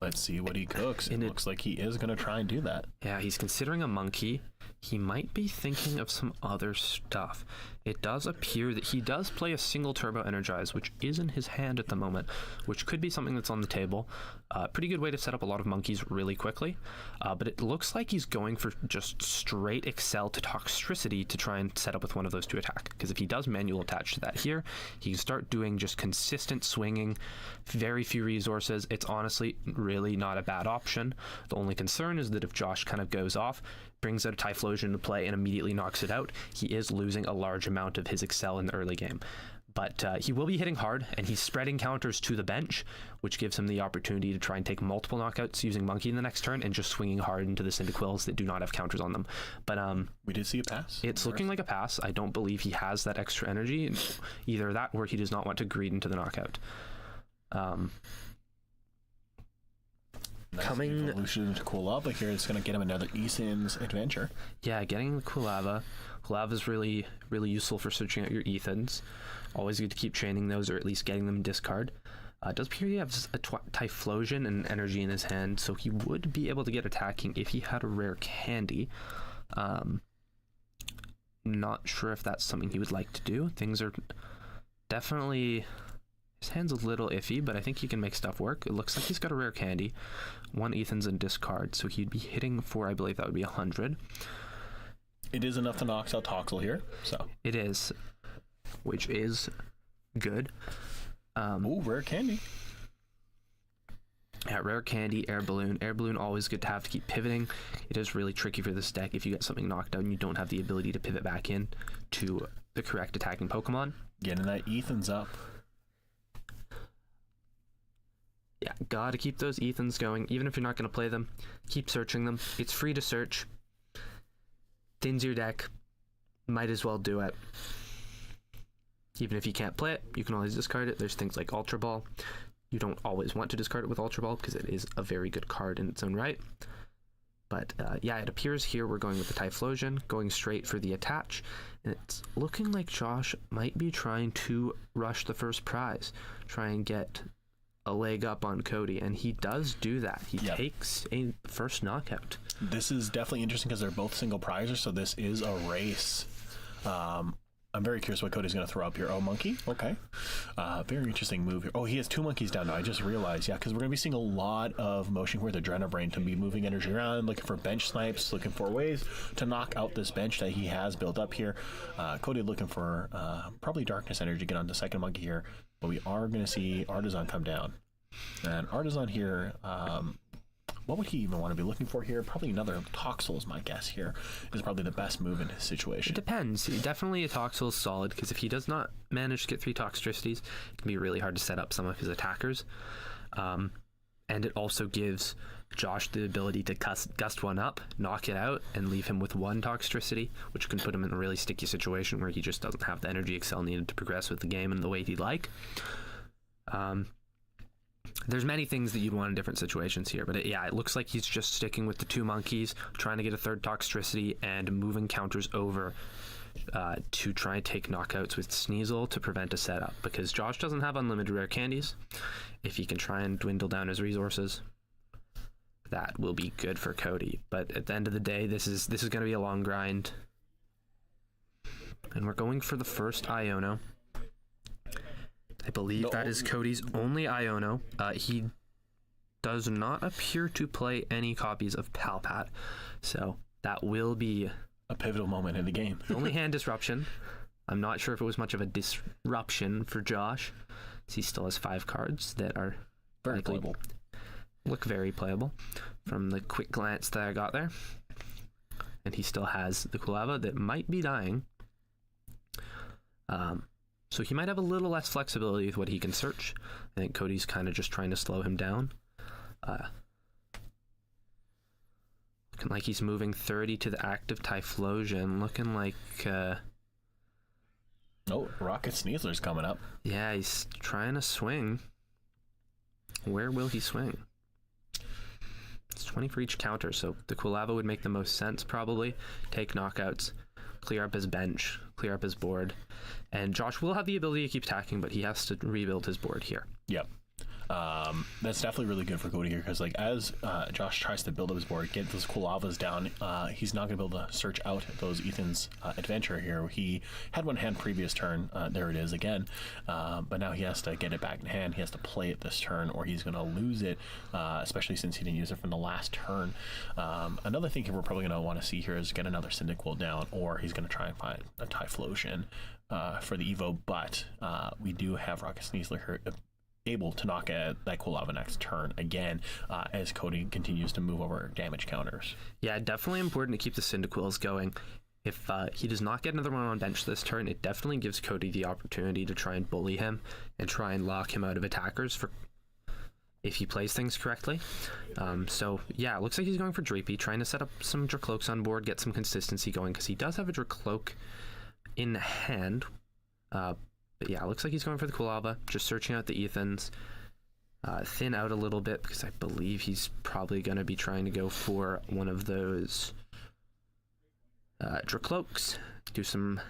Let's see what he cooks. It looks like he is going to try and do that. Yeah, he's considering a monkey. He might be thinking of some other stuff. It does appear that he does play a single Turbo Energize, which is in his hand at the moment, which could be something that's on the table. Pretty good way to set up a lot of monkeys really quickly. But it looks like he's going for just straight Excel to Toxtricity to try and set up with one of those to attack. Because if he does manual attach to that here, he can start doing just consistent swinging, very few resources. It's honestly really not a bad option. The only concern is that if Josh kind of goes off, brings out a Typhlosion into play and immediately knocks it out, he is losing a large amount of his Excel in the early game. But he will be hitting hard, and he's spreading counters to the bench, which gives him the opportunity to try and take multiple knockouts using Monkey in the next turn and just swinging hard into the Cyndaquils that do not have counters on them. But we did see a pass. It's looking like a pass. I don't believe he has that extra energy. Either that or he does not want to greed into the knockout. Nice Coming evolution to Kulava here. It's going to get him another Ethan's adventure. Yeah, getting the Kulava. Kulava is really useful for searching out your Ethans. Always good to keep training those, or at least getting them discard. It does appear he has a Typhlosion and energy in his hand, so he would be able to get attacking if he had a rare candy. Not sure if that's something he would like to do. Things are definitely... His hand's a little iffy, but I think he can make stuff work. It looks like he's got a rare candy. 1 Ethan's in discard, so he'd be hitting for, I believe that would be 100. It is enough to knock out Toxel here, so. It is, which is good. Ooh, rare candy. Yeah, rare candy, air balloon. Air balloon, always good to have to keep pivoting. It is really tricky for this deck if you get something knocked out and you don't have the ability to pivot back in to the correct attacking Pokemon. Getting that Ethan's up. Yeah, gotta keep those Ethans going. Even if you're not gonna play them, keep searching them. It's free to search. Thins your deck. Might as well do it. Even if you can't play it, you can always discard it. There's things like Ultra Ball. You don't always want to discard it with Ultra Ball because it is a very good card in its own right. But yeah, it appears here we're going with the Typhlosion, going straight for the attach. And it's looking like Josh might be trying to rush the first prize. Try and get a leg up on Cody, and he does do that. He takes a first knockout. This is definitely interesting because they're both single prizers, so this is a race. I'm very curious what Cody's going to throw up here. Oh, monkey? Okay. Very interesting move here. Oh, he has 2 monkeys down now. I just realized. Yeah, because we're going to be seeing a lot of motion where the Adrenabrain can be moving energy around, looking for bench snipes, looking for ways to knock out this bench that he has built up here. Cody looking for probably Darkness Energy to get on the second monkey here. But we are going to see Artisan come down. And Artisan here, what would he even want to be looking for here? Probably another Toxel is my guess here. Is probably the best move in his situation. It depends. Definitely a Toxel is solid, because if he does not manage to get 3 Toxtricities, it can be really hard to set up some of his attackers. And it also gives Josh the ability to gust one up, knock it out, and leave him with 1 Toxtricity, which can put him in a really sticky situation where he just doesn't have the energy Excel needed to progress with the game in the way he'd like. There's many things that you'd want in different situations here, but it looks like he's just sticking with the 2 monkeys, trying to get a 3rd Toxtricity, and moving counters over to try and take knockouts with Sneasel to prevent a setup, because Josh doesn't have unlimited rare candies. If he can try and dwindle down his resources, that will be good for Cody. But at the end of the day, this is going to be a long grind. And we're going for the first Iono. I believe that is Cody's only Iono. He does not appear to play any copies of Palpat, so that will be a pivotal moment in the game. the only hand disruption. I'm not sure if it was much of a disruption for Josh, as he still has 5 cards that are Very playable. Look very playable from the quick glance that I got there. And he still has the Kulava that might be dying. So he might have a little less flexibility with what he can search. I think Cody's kind of just trying to slow him down. Looking like he's moving 30 to the active Typhlosion. Looking like... Rocket Sneasler's coming up. yeah, he's trying to swing. Where will he swing? It's 20 for each counter, so the Kulava would make the most sense, probably. Take knockouts, clear up his bench, clear up his board. And Josh will have the ability to keep attacking, but he has to rebuild his board here. Yep. That's definitely really good for Cody here, because like as Josh tries to build up his board, get those Kulavas down, he's not going to be able to search out those Ethan's adventure here. He had one hand previous turn, there it is again, but now he has to get it back in hand. He has to play it this turn, or he's going to lose it, especially since he didn't use it from the last turn. Another thing we're probably going to want to see here is get another Cyndaquil down, or he's going to try and find a Typhlosion for the Evo, but we do have Rocket Sneasler here able to knock at that Kulava next turn again, as Cody continues to move over damage counters. Yeah, definitely important to keep the Cyndaquils going. If he does not get another one on bench this turn, it definitely gives Cody the opportunity to try and bully him and try and lock him out of attackers for if he plays things correctly. So yeah, it looks like he's going for Drapey, trying to set up some Dracloaks on board, get some consistency going, because he does have a Dracloak in hand. But yeah, it looks like he's going for the Kulava, just searching out the Ethans. Thin out a little bit, because I believe he's probably going to be trying to go for one of those Dracloaks. Do some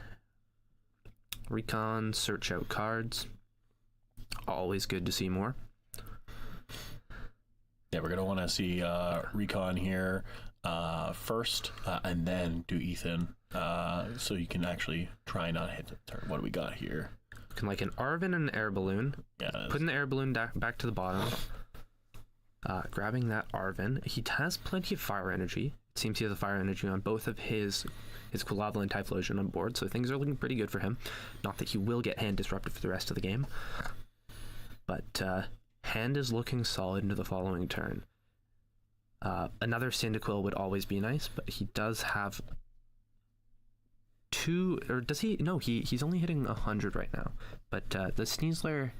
recon, search out cards. Always good to see more. Yeah, we're going to want to see recon here first, and then do Ethan, so you can actually try not hit the turn. What do we got here? Looking like an Arven and an air balloon. Yeah, Putting the air balloon back to the bottom. Grabbing that Arven. He has plenty of fire energy. It seems he has a fire energy on both of his Kulava and Typhlosion on board, so things are looking pretty good for him. Not that he will get hand disrupted for the rest of the game, but hand is looking solid into the following turn. Another Cyndaquil would always be nice, but he does have 2, or does he? No, he's only hitting 100 right now. But the Sneasler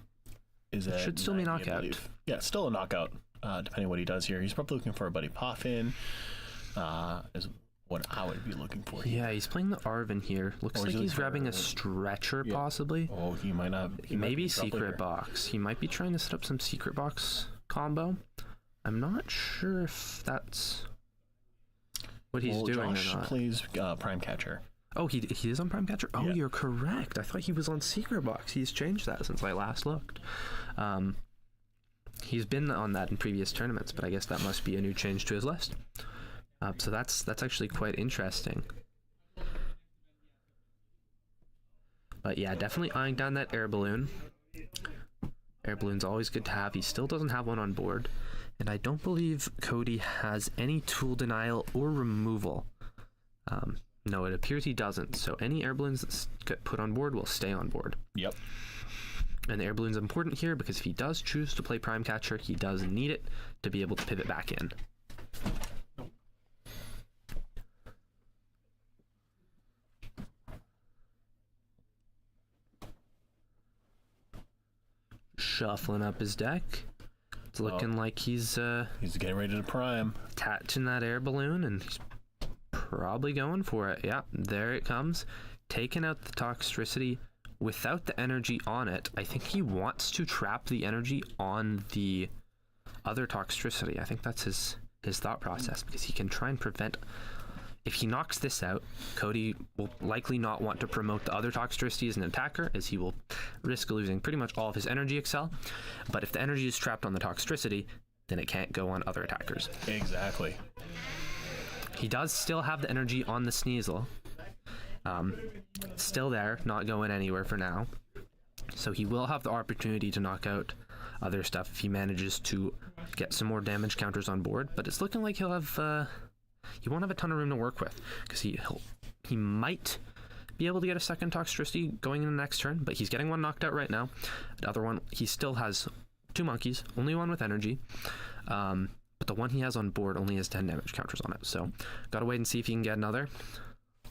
should still be a 90, I knockout. believe. Yeah, still a knockout, depending on what he does here. He's probably looking for a Buddy Poffin, is what I would be looking for. Yeah, he's playing the Arven here. Looks like he's grabbing a Stretcher, possibly. Oh, he might not. Maybe Secret Box. He might be trying to set up some Secret Box combo. I'm not sure if that's what he's doing Josh or not. plays Prime Catcher. Oh, he is on Prime Catcher? Oh, Yeah. You're correct. I thought he was on Secret Box. He's changed that since I last looked. He's been on that in previous tournaments, but I guess that must be a new change to his list. So that's actually quite interesting. But yeah, definitely eyeing down that air balloon. Air balloon's always good to have. He still doesn't have one on board. And I don't believe Cody has any tool denial or removal. No, it appears he doesn't. So any air balloons that get put on board will stay on board. Yep. And the air balloon's important here because if he does choose to play Prime Catcher, he does need it to be able to pivot back in. Shuffling up his deck. It's looking like he's getting ready to prime. attaching that air balloon, and he's probably going for it. Yeah, there it comes. Taking out the Toxtricity without the energy on it. I think he wants to trap the energy on the other Toxtricity. I think that's his thought process, because he can try and prevent... If he knocks this out, Cody will likely not want to promote the other Toxtricity as an attacker, as he will risk losing pretty much all of his energy excel. But if the energy is trapped on the Toxtricity, then it can't go on other attackers. Exactly. He does still have the energy on the Sneasel. Still there, not going anywhere for now. So he will have the opportunity to knock out other stuff if he manages to get some more damage counters on board. But it's looking like he'll have... he won't have a ton of room to work with, because he might be able to get a second Toxtricity going in the next turn, but he's getting one knocked out right now. The other one, he still has 2 monkeys, only one with energy. But the one he has on board only has 10 damage counters on it. So gotta wait and see if he can get another.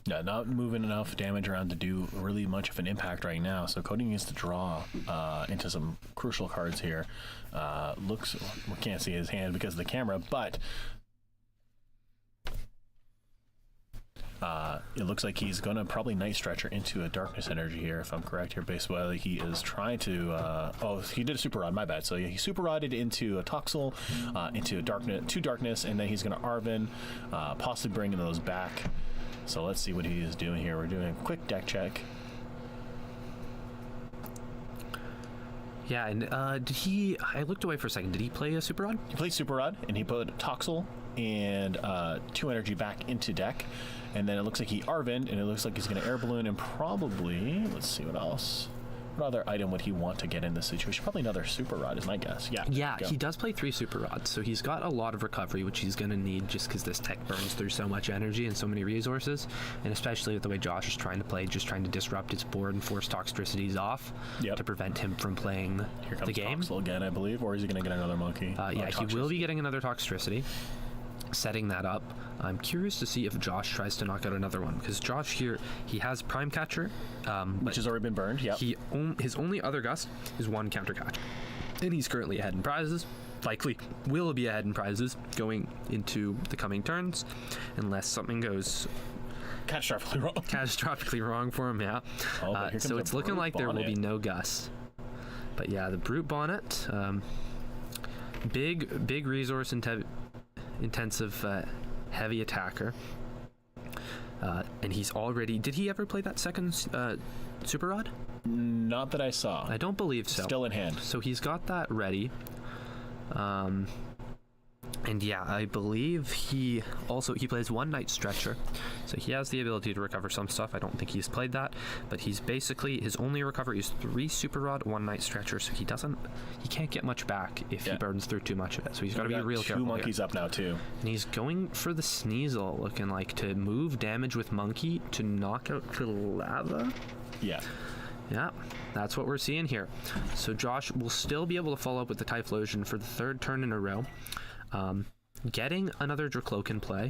Yeah, not moving enough damage around to do really much of an impact right now. So Cody needs to draw into some crucial cards here. We can't see his hand because of the camera, but it looks like he's going to probably Night Stretcher into a Darkness Energy here, if I'm correct here, based on he is trying to... he did a Super Rod, my bad. So yeah, he Super Rodded into a Toxel, into a Darkness, and then he's going to Arven, possibly bringing those back. So let's see what he is doing here. We're doing a quick deck check. Yeah, and did he... I looked away for a second. Did he play a Super Rod? He played Super Rod, and he put Toxel and 2 energy back into deck. And then it looks like he Arvened, and it looks like he's going to Air Balloon and probably... Let's see what else. What other item would he want to get in this situation? Probably another Super Rod is my guess. Yeah, he does play 3 Super Rods, so he's got a lot of recovery, which he's going to need just because this tech burns through so much energy and so many resources, and especially with the way Josh is trying to play, just trying to disrupt its board and force Toxtricities off to prevent him from playing Here comes the game. Toxel again, I believe, or is he going to get another monkey? Yeah, he will be getting another Toxtricity. Setting that up. I'm curious to see if Josh tries to knock out another one, because Josh here, he has Prime Catcher, which has already been burned. Yeah. His only other gust is 1 Counter Catch, and he's currently ahead in prizes. Likely will be ahead in prizes going into the coming turns, unless something goes catastrophically wrong for him. Yeah. So it's looking like there will be no gust. But yeah, the Brute Bonnet, big resource intensive heavy attacker, and he's already... Did he ever play that second Super Rod? Not that I saw. I don't believe so. Still in hand. So he's got that ready. And yeah, I believe he plays 1 Night Stretcher, so he has the ability to recover some stuff. I don't think he's played that, but he's basically, his only recovery is 3 Super Rod, 1 Night Stretcher, so he can't get much back if he burns through too much of it. So he's got to be real careful. 2 monkeys up now too, and he's going for the Sneasel, looking like to move damage with Monkey to knock out the Lava. Yeah, that's what we're seeing here. So Josh will still be able to follow up with the Typhlosion for the 3rd turn in a row. Getting another Dracloak in play.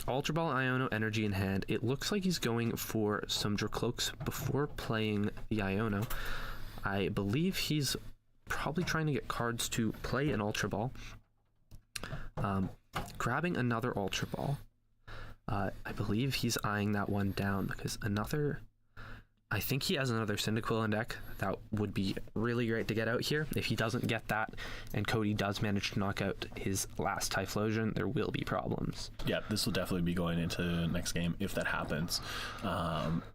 Ultra Ball, Iono, Energy in hand. It looks like he's going for some Dracloaks before playing the Iono. I believe he's probably trying to get cards to play an Ultra Ball. Grabbing another Ultra Ball. I believe he's eyeing that one down because I think he has another Cyndaquil in deck. That would be really great to get out here. If he doesn't get that, and Cody does manage to knock out his last Typhlosion, there will be problems. Yeah, this will definitely be going into the next game if that happens.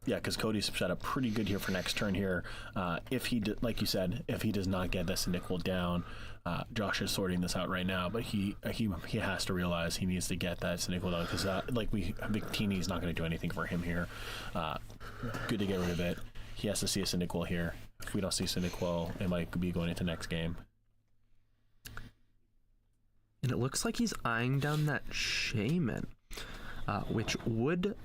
Because Cody's set up pretty good here for next turn here. If he, like you said, if he does not get the Cyndaquil down, Josh is sorting this out right now, but he has to realize he needs to get that Cyndaquil down because Big Teeny's not going to do anything for him here. Good to get rid of it. He has to see a Cyndaquil here. If we don't see Cyndaquil, it might be going into next game. And it looks like he's eyeing down that Shaman, which would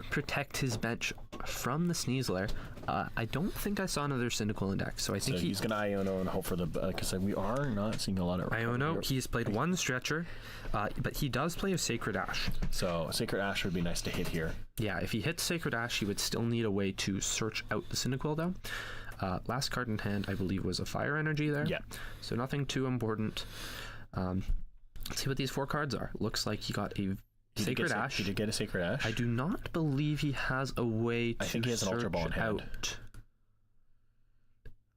protect his bench from the Sneasler. I don't think I saw another Cyndaquil in deck, so I think he's going to Iono and hope for the... because we are not seeing a lot of... Iono, he's played 1 Stretcher, but he does play a Sacred Ash. So Sacred Ash would be nice to hit here. Yeah, if he hits Sacred Ash, he would still need a way to search out the Cyndaquil, though. Last card in hand, I believe, was a Fire Energy there. Yeah. So nothing too important. Let's see what these 4 cards are. Looks like he got a Sacred Ash. He did get a Sacred Ash. I do not believe he has a way to I think he has an Ultra Ball in hand.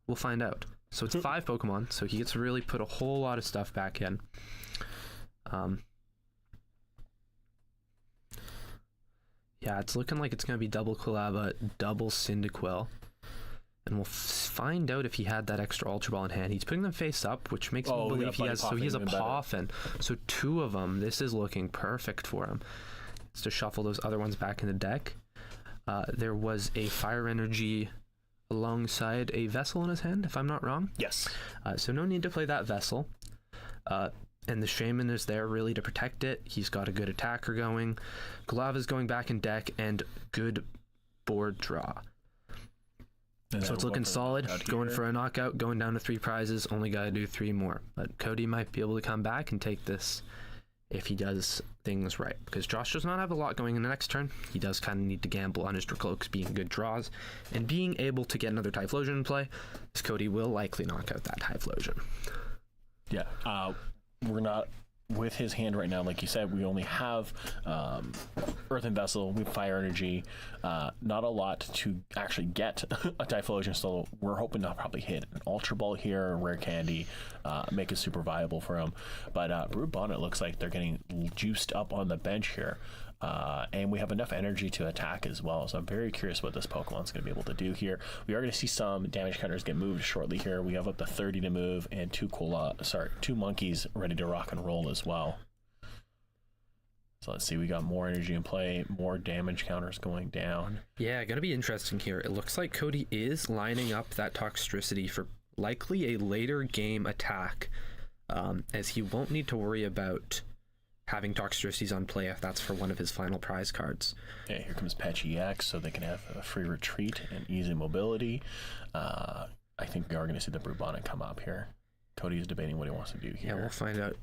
We'll find out. So it's 5 Pokemon, so he gets to really put a whole lot of stuff back in. Yeah, it's looking like it's going to be double Quilava, double Cyndaquil. And we'll find out if he had that extra Ultra Ball in hand. He's putting them face up, which makes me believe he has. So he has a Poffin. So 2 of them. This is looking perfect for him. It's to shuffle those other ones back in the deck. There was a Fire Energy alongside a Vessel in his hand, if I'm not wrong. Yes. So no need to play that Vessel. And the Shaman is there really to protect it. He's got a good attacker going. Golava's going back in deck, and good board draw. So it's looking solid. Going for a knockout, going down to 3 prizes. Only got to do 3 more. But Cody might be able to come back and take this if he does things right. Because Josh does not have a lot going in the next turn. He does kind of need to gamble on his Dracloaks being good draws. And being able to get another Typhlosion in play, as Cody will likely knock out that Typhlosion. Yeah. We're not with his hand right now. Like you said, we only have Earthen Vessel, we have Fire Energy, not a lot to actually get a Typhlosion, so we're hoping to probably hit an Ultra Ball here, a Rare Candy, make it super viable for him. But Brood Bonnet looks like they're getting juiced up on the bench here. And we have enough energy to attack as well, so I'm very curious what this Pokemon's going to be able to do here. We are going to see some damage counters get moved shortly here. We have up to 30 to move, and 2 monkeys ready to rock and roll as well. So let's see, we got more energy in play, more damage counters going down. Yeah, going to be interesting here. It looks like Cody is lining up that Toxtricity for likely a later game attack, as he won't need to worry about having Toxtricities on play if that's for one of his final prize cards. Yeah, here comes Patchy X, so they can have a free retreat and easy mobility. I think we are going to see the Brood Bonnet come up here. Cody is debating what he wants to do here. Yeah, we'll find out.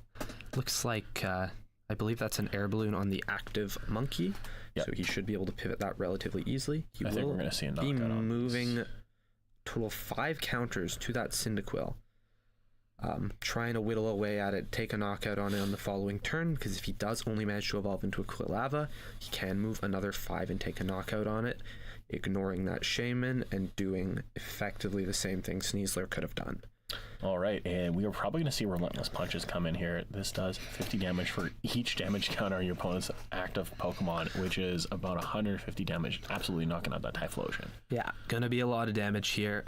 Looks like, I believe that's an air balloon on the active monkey, so he should be able to pivot that relatively easily. I think we're going to see a knockout be on moving a total of 5 counters to that Cyndaquil. Trying to whittle away at it, take a knockout on it on the following turn, because if he does only manage to evolve into a Quilava, he can move another 5 and take a knockout on it, ignoring that Shaman and doing effectively the same thing Sneasler could have done. All right, and we are probably going to see Relentless Punches come in here. This does 50 damage for each damage counter on your opponent's active Pokemon, which is about 150 damage, absolutely knocking out that Typhlosion. Yeah, gonna be a lot of damage here.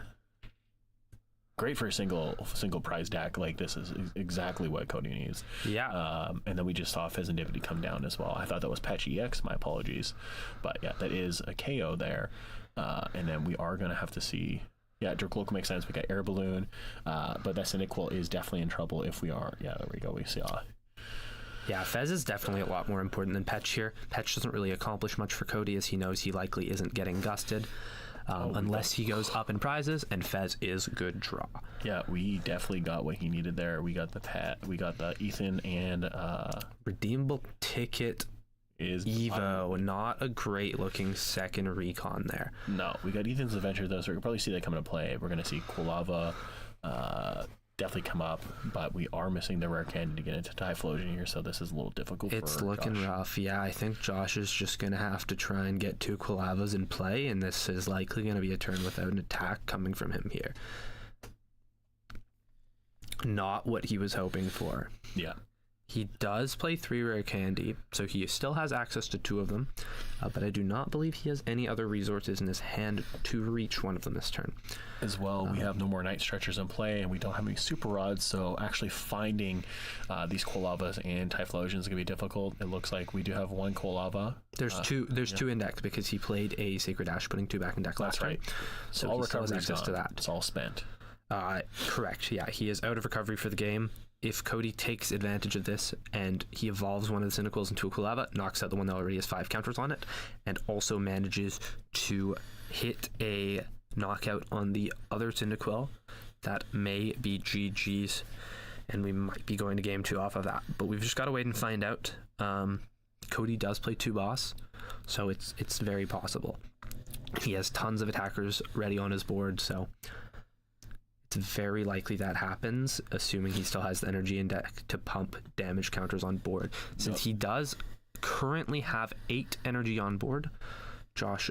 Great for a single prize deck. Like, this is exactly what Cody needs. Yeah. And then we just saw Fizzendivity come down as well. I thought that was Patchy X, my apologies. But yeah, that is a KO there. And then we are going to have to see... Yeah, Dracloak makes sense. We got Air Balloon. But that Cyndaquil is definitely in trouble if we are... Yeah, there we go. We saw... Yeah, Fez is definitely a lot more important than Petch here. Petch doesn't really accomplish much for Cody, as he knows he likely isn't getting gusted. Unless he goes up in prizes, and Fez is good draw. Yeah, we definitely got what he needed there. We got the Ethan and redeemable ticket is Evo. Not a great looking second recon there. No, we got Ethan's Adventure though, so we can probably see that coming to play. We're gonna see Quilava definitely come up, but we are missing the Rare Candy to get into Typhlosion here, so this is a little difficult. It's looking Josh. rough. Yeah, I think Josh is just going to have to try and get 2 Quilavas in play, and this is likely going to be a turn without an attack coming from him here. Not what he was hoping for. Yeah. He does play 3 Rare Candy, so he still has access to 2 of them, but I do not believe he has any other resources in his hand to reach one of them this turn. As well, we have no more Night Stretchers in play, and we don't have any Super Rods, so actually finding these Quilavas and Typhlosions is going to be difficult. It looks like we do have 1 Quilava. There's two in deck, because he played a Sacred Ash, putting 2 back in deck last right. time. So all he still has recovery's access to that. It's all spent. Correct, yeah. He is out of recovery for the game. If Cody takes advantage of this and he evolves one of the Cyndaquils into a Quilava, knocks out the one that already has 5 counters on it, and also manages to hit a knockout on the other Cyndaquil, that may be GG's, and we might be going to game 2 off of that. But we've just got to wait and find out. Cody does play 2 boss, so it's very possible. He has tons of attackers ready on his board, so it's very likely that happens, assuming he still has the energy in deck to pump damage counters on board. Since he does currently have 8 energy on board, Josh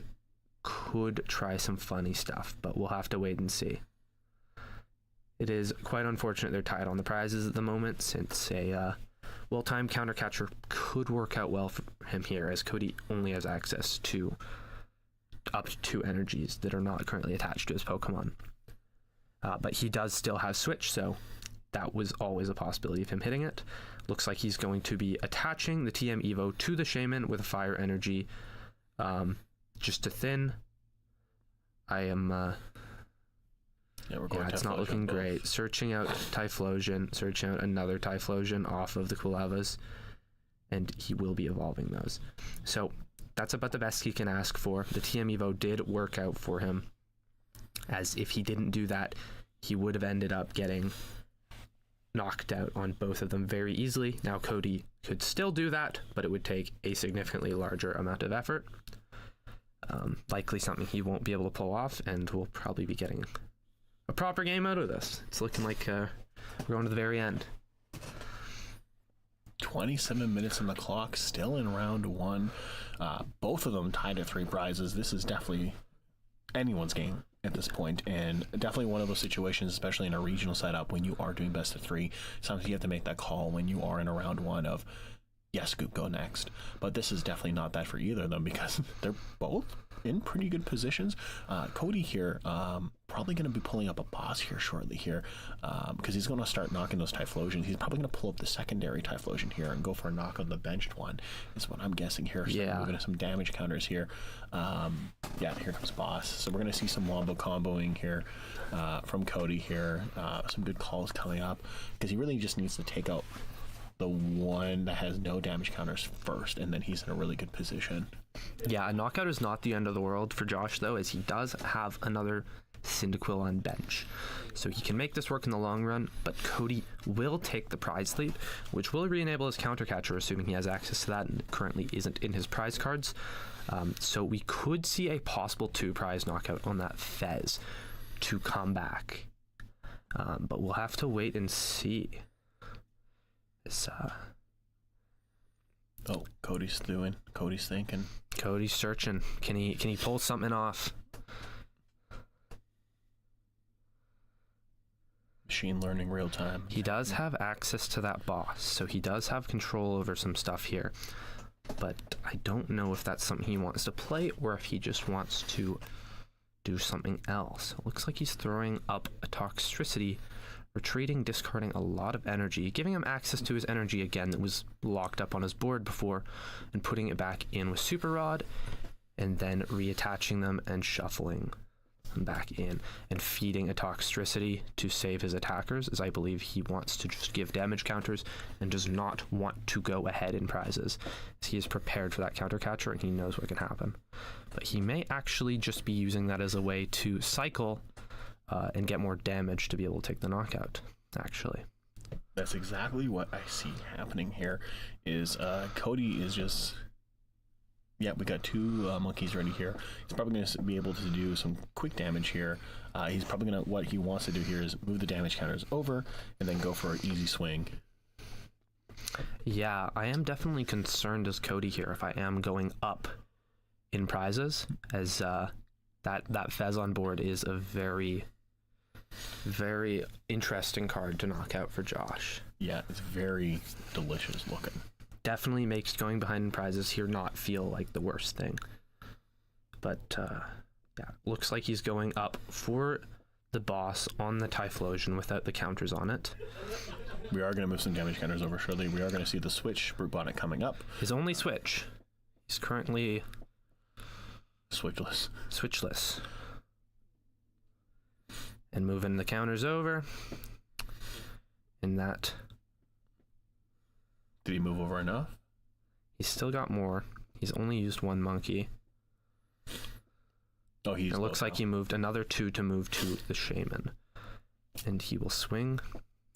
could try some funny stuff, but we'll have to wait and see. It is quite unfortunate they're tied on the prizes at the moment, since a well-timed counter catcher could work out well for him here, as Cody only has access to up to 2 energies that are not currently attached to his Pokemon. But he does still have Switch, so that was always a possibility of him hitting it. Looks like he's going to be attaching the TM Evo to the Shaman with a Fire Energy, just to thin. I am... it's not looking great. Searching out Typhlosion, searching out another Typhlosion off of the Kulavas, and he will be evolving those. So that's about the best he can ask for. The TM Evo did work out for him, as if he didn't do that, he would have ended up getting knocked out on both of them very easily. Now Cody could still do that, but it would take a significantly larger amount of effort. Likely something he won't be able to pull off, and we'll probably be getting a proper game out of this. It's looking like we're going to the very end. 27 minutes on the clock, still in round 1. Both of them tied at 3 prizes. This is definitely anyone's game at this point, and definitely one of those situations, especially in a regional setup, when you are doing best of 3. Sometimes you have to make that call when you are in a round 1 of, yes, Scoop, go next. But this is definitely not that for either of them, because they're both in pretty good positions. Cody here, probably going to be pulling up a boss here shortly here, because he's going to start knocking those Typhlosions. He's probably going to pull up the secondary Typhlosion here and go for a knock on the benched one, is what I'm guessing here. So yeah. Moving to some damage counters here. Here comes boss. So we're going to see some wombo comboing here from Cody here. Some good calls coming up, because he really just needs to take out the one that has no damage counters first, and then he's in a really good position. Yeah, a knockout is not the end of the world for Josh, though, as he does have another Cyndaquil on bench. So he can make this work in the long run, but Cody will take the prize lead, which will re-enable his counter catcher, assuming he has access to that, and it currently isn't in his prize cards. So we could see a possible 2 prize knockout on that Fez to come back. But we'll have to wait and see. Cody's doing. Cody's thinking. Cody's searching. Can he pull something off? Machine learning real time. He does have access to that boss, so he does have control over some stuff here. But I don't know if that's something he wants to play or if he just wants to do something else. It looks like he's throwing up a Toxtricity, retreating, discarding a lot of energy, giving him access to his energy again that was locked up on his board before, and putting it back in with Super Rod, and then reattaching them and shuffling them back in, and feeding a Toxtricity to save his attackers, as I believe he wants to just give damage counters and does not want to go ahead in prizes, as he is prepared for that counter catcher and he knows what can happen. But he may actually just be using that as a way to cycle and get more damage to be able to take the knockout, actually. That's exactly what I see happening here, is Cody is just... Yeah, we got 2 monkeys ready here. He's probably going to be able to do some quick damage here. He's probably going to... What he wants to do here is move the damage counters over and then go for an easy swing. Yeah, I am definitely concerned as Cody here if I am going up in prizes, as that Fez on board is a very... very interesting card to knock out for Josh. Yeah, it's very delicious looking. Definitely makes going behind in prizes here not feel like the worst thing. But yeah, looks like he's going up for the boss on the Typhlosion without the counters on it. We are going to move some damage counters over shortly. We are going to see the switch Brute Bonnet coming up. His only switch. He's currently switchless. And moving the counters over. And that... Did he move over enough? He's still got more. He's only used 1 monkey. Oh, it looks like he moved another 2 to move to the Shaman. And he will swing.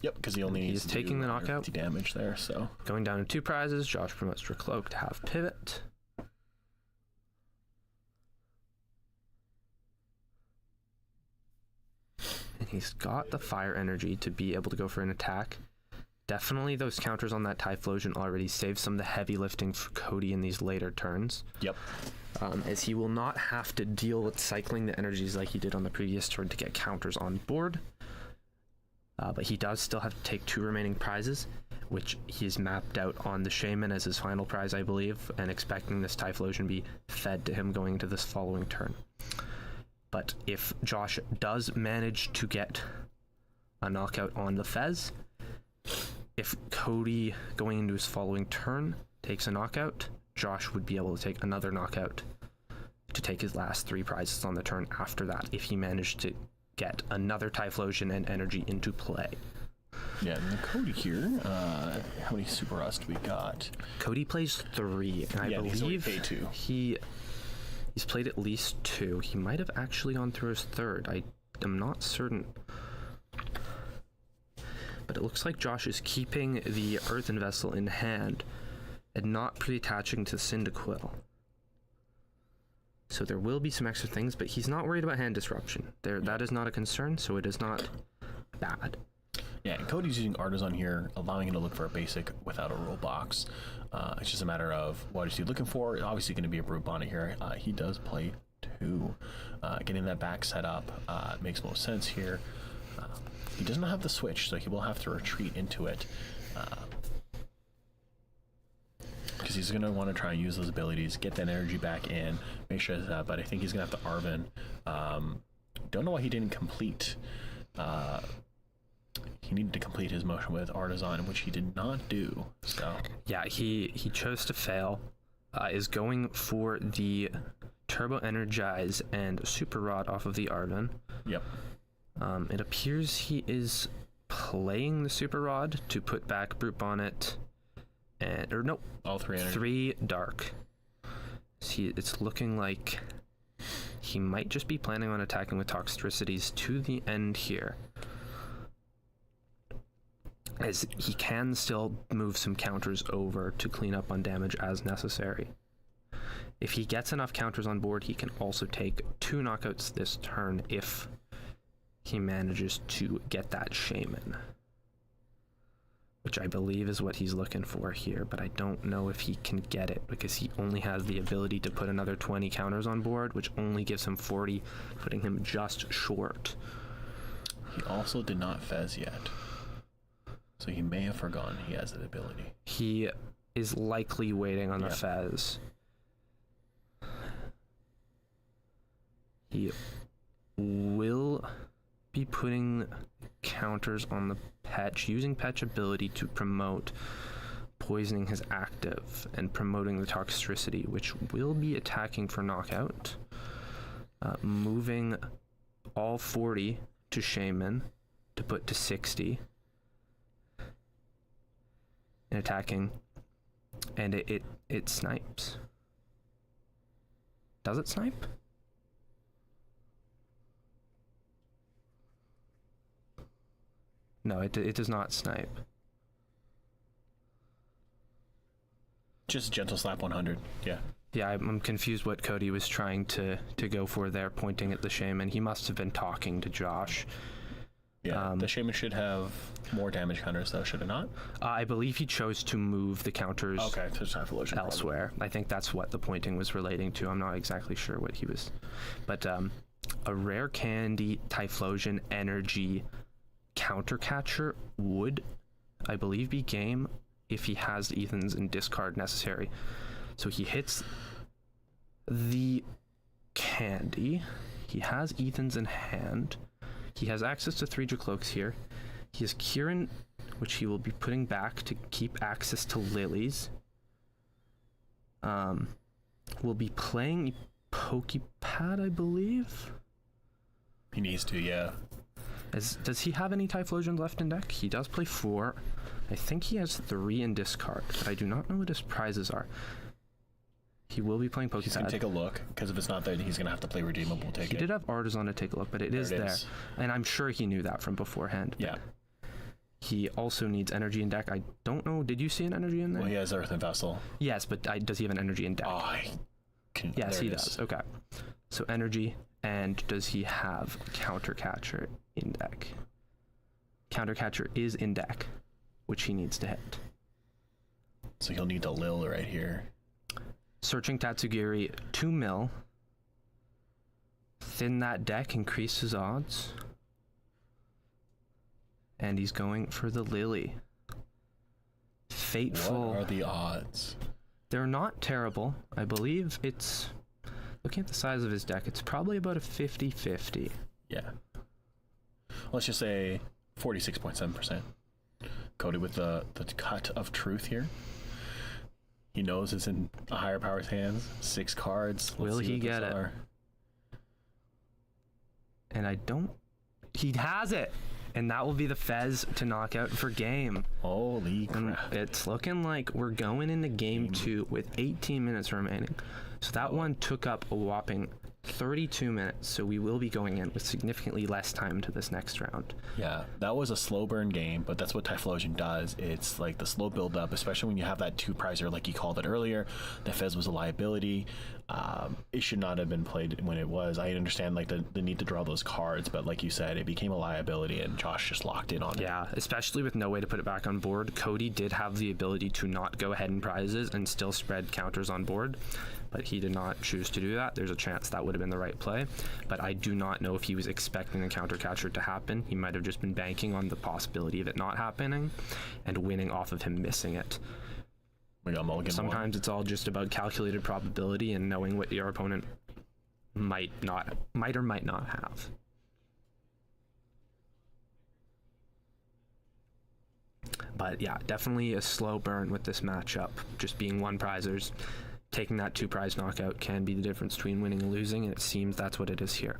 Yep, because he only needs to taking the knockout. Damage there, so. Going down to 2 prizes. Josh promotes Dracloak to have pivot. And he's got the fire energy to be able to go for an attack. Definitely those counters on that Typhlosion already save some of the heavy lifting for Cody in these later turns. Yep. As he will not have to deal with cycling the energies like he did on the previous turn to get counters on board. But he does still have to take 2 remaining prizes. which he's mapped out on the Shaman as his final prize, I believe, and expecting this Typhlosion be fed to him going into this following turn. But if Josh does manage to get a knockout on the Fez, if Cody going into his following turn takes a knockout, Josh would be able to take another knockout to take his last 3 prizes on the turn after that, if he managed to get another Typhlosion and energy into play. Yeah, and then Cody here, how many Super Rust we got? Cody plays 3, and I He's already believe paid 2. he's played at least 2. He might have actually gone through his 3rd. I am not certain. But it looks like Josh is keeping the Earthen Vessel in hand and not pre-attaching to Cyndaquil. So there will be some extra things, but he's not worried about hand disruption. That is not a concern, so it is not bad. Yeah, and Cody's using Artisan here, allowing him to look for a basic without a rule box. It's just a matter of what is he looking for. Obviously going to be a Brute Bonnet here. He does play 2. Getting that back set up makes most sense here. He does not have the switch, so he will have to retreat into it. Because he's going to want to try and use those abilities, get that energy back in, make sure that, but I think he's going to have to Arven. Don't know why he didn't complete. He needed to complete his motion with Artisan, which he did not do. So yeah, he chose to fail. Is going for the Turbo Energize and Super Rod off of the Arven. Yep. It appears he is playing the Super Rod to put back Brute Bonnet and all 3 energy. 3 Dark. See, it's looking like he might just be planning on attacking with Toxtricities to the end here, as he can still move some counters over to clean up on damage as necessary. If he gets enough counters on board, he can also take 2 knockouts this turn if he manages to get that Shaman, which I believe is what he's looking for here, but I don't know if he can get it because he only has the ability to put another 20 counters on board, which only gives him 40, putting him just short. He also did not Fez yet, so he may have forgotten he has that ability. He is likely waiting on the Fez. He will be putting counters on the Petch, using Petch ability to promote poisoning his active and promoting the Toxtricity, which will be attacking for knockout. Moving all 40 to Shaman to put to 60. And attacking. And it snipes. Does it snipe? No, it does not snipe. Just gentle slap 100. Yeah. Yeah, I'm confused what Cody was trying to go for there, pointing at the Shaman. He must have been talking to Josh. Yeah, the Shaman should have more damage counters, though, should it not? I believe he chose to move the counters to Typhlosion elsewhere. I think that's what the pointing was relating to. I'm not exactly sure what he was. But a rare candy Typhlosion energy counter catcher would, I believe, be game if he has Ethans and discard necessary. So he hits the candy. He has Ethans in hand. He has access to 3 Jacloaks here. He has Kieran, which he will be putting back to keep access to Lilies. Will be playing Pokepad, I believe. He needs to, yeah. Does he have any Typhlosions left in deck? He does play 4. I think he has 3 in discard, but I do not know what his prizes are. He will be playing Pokepad. He's going to take a look, because if it's not there, he's going to have to play Redeemable Ticket. He did have Artisan to take a look, but it is there. And I'm sure he knew that from beforehand. Yeah. He also needs energy in deck. I don't know. Did you see an energy in there? Well, he has Earthen Vessel. Yes, but does he have an energy in deck? Yes, he does. Okay. So energy, and does he have Counter Catcher in deck? Counter Catcher is in deck, which he needs to hit. So he'll need to Lil right here. Searching Tatsugiri, 2 mil. Thin that deck, increase his odds. And he's going for the Lily. fateful. What are the odds? They're not terrible. I believe it's, looking at the size of his deck, it's probably about a 50-50. Yeah. Let's just say 46.7%. Cody with the cut of truth here. He knows it's in a higher power's hands. 6 cards. Let's Will see he what get those it? are. And he has it! And that will be the Fez to knock out for game. Holy And crap. it's looking like we're going into game 2 with 18 minutes remaining. So that one took up a whopping 32 minutes. So we will be going in with significantly less time to this next round. Yeah, that was a slow burn game, but that's what Typhlosion does. It's like the slow build up, especially when you have that 2-prizer like you called it earlier. The Fez was a liability. It should not have been played when it was. I understand like the need to draw those cards, but like you said, it became a liability and Josh just locked in on it. Yeah, especially with no way to put it back on board. Cody did have the ability to not go ahead in prizes and still spread counters on board, but he did not choose to do that. There's a chance that would have been the right play, but I do not know if he was expecting the counter catcher to happen. He might have just been banking on the possibility of it not happening and winning off of him missing it. We got mulligan Sometimes it's all just about calculated probability and knowing what your opponent might or might not have. But yeah, definitely a slow burn with this matchup. Just being 1-prizers, taking that 2-prize knockout can be the difference between winning and losing, and it seems that's what it is here.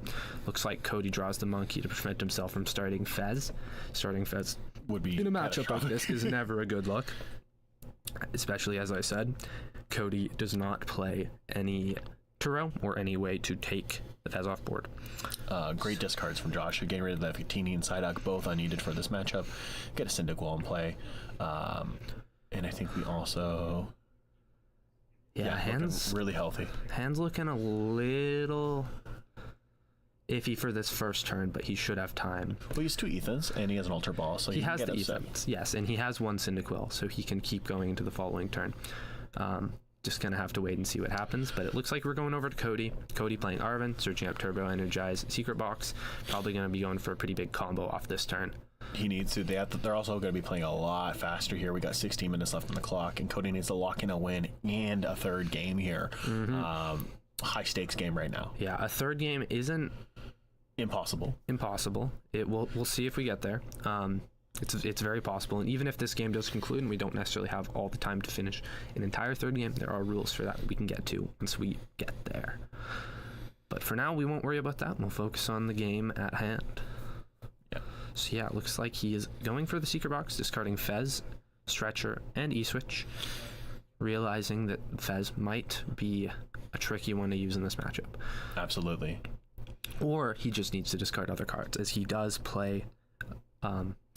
Looks like Cody draws the monkey to prevent himself from starting Fez. Starting Fez would be in a matchup like catastrophic. this is never a good look. Especially, as I said, Cody does not play any Turo or any way to take the Fez off board. Great discards from Josh. Getting rid of that Victini and Psyduck, both unneeded for this matchup. Get a Cyndaquil in play. And I think we also... Yeah, looking hands really healthy. hands looking a little iffy for this first turn, but he should have time. Well, he's 2 Ethans, and he has an Ultra Ball, so He can has get the upset. Ethans, yes, and he has 1 Cyndaquil, so he can keep going into the following turn. Just gonna have to wait and see what happens, but it looks like we're going over to Cody. Cody playing Arven, searching up Turbo Energize Secret Box. Probably gonna be going for a pretty big combo off this turn. He needs to. They're also going to be playing a lot faster here. We got 16 minutes left on the clock, and Cody needs to lock in a win and a third game here. High stakes game right now. Yeah, a third game isn't Impossible. impossible. We'll see if we get there. It's very possible, and even if this game does conclude and we don't necessarily have all the time to finish an entire third game, there are rules for that we can get to once we get there. But for now, we won't worry about that. We'll focus on the game at hand. Yeah. So yeah, it looks like he is going for the Secret Box, discarding Fez, Stretcher, and E-Switch, realizing that Fez might be a tricky one to use in this matchup. Absolutely. Or he just needs to discard other cards, as he does play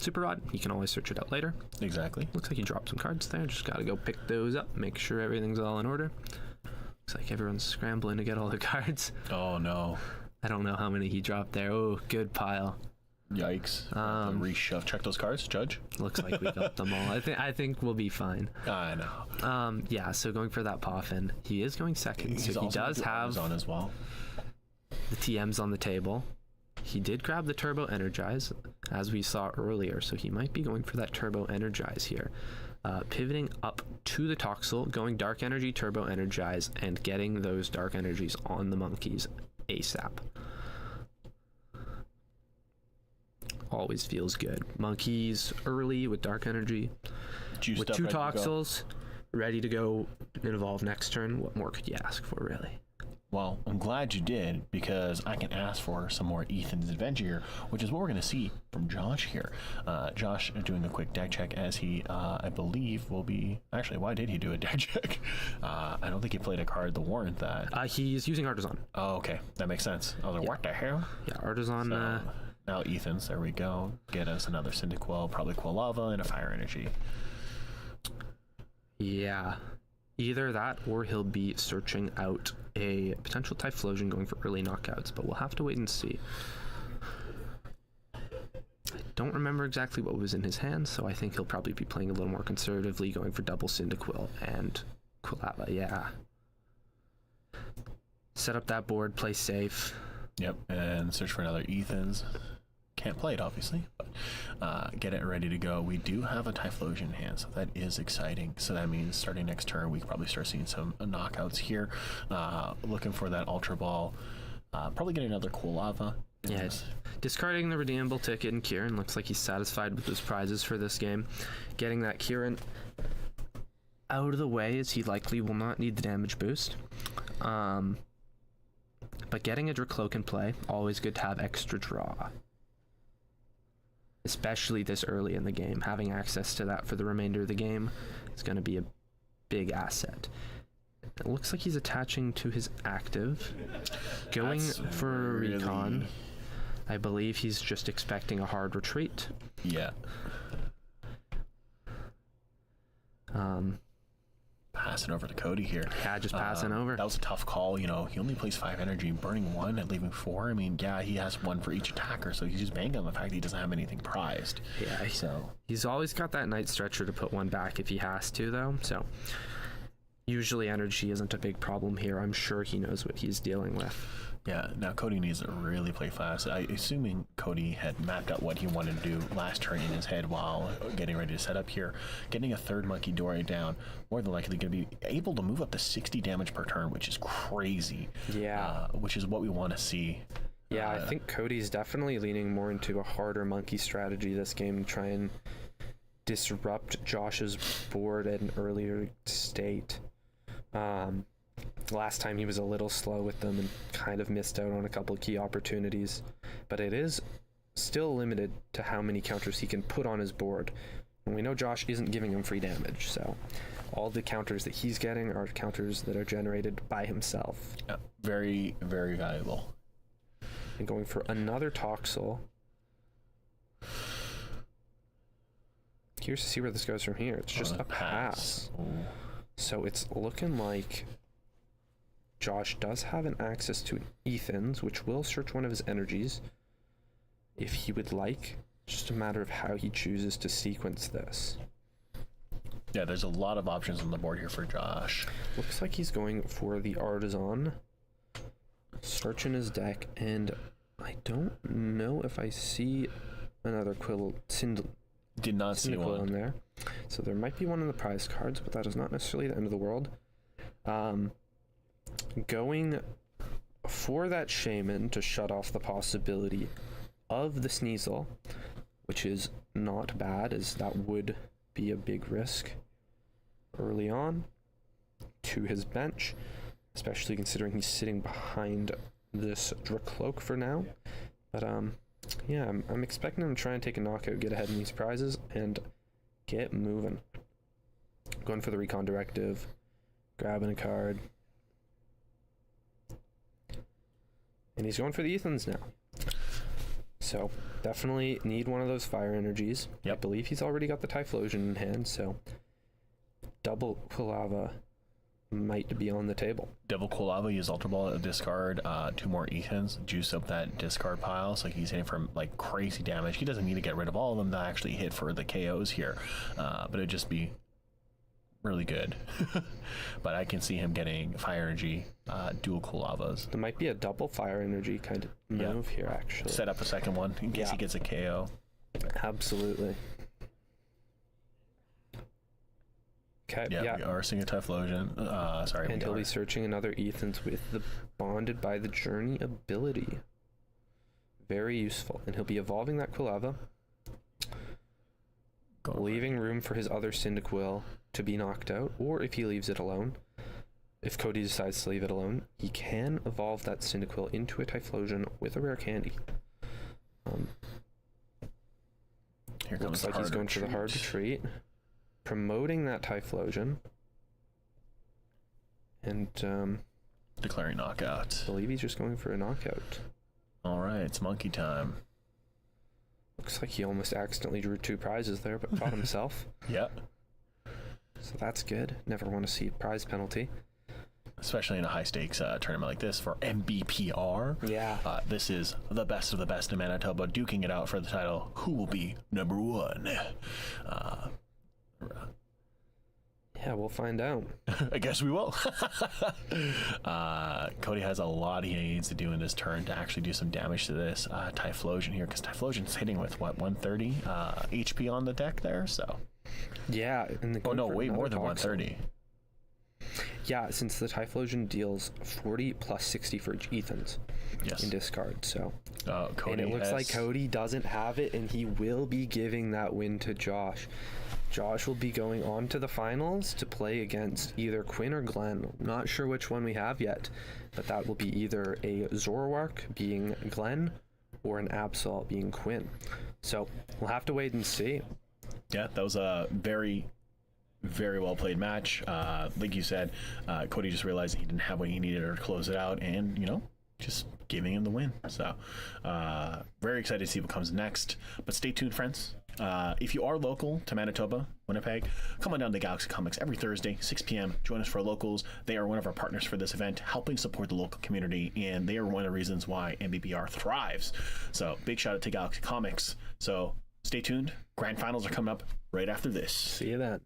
Super Rod. He can always search it out later. Exactly. Looks like he dropped some cards there. Just gotta go pick those up, make sure everything's all in order. Looks like everyone's scrambling to get all the cards. Oh, no. I don't know how many he dropped there. Oh, good pile. Yikes. Reshove. Check those cards, Judge. Looks like we got them all. I think we'll be fine. I know. Yeah, so going for that Poffin. He is going second, so he does have on as well. the TMs on the table. He did grab the Turbo Energize, as we saw earlier, so he might be going for that Turbo Energize here. Pivoting up to the Toxel, going Dark Energy, Turbo Energize, and getting those Dark Energies on the monkeys ASAP. Always feels good. Monkeys early with Dark Energy, Juiced with up, 2 ready to go. Toxels, ready to go and evolve next turn. What more could you ask for, really? Well, I'm glad you did, because I can ask for some more Ethan's Adventure here, which is what we're going to see from Josh here. Josh doing a quick deck check, as he, I believe, will be... Actually, why did he do a deck check? I don't think he played a card that warrant that. He's using Artisan. Oh, okay. That makes sense. I was like, what the hell? Yeah, Artisan. So, now Ethan's, there we go. Get us another Cyndaquil, probably Quilava, and a Fire Energy. Yeah. Either that, or he'll be searching out a potential Typhlosion going for early knockouts, but we'll have to wait and see. I don't remember exactly what was in his hand, so I think he'll probably be playing a little more conservatively, going for double Cyndaquil and Quilava. Yeah. Set up that board, play safe. Yep, and search for another Ethan's. Can't play it, obviously, but get it ready to go. We do have a Typhlosion in hand, so that is exciting. So that means starting next turn, we can probably start seeing some knockouts here. Looking for that Ultra Ball. Probably getting another Cool Lava. Yes. Discarding the redeemable ticket, and Kieran looks like he's satisfied with his prizes for this game. Getting that Kieran out of the way, as he likely will not need the damage boost. But getting a Dracloak in play, always good to have extra draw. Especially this early in the game. Having access to that for the remainder of the game is going to be a big asset. It looks like he's attaching to his active. Going for a recon. I believe he's just expecting a hard retreat. Yeah. Passing over to Cody here. Yeah, just passing over. That was a tough call. He only plays 5 energy, burning 1 and leaving 4. I mean, yeah, he has 1 for each attacker, so he's just banking on the fact that he doesn't have anything prized. Yeah, so he's always got that Night Stretcher to put 1 back if he has to, though. So usually energy isn't a big problem here. I'm sure he knows what he's dealing with. Yeah, now Cody needs to really play fast. Assuming Cody had mapped out what he wanted to do last turn in his head while getting ready to set up here, getting a 3rd Monkey Dory down, more than likely going to be able to move up to 60 damage per turn, which is crazy. Yeah. Which is what we want to see. Yeah, I think Cody's definitely leaning more into a harder monkey strategy this game to try and disrupt Josh's board at an earlier state. Last time he was a little slow with them and kind of missed out on a couple of key opportunities, but it is still limited to how many counters he can put on his board. And we know Josh isn't giving him free damage, so all the counters that he's getting are counters that are generated by himself. Yeah, very, very valuable. And going for another Toxel. Curious to see where this goes from here. It's just a pass. So it's looking like Josh does have an access to an Ethan's, which will search one of his energies if he would like. Just a matter of how he chooses to sequence this. Yeah, there's a lot of options on the board here for Josh. Looks like he's going for the Artisan. Searching his deck, and I don't know if I see another Did not see Cyndaquil one in there. So there might be one in the prize cards, but that is not necessarily the end of the world. Going for that Shaman to shut off the possibility of the Sneasel, which is not bad, as that would be a big risk early on, to his bench, especially considering he's sitting behind this Dracloak for now. But yeah, I'm expecting him to try and take a knockout, get ahead in these prizes, and get moving. Going for the Recon Directive, grabbing a card. And he's going for the Ethans now. So, definitely need one of those fire energies. Yep. I believe he's already got the Typhlosion in hand, so double Quilava might be on the table. Double Cool Lava, use Ultra Ball, discard 2 more Ethans, juice up that discard pile, so he's hitting for like crazy damage. He doesn't need to get rid of all of them to actually hit for the KOs here, but it'd just be really good. But I can see him getting Fire Energy, dual Cool Lavas. There might be a double Fire Energy kind of move here, actually. Set up a second one in case he gets a KO. Absolutely. Okay, Yeah, we are seeing a Typhlosion. And he'll be searching another Ethan's with the Bonded by the Journey ability. Very useful. And he'll be evolving that Quilava, leaving room for his other Cyndaquil to be knocked out, or if he leaves it alone, if Cody decides to leave it alone, he can evolve that Cyndaquil into a Typhlosion with a rare candy. Here Looks like he's going for the hard retreat, promoting that Typhlosion, and declaring knockout. I believe he's just going for a knockout. All right, it's monkey time. Looks like he almost accidentally drew 2 prizes there, but caught himself. Yep. So that's good. Never want to see a prize penalty. Especially in a high-stakes tournament like this for MBPR. Yeah. This is the best of the best in Manitoba, duking it out for the title. Who will be number 1? Yeah, Yeah, we'll find out. I guess we will. Cody has a lot he needs to do in this turn to actually do some damage to this Typhlosion here, because Typhlosion's hitting with, what, 130 HP on the deck there, so... Yeah, and Oh, no, way more than 130. Yeah, since the Typhlosion deals 40 plus 60 for Ethan's Yes. in discard, so... Cody and it looks has... like Cody doesn't have it, and he will be giving that win to Josh. Josh will be going on to the finals to play against either Quinn or Glenn. Not sure which one we have yet, but that will be either a Zoroark being Glenn or an Absol being Quinn. So we'll have to wait and see. Yeah, that was a very, very well played match. Like you said, Cody just realized he didn't have what he needed to close it out, and, you know, just giving him the win. So very excited to see what comes next. But stay tuned, friends. If you are local to Manitoba, Winnipeg, come on down to Galaxy Comics every Thursday, 6 p.m. Join us for locals. They are one of our partners for this event, helping support the local community, and they are one of the reasons why MBPR thrives. So big shout out to Galaxy Comics. So stay tuned. Grand finals are coming up right after this. See you then.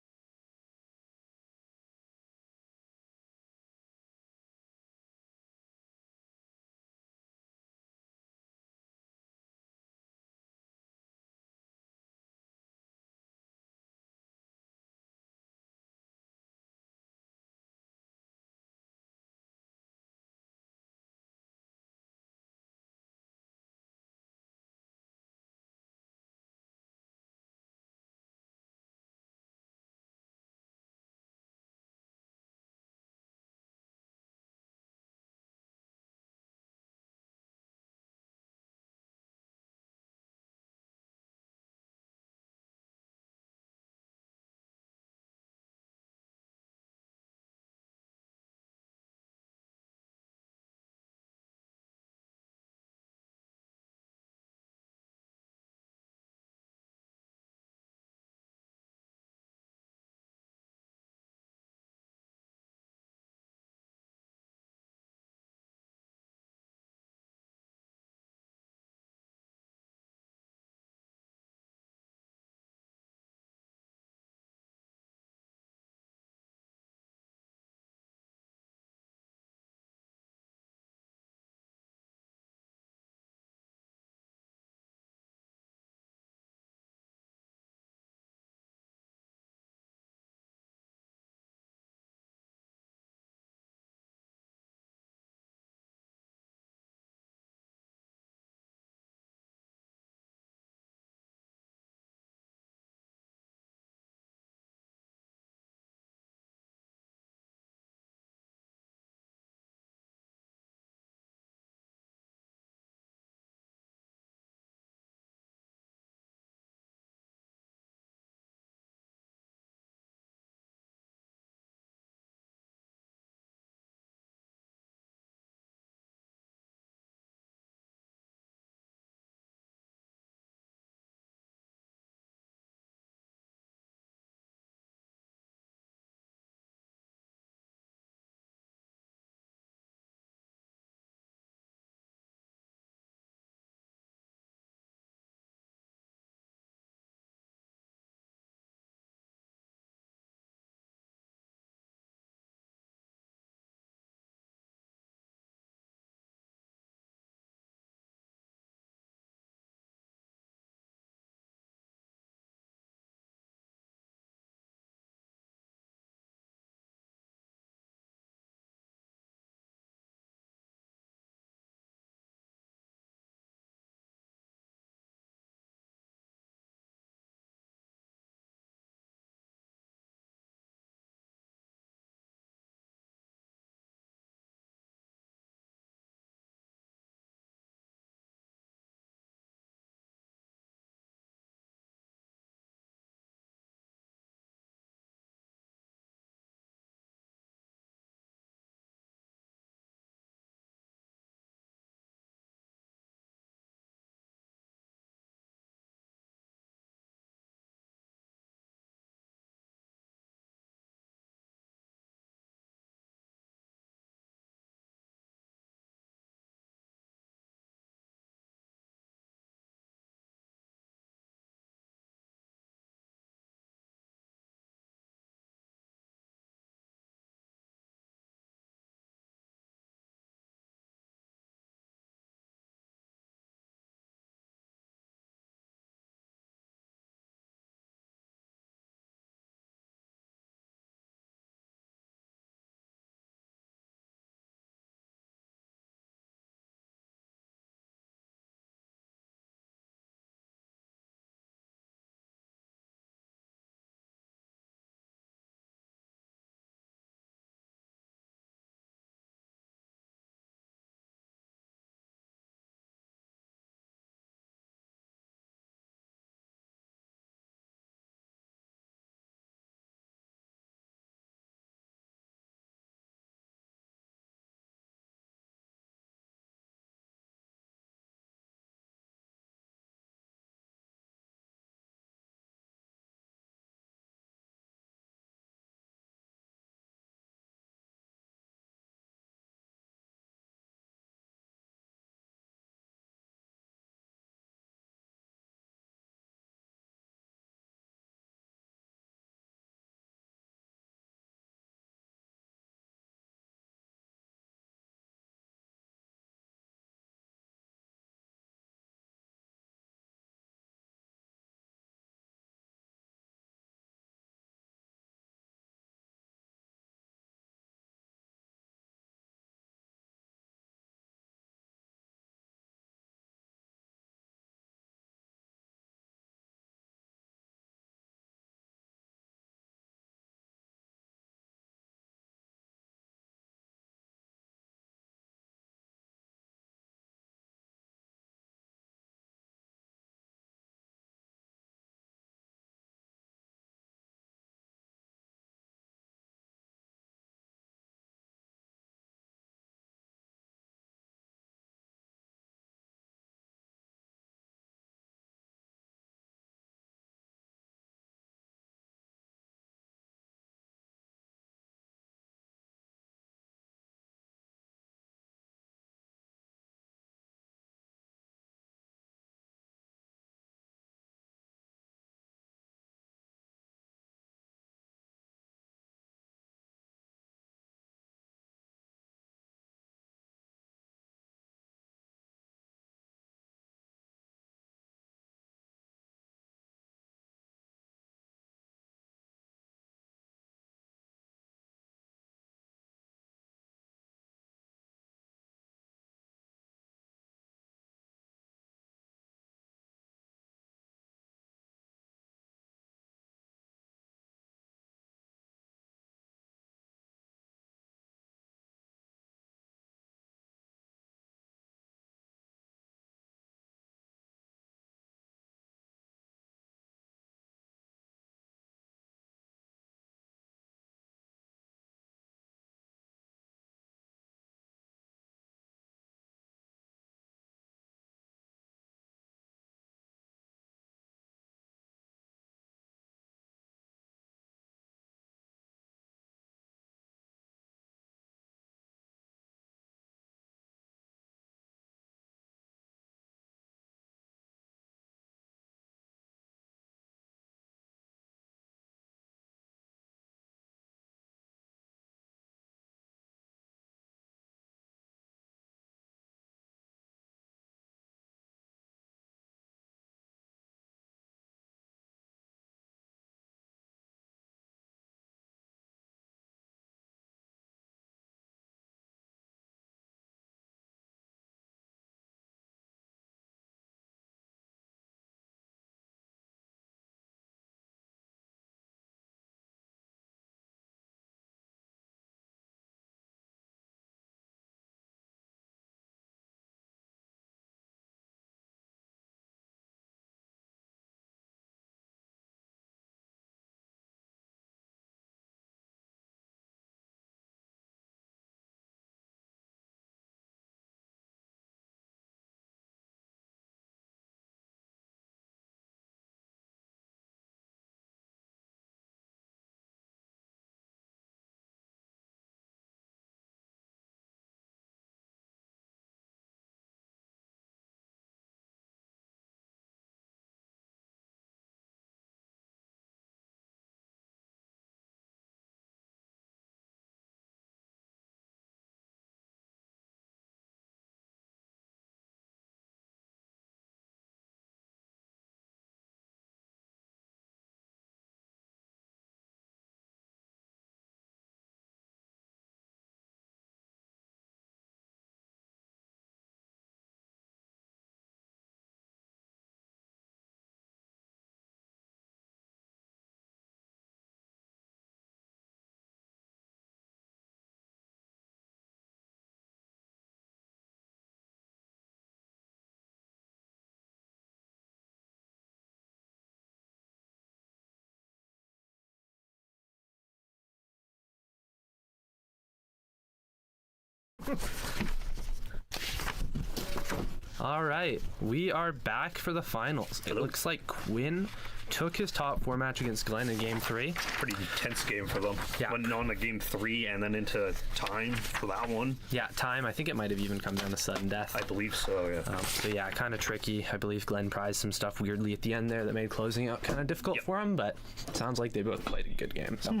All right, we are back for the finals. It looks like Quinn took his top 4 match against Glenn in Game 3. Pretty intense game for them. Yeah. Went on to Game 3 and then into time for that one. Yeah, time. I think it might have even come down to sudden death. I believe so, yeah. But yeah, kind of tricky. I believe Glenn prized some stuff weirdly at the end there that made closing out kind of difficult for him, but it sounds like they both played a good game. So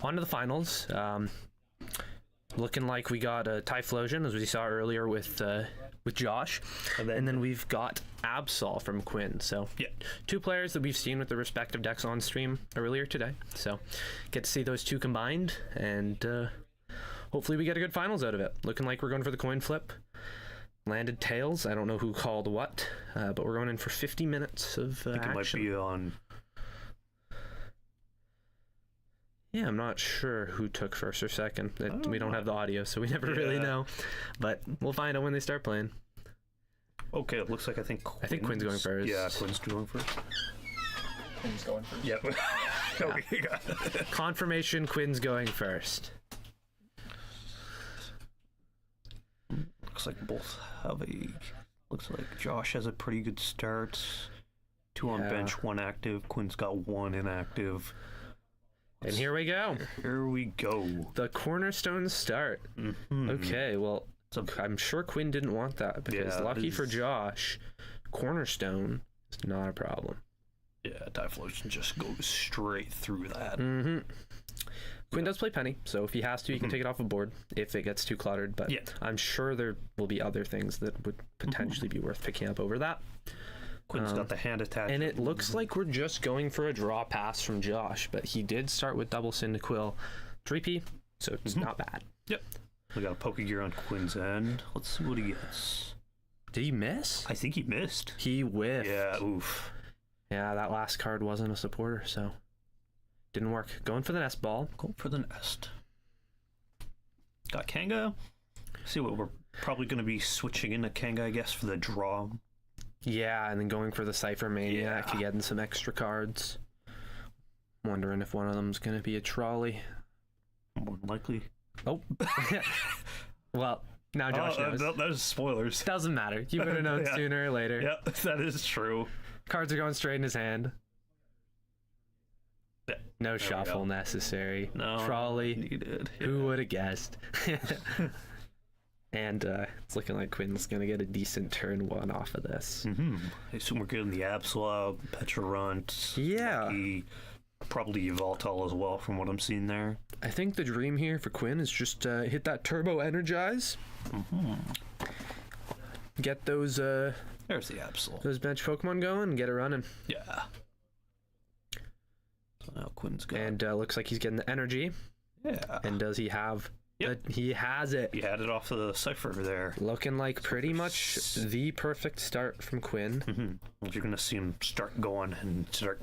on to the finals. Looking like we got a Typhlosion, as we saw earlier with Josh, and then we've got Absol from Quinn. So Yeah. 2 players that we've seen with their respective decks on stream earlier today. So get to see those 2 combined, and hopefully we get a good finals out of it. Looking like we're going for the coin flip. Landed tails. I don't know who called what, but we're going in for 50 minutes of I think it might action. be on... Yeah, I'm not sure who took first or second. We don't have the audio, so we never really know. But we'll find out when they start playing. Okay, it looks like I think Quinn's going first. Yeah, Quinn's going first. Quinn's going first. Yep. Okay, got it. Confirmation, Quinn's going first. Looks like both have a... Looks like Josh has a pretty good start. 2 on Yeah. bench, 1 active. Quinn's got 1 inactive. And here we go. Here we go. The cornerstone start. Okay, well, I'm sure Quinn didn't want that, because Yeah, lucky for this- Josh, cornerstone is not a problem. Yeah, Typhlosion just goes straight through that. Quinn does play Penny, so if he has to, he can take it off the board if it gets too cluttered, but Yeah. I'm sure there will be other things that would potentially be worth picking up over that. Quinn's got the hand attachment. And it looks like we're just going for a draw pass from Josh, but he did start with double Cyndaquil 3P, so it's not bad. Yep. We got a Pokegear on Quinn's end. Let's see what he gets. Did he miss? I think he missed. He whiffed. Yeah, oof. Yeah, that last card wasn't a supporter, so didn't work. Going for the nest ball. Go for the nest. Got Kanga. See what we're probably going to be switching into Kanga, I guess, for the draw. Yeah, and then going for the Cypher Maniac to get in some extra cards. Wondering if one of them's going to be a trolley. More than likely. Oh. Well, now Josh knows. That is spoilers. Doesn't matter. You would have known Yeah. sooner or later. Yeah, that is true. Cards are going straight in his hand. Yeah. No we shuffle go. necessary. No. Trolley. Needed. Who would have guessed? And it's looking like Quinn's going to get a decent turn 1 off of this. I assume we're getting the Absol, Petrarunt. Yeah. Lucky, probably Yveltal as well, from what I'm seeing there. I think the dream here for Quinn is just hit that Turbo Energize. Get those There's the Absol. bench Pokemon going and get it running. Yeah. So now Quinn's got... And looks like he's getting the energy. yeah. And does he have... Yep. He has it. He had it off the Cypher there. Looking like pretty much the perfect start from Quinn. You're going to see him start going and start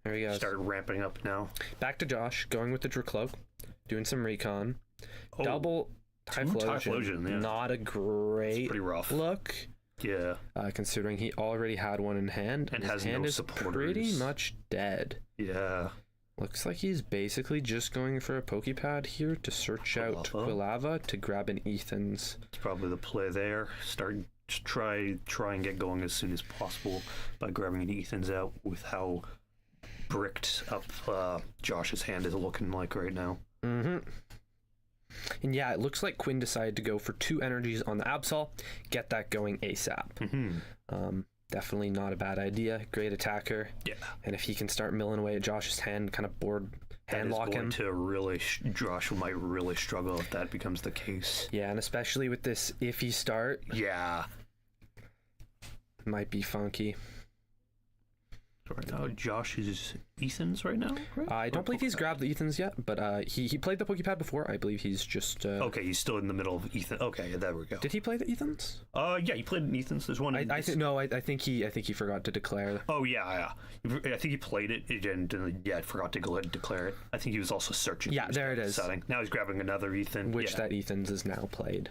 There he goes. ramping up now. Back to Josh, going with the Dracloak, doing some recon. Oh, Double Typhlosion. Typhlosion, yeah. Not a great pretty rough. look, Yeah. considering he already had one in hand. And his has hand no is supporters. pretty much dead. Yeah. Looks like he's basically just going for a Pokepad here to search out Quilava. Quilava to grab an Ethan's. It's probably the play there. Try and get going as soon as possible by grabbing an Ethan's out with how bricked up Josh's hand is looking like right now. And yeah, it looks like Quinn decided to go for 2 energies on the Absol, get that going ASAP. Definitely not a bad idea. Great attacker. Yeah. And if he can start milling away at Josh's hand, kind of board hand That is lock going him. to really... Josh might really struggle if that becomes the case. Yeah, and especially with this iffy start, Yeah. might be funky. So right now, Josh is Ethan's right now, right? I don't believe he's grabbed the Ethan's yet, but he played the Pokepad before. I believe he's just... Okay, he's still in the middle of Ethan. Okay, there we go. Did he play the Ethan's? Yeah, he played in Ethan's. There's one. I think he forgot to declare. Oh yeah. I think he played it and yeah, I forgot to go ahead and declare it. I think he was also searching. Yeah, for his there it is. Setting. Now he's grabbing another Ethan. Which yeah. that Ethan's is now played.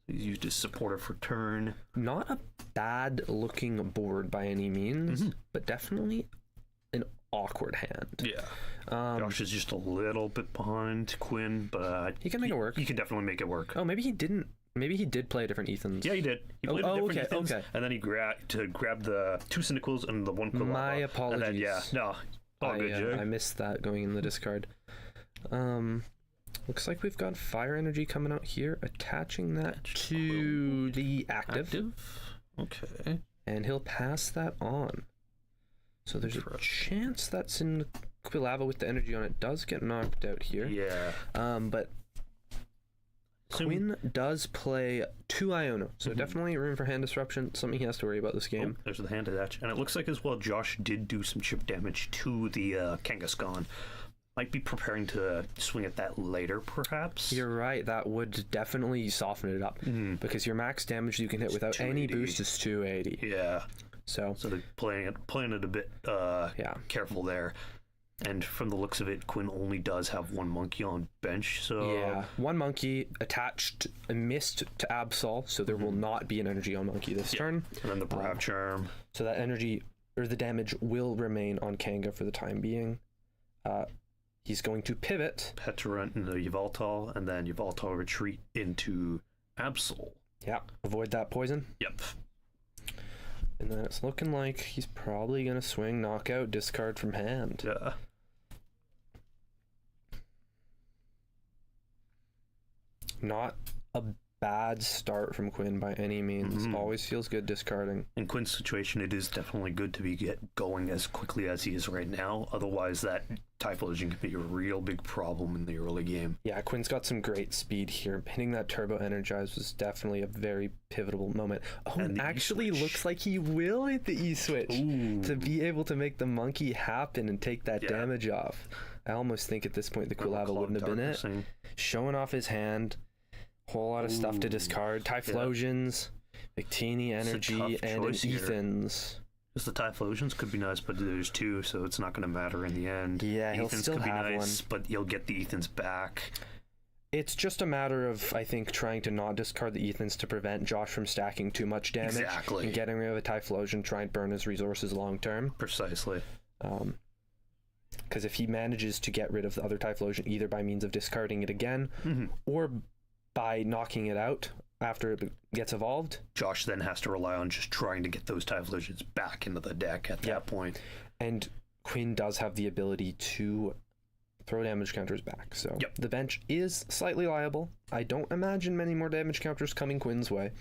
He's used his supporter for turn. Not a bad looking board by any means, but definitely an awkward hand. Yeah. Josh is just a little bit behind Quinn, but He can make it work. He can definitely make it work. Oh, maybe he didn't. Maybe he did play a different Ethan's. Yeah, he did. He played okay, Ethans, okay. and then he grabbed the 2 Cynicals and the 1 Quillava. My And then, apologies. all good, Jay. I missed that going in the discard. Looks like we've got Fire Energy coming out here, attaching that to the active. Okay. And he'll pass that on. So there's a chance that's in Quillava with the energy on it does get knocked out here. Yeah. But Quinn does play 2 Iono, so definitely room for hand disruption, something he has to worry about this game. Oh, there's the hand attach. And it looks like as well Josh did do some chip damage to the Kangaskhan. Might be preparing to swing at that later, perhaps. You're right, that would definitely soften it up, because your max damage you can hit without any boost is 280. Yeah. So they're playing it a bit careful there. And from the looks of it, Quinn only does have 1 monkey on bench, so... Yeah, 1 monkey attached, missed to Absol, so there will not be an energy on monkey this turn. And then the Brav Charm. So that energy, or the damage, will remain on Kanga for the time being. He's going to pivot. Petarant into Yveltal, and then Yveltal retreat into Absol. Yeah, avoid that poison. Yep. And then it's looking like he's probably going to swing, knockout, discard from hand. Yeah. Not a bad start from Quinn by any means. Always feels good discarding. In Quinn's situation, it is definitely good to get going as quickly as he is right now. Otherwise, that Typhlosion can be a real big problem in the early game. Yeah, Quinn's got some great speed here. Hitting that Turbo Energize was definitely a very pivotal moment. Oh, and actually looks like he will hit the E-Switch to be able to make the monkey happen and take that damage off. I almost think at this point the Quillava wouldn't have been it. Showing off his hand. Whole lot of stuff to discard. Typhlosions, Victini Energy, and an Ethan's. Because the Typhlosions could be nice, but there's 2, so it's not going to matter in the end. Yeah, he'll Ethan's still could be have nice, one. but you'll get the Ethan's back. It's just a matter of, I think, trying to not discard the Ethan's to prevent Josh from stacking too much damage. Exactly. And getting rid of a Typhlosion, try and burn his resources long term. Precisely. Because if he manages to get rid of the other Typhlosion either by means of discarding it again or by knocking it out after it gets evolved, Josh then has to rely on just trying to get those Typhlosions back into the deck at that point. And Quinn does have the ability to throw damage counters back, so the bench is slightly liable. I don't imagine many more damage counters coming Quinn's way,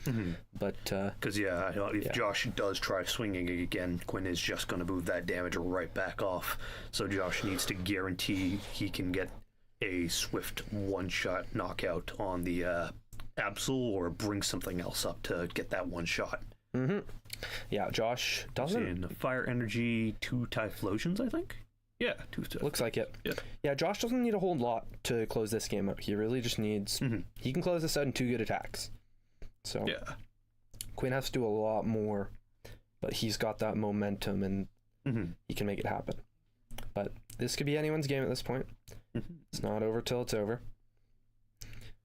but because if Josh does try swinging again, Quinn is just going to move that damage right back off. So Josh needs to guarantee he can get a swift 1-shot knockout on the Absol, or bring something else up to get that 1-shot. Yeah, Josh doesn't. Fire Energy, 2 Typhlosions, I think. Yeah, 2 Typhlosions. Looks like it. Yeah, Josh doesn't need a whole lot to close this game out. He really just needs. He can close this out in 2 good attacks. So Quinn has to do a lot more, but he's got that momentum and he can make it happen. But this could be anyone's game at this point. It's not over till it's over.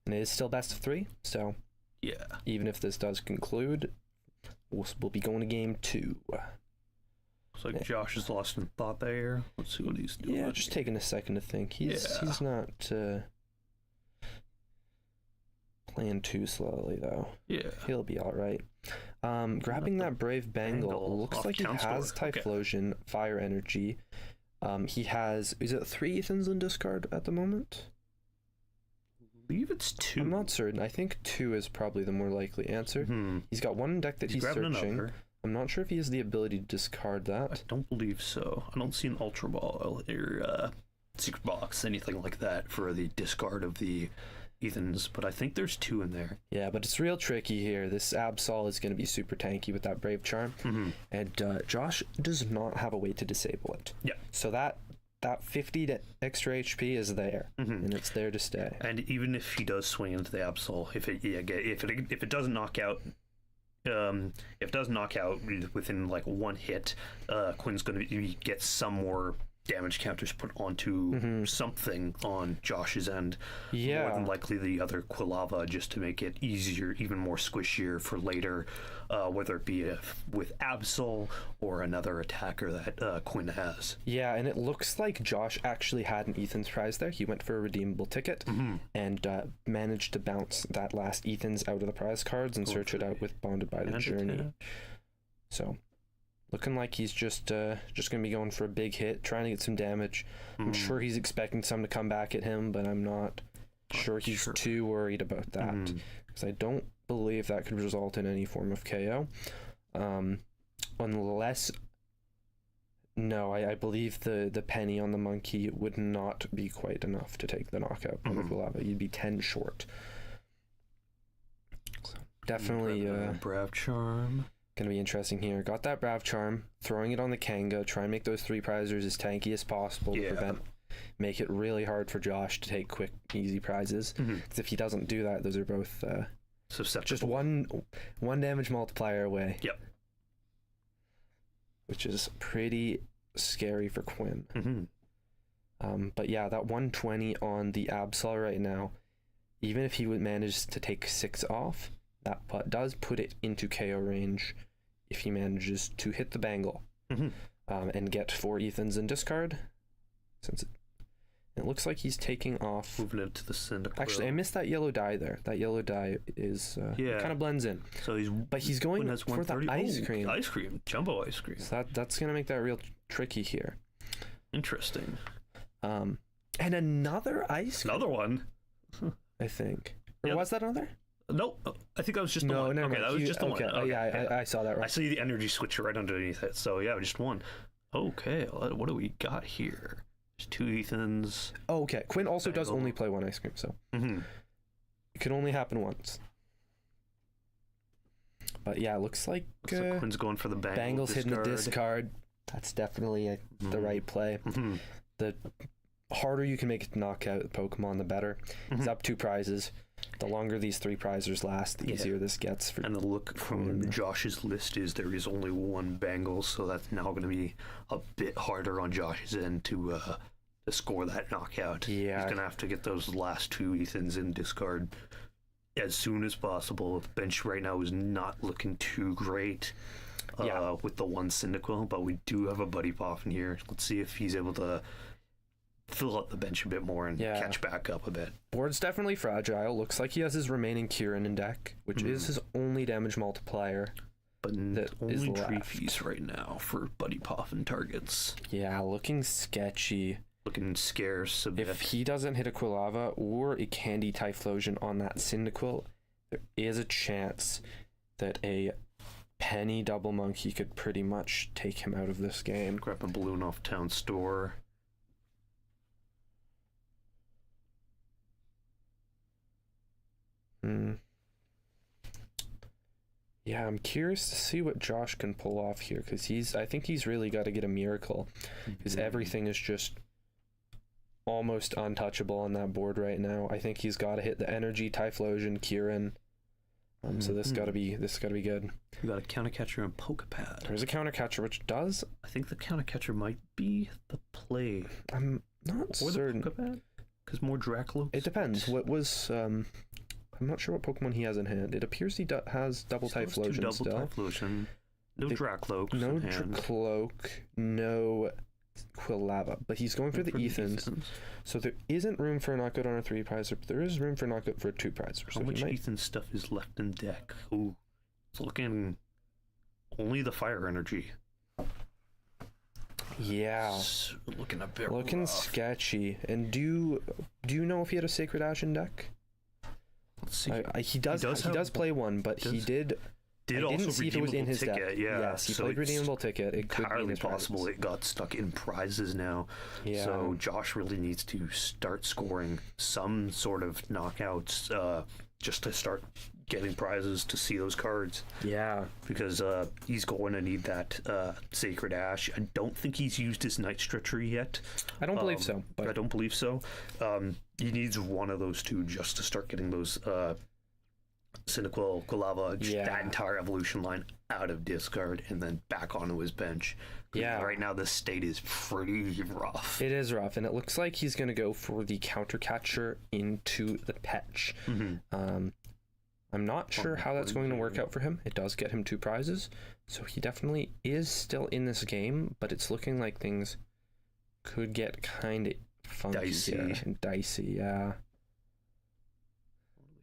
And it is still best of 3, so even if this does conclude, we'll be going to game 2. Looks like Josh is lost in thought there. Let's see what he's doing. Yeah, just taking a second to think. He's not playing too slowly, though. Yeah. He'll be all right. Grabbing that Brave Bangle. Looks like he has Typhlosion, Fire Energy. He has, is it 3 Ethans in discard at the moment? I believe it's 2. I'm not certain. I think 2 is probably the more likely answer. He's got 1 deck that he's searching. I'm not sure if he has the ability to discard that. I don't believe so. I don't see an Ultra Ball or Secret Box, anything like that for the discard of the Ethans, but I think there's 2 in there. Yeah, but it's real tricky here. This Absol is going to be super tanky with that Brave Charm, and Josh does not have a way to disable it. Yeah. So that 50 extra HP is there, and it's there to stay. And even if he does swing into the Absol, if it doesn't knock out, if it does knock out within like 1 hit, Quinn's going to get some more damage counters put onto something on Josh's end. Yeah. More than likely the other Quilava, just to make it easier, even more squishier for later, whether it be with Absol or another attacker that Quinn has. Yeah, and it looks like Josh actually had an Ethan's prize there. He went for a redeemable ticket and managed to bounce that last Ethan's out of the prize cards and search it out with Bonded by the Journey. So, looking like he's just going to be going for a big hit, trying to get some damage. I'm sure he's expecting some to come back at him, but I'm not sure he's too worried about that. Because I don't believe that could result in any form of KO. Unless... No, I believe the penny on the monkey would not be quite enough to take the knockout on the Quilava. You'd be 10 short. So definitely... Brav Charm. Gonna be interesting here. Got that Brav Charm, throwing it on the Kanga, try and make those 3 prizers as tanky as possible to make it really hard for Josh to take quick, easy prizes. Because if he doesn't do that, those are both just one damage multiplier away. Yep. Which is pretty scary for Quinn. But yeah, that 120 on the Absol right now, even if he would manage to take 6 off, that does put it into KO range if he manages to hit the bangle and get 4 Ethans in discard. Since it looks like he's taking off. Moving it to the Cyndaquil. Actually, I missed that yellow die there. That yellow die is kind of blends in. So he's going for the ice cream. Ice cream, jumbo ice cream. So that's gonna make that real tricky here. Interesting. And another ice cream. Another one. I think. Or was that another? Nope, I think that was just the one. No, that was just the one. Okay, yeah, I saw that right. I see the energy switcher right underneath it. So yeah, just one. Okay, what do we got here? There's 2 Ethans. Oh, okay. Quinn also does only play 1 ice cream, so it can only happen once. But yeah, it looks like Quinn's going for the Bangle's hitting the discard. That's definitely the right play. The harder you can make it to knock out the Pokemon, the better. He's up 2 prizes. The longer these 3 prizers last, the easier this gets. And the look from Josh's list is there is only 1 Bangle, so that's now going to be a bit harder on Josh's end to score that knockout. Yeah. He's going to have to get those last 2 Ethans in discard as soon as possible. The bench right now is not looking too great with the 1 Cyndaquil, but we do have a Buddy Pop in here. Let's see if he's able to fill up the bench a bit more and catch back up a bit. Board's definitely fragile. Looks like he has his remaining Kieran in deck, which is his only damage multiplier. But only Treepies right now for Buddy Poffin targets. Yeah, looking sketchy. Looking scarce a bit. If he doesn't hit a Quilava or a Candy Typhlosion on that Cyndaquil, there is a chance that a Penny Double Monkey could pretty much take him out of this game. Grab a balloon off town store. Yeah, I'm curious to see what Josh can pull off here, because I think he's really got to get a miracle, because everything is just almost untouchable on that board right now. I think he's got to hit the Energy, Typhlosion, Kieran. So this got to be good. We got a Countercatcher and Pokepad. There's a Countercatcher, which does. I think the Countercatcher might be the play. I'm not certain. The Pokepad? Because more Dracloaks. It depends. What was I'm not sure what Pokemon he has in hand. It appears he has double Typhlosion still. Double Typhlosion. No Dracloaks. No Dracloak. No Quilava. But he's going for the Ethans. So there isn't room for a knockout on a 3 prizer, but there is room for a knockout for a 2 prizer. How much Ethan stuff is left in deck? Ooh. It's looking only the Fire Energy. Yeah. It's looking a bit looking rough. Sketchy. And do you know if he had a Sacred Ash in deck? Let's see. He does play 1, but he did. I also didn't see if it was in his ticket, deck. yeah. Yes, he played redeemable ticket. It could be in his possible it got stuck in prizes now. Yeah. So Josh really needs to start scoring some sort of knockouts just to start getting prizes to see those cards. Yeah. Because he's going to need that Sacred Ash. I don't think he's used his Night Stretcher yet. I don't believe so. But I don't believe so. He needs one of those 2 just to start getting those Cyndaquil, Quilava, just Yeah. that entire evolution line out of discard and then back onto his bench. 'Cause Yeah. right now this state is pretty rough. It is rough, and it looks like he's going to go for the counter catcher into the Petch. I'm not sure how that's going to work out for him. It does get him 2 prizes, so he definitely is still in this game, but it's looking like things could get kind of funky Dicey. here. And dicey, yeah.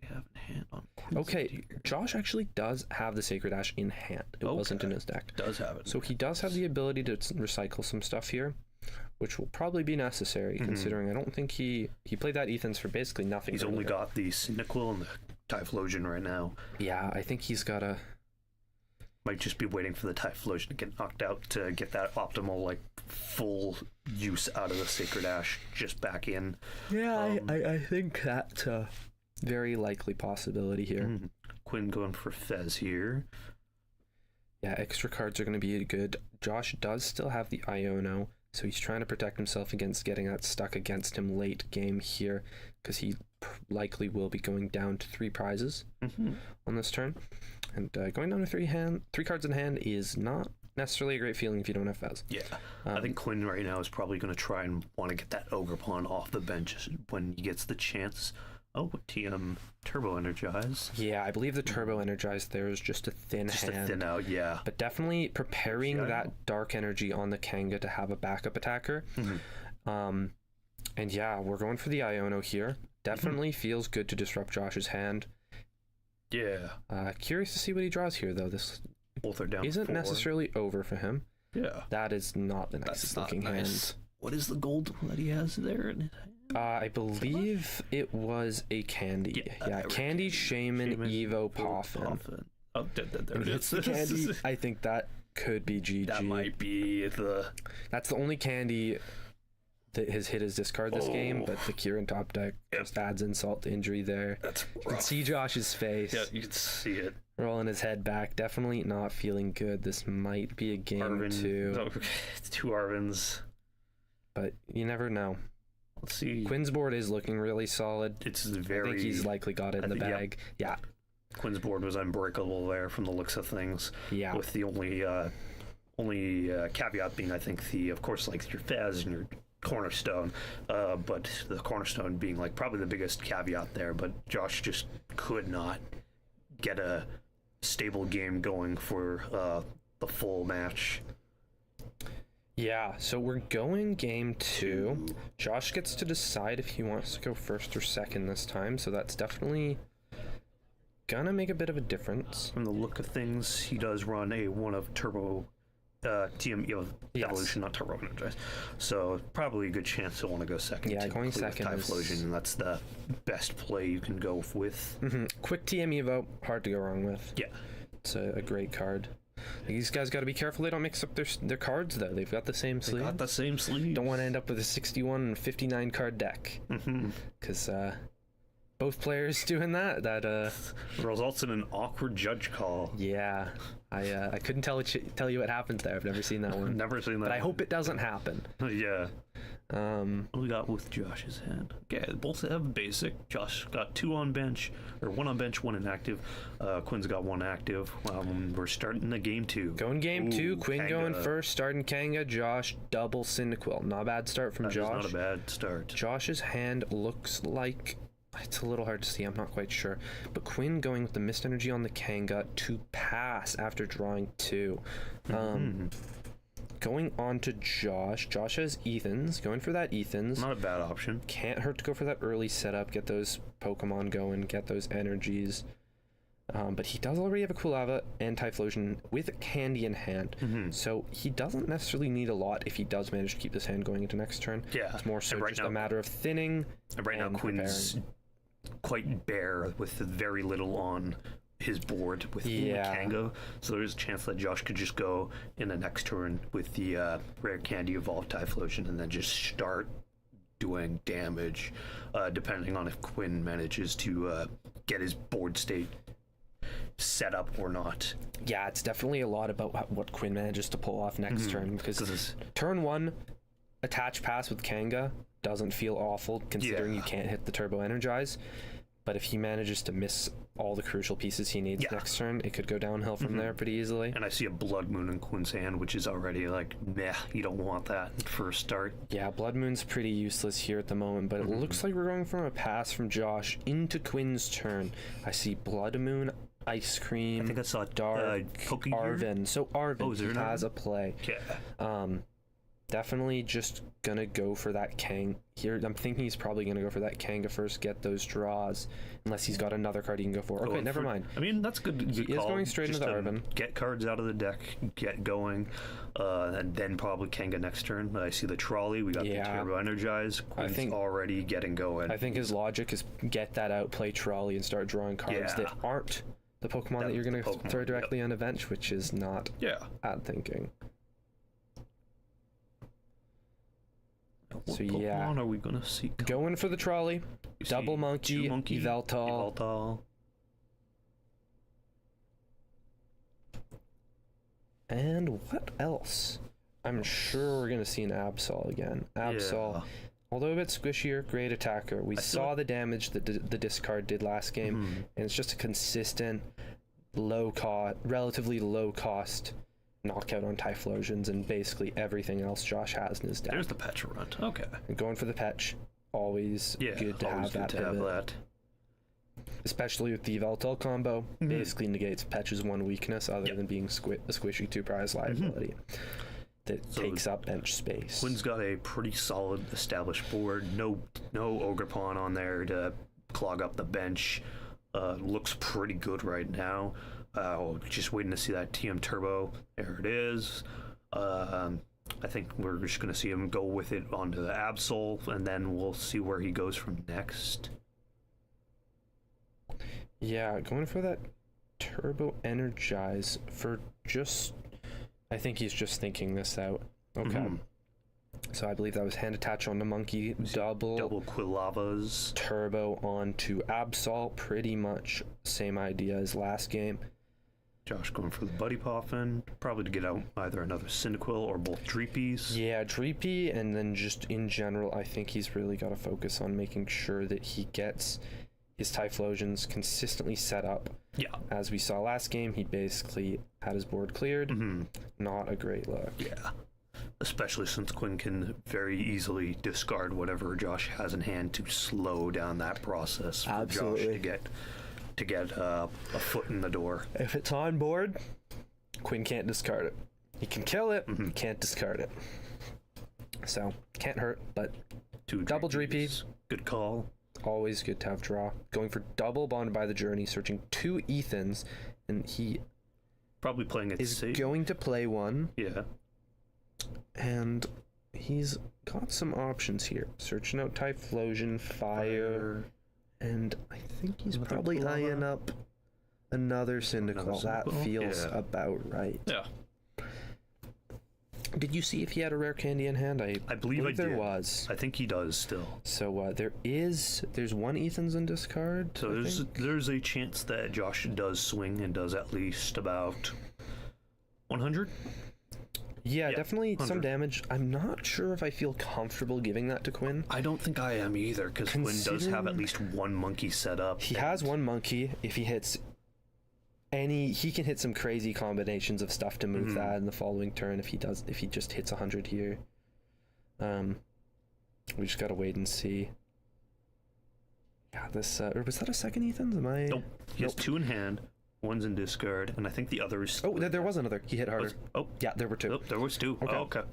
We have in hand on Quincy Okay, here. Josh actually does have the Sacred Ash in hand. It wasn't in his deck. Does have it. So he does have the ability to recycle some stuff here, which will probably be necessary, considering I don't think he played that Ethan's for basically nothing. He's only earlier. got the Cyndaquil and the Typhlosion right now. Yeah, I think he's got a... Might just be waiting for the Typhlosion to get knocked out to get that optimal, like, full use out of the Sacred Ash just back in. Yeah, I think that's a very likely possibility here. Quinn going for Fez here. Yeah, extra cards are going to be good. Josh does still have the Iono, so he's trying to protect himself against getting that stuck against him late game here, because he likely will be going down to 3 prizes on this turn. And going down to 3 cards in hand is not necessarily a great feeling if you don't have Fez. Yeah. I think Quinn right now is probably going to try and want to get that Ogre Pawn off the bench when he gets the chance. Oh, TM Turbo Energize. Yeah, I believe the Turbo Energized there is just a thin Just hand. a thin out, yeah. But definitely preparing Yeah. that Dark Energy on the Kanga to have a backup attacker. And yeah, we're going for the Iono here. Definitely feels good to disrupt Josh's hand. Yeah. Curious to see what he draws here, though. This Both are down isn't 4. necessarily over for him. Yeah. That is not the nicest looking hand. What is the gold that he has there? I believe it was a Candy. Yeah, Candy, Shaman, Evo, Poffin. Oh, there it It's is. the Candy. I think that could be GG. That might be the... That's the only Candy that has hit his discard this game, but the Kieran top deck just adds insult to injury there. That's You can rough. see Josh's face, Yeah, you can see it. rolling his head back. Definitely not feeling good. This might be a game Arvin. two, Oh, it's 2 Arvins. but you never know. Let's see. Quinn's board is looking really solid. It's I very... think he's likely got it in the think- yeah. bag. Yeah, Quinn's board was unbreakable there from the looks of things. yeah. With the only caveat being, I think, of course, like your Fez and your Cornerstone, but the Cornerstone being like probably the biggest caveat there. But Josh just could not get a stable game going for the full match. Yeah, so we're going game 2. Josh gets to decide if he wants to go first or second this time, so that's definitely gonna make a bit of a difference. From the look of things, he does run a one of Turbo TM Yes. Evolution, not Turbo Energize. So probably a good chance to want to go second. Yeah, to going include with second is- Typhlosion, and that's the best play you can go with. Quick TM Evo, hard to go wrong with. Yeah. It's a great card. These guys got to be careful they don't mix up their cards, though. They've got the same sleeve. Got the same sleeve. Don't want to end up with a 61 and 59 card deck. Because both players doing that Results in an awkward judge call. yeah, I couldn't tell you what happens there. I've never seen that one. Never seen that. But I hope it doesn't happen. Yeah. What do we got with Josh's hand? Okay, both have basic. Josh got 2 on bench, or 1 on bench, 1 inactive. Quinn's got 1 active. We're starting the game 2. Going game 2, Quinn Kanga. going first, starting Kanga, Josh, double Cyndaquil. Not a bad start from That is Josh. not a bad start. Josh's hand looks like it's a little hard to see. I'm not quite sure. But Quinn going with the Mist Energy on the Kanga to pass after drawing 2. Going on to Josh. Josh has Ethans. Going for that Ethans. Not a bad option. Can't hurt to go for that early setup. Get those Pokemon going. Get those energies. But he does already have a Quilava and Typhlosion with Candy in hand. So he doesn't necessarily need a lot if he does manage to keep this hand going into next turn. Yeah. It's more so And right just now- a matter of thinning. And right now, and Quinn's preparing. quite bare with very little on his board with Yeah. Kanga. So there's a chance that Josh could just go in the next turn with the Rare Candy Evolved Typhlosion and then just start doing damage, depending on if Quinn manages to get his board state set up or not. Yeah, it's definitely a lot about what Quinn manages to pull off next turn, because turn 1, attach pass with Kanga doesn't feel awful considering Yeah. you can't hit the Turbo Energize. But if he manages to miss all the crucial pieces he needs next turn, it could go downhill from there pretty easily. And I see a Blood Moon in Quinn's hand, which is already like, meh, you don't want that for a start. Yeah, Blood Moon's pretty useless here at the moment, but it looks like we're going from a pass from Josh into Quinn's turn. I see Blood Moon, Ice Cream, I think I saw Dark, Poke Arvin. So Arvin, he has a play. Yeah. Definitely just gonna go for that Kang here. I'm thinking he's probably gonna go for that Kanga first, get those draws, unless he's got another card he can go for. Okay, never mind. I mean, that's good. He is call. going straight Just into to Arvin. Get cards out of the deck, get going, and then probably Kanga next turn. I see the trolley. We got the Turbo Energize. Quinn's already getting going. I think his logic is get that out, play trolley, and start drawing cards that aren't the Pokemon that you're gonna throw directly on a bench, which is not bad thinking. What Pokemon are we gonna see? Going for the trolley, double monkey, Yveltal. And what else? I'm sure we're gonna see an Absol again. Absol, although a bit squishier, great attacker. We saw the damage that the discard did last game, and it's just a consistent, relatively low cost knockout on Typhlosions and basically everything else Josh has in his deck. There's the Petrarch. Okay. And going for the Petch, always good to have that pivot. Especially with the Yveltal combo, basically negates Petch's one weakness other than being a squishy 2-prize liability that takes up bench space. Quinn's got a pretty solid established board. No Ogerpon on there to clog up the bench. Looks pretty good right now. Just waiting to see that TM Turbo. There it is. I think we're just going to see him go with it onto the Absol, and then we'll see where he goes from next. Yeah, going for that Turbo Energize for just... I think he's just thinking this out. Okay. So I believe that was hand attach on the monkey, double Quilavas, Turbo onto Absol, pretty much same idea as last game. Josh going for the Buddy Poffin, probably to get out either another Cyndaquil or both Dreepies. Yeah, Dreepy, and then just in general, I think he's really got to focus on making sure that he gets his Typhlosions consistently set up. Yeah. As we saw last game, he basically had his board cleared. Not a great look. Yeah. Especially since Quinn can very easily discard whatever Josh has in hand to slow down that process for Josh to get a foot in the door. If it's on board, Quinn can't discard it. He can kill it, can't discard it. So, can't hurt, but double Dreepy. Good call. Always good to have draw. Going for double Bonded by the Journey, searching 2 Ethans, and he probably playing it is safe. Going to play one. Yeah. And he's got some options here. Searching out Typhlosion, Fire, and I think he's probably eyeing up another Cyndaquil. That feels about right. Yeah. Did you see if he had a rare candy in hand? I believe there did. was. I think he does still. So there's one Ethan's in discard. So there's a chance that Josh does swing and does at least about 100. Yeah, definitely some damage. I'm not sure if I feel comfortable giving that to Quinn. I don't think I am either, because Quinn does have at least one monkey set up. He has one monkey. If he hits he can hit some crazy combinations of stuff to move that in the following turn if he just hits 100 here. We just gotta wait and see. Yeah, this or was that a second Ethan's? Nope. He has 2 in hand. One's in discard, and I think the other is... Oh, there was another. He hit harder. Yeah, there were 2. Oh, there was 2. Okay. Oh, okay.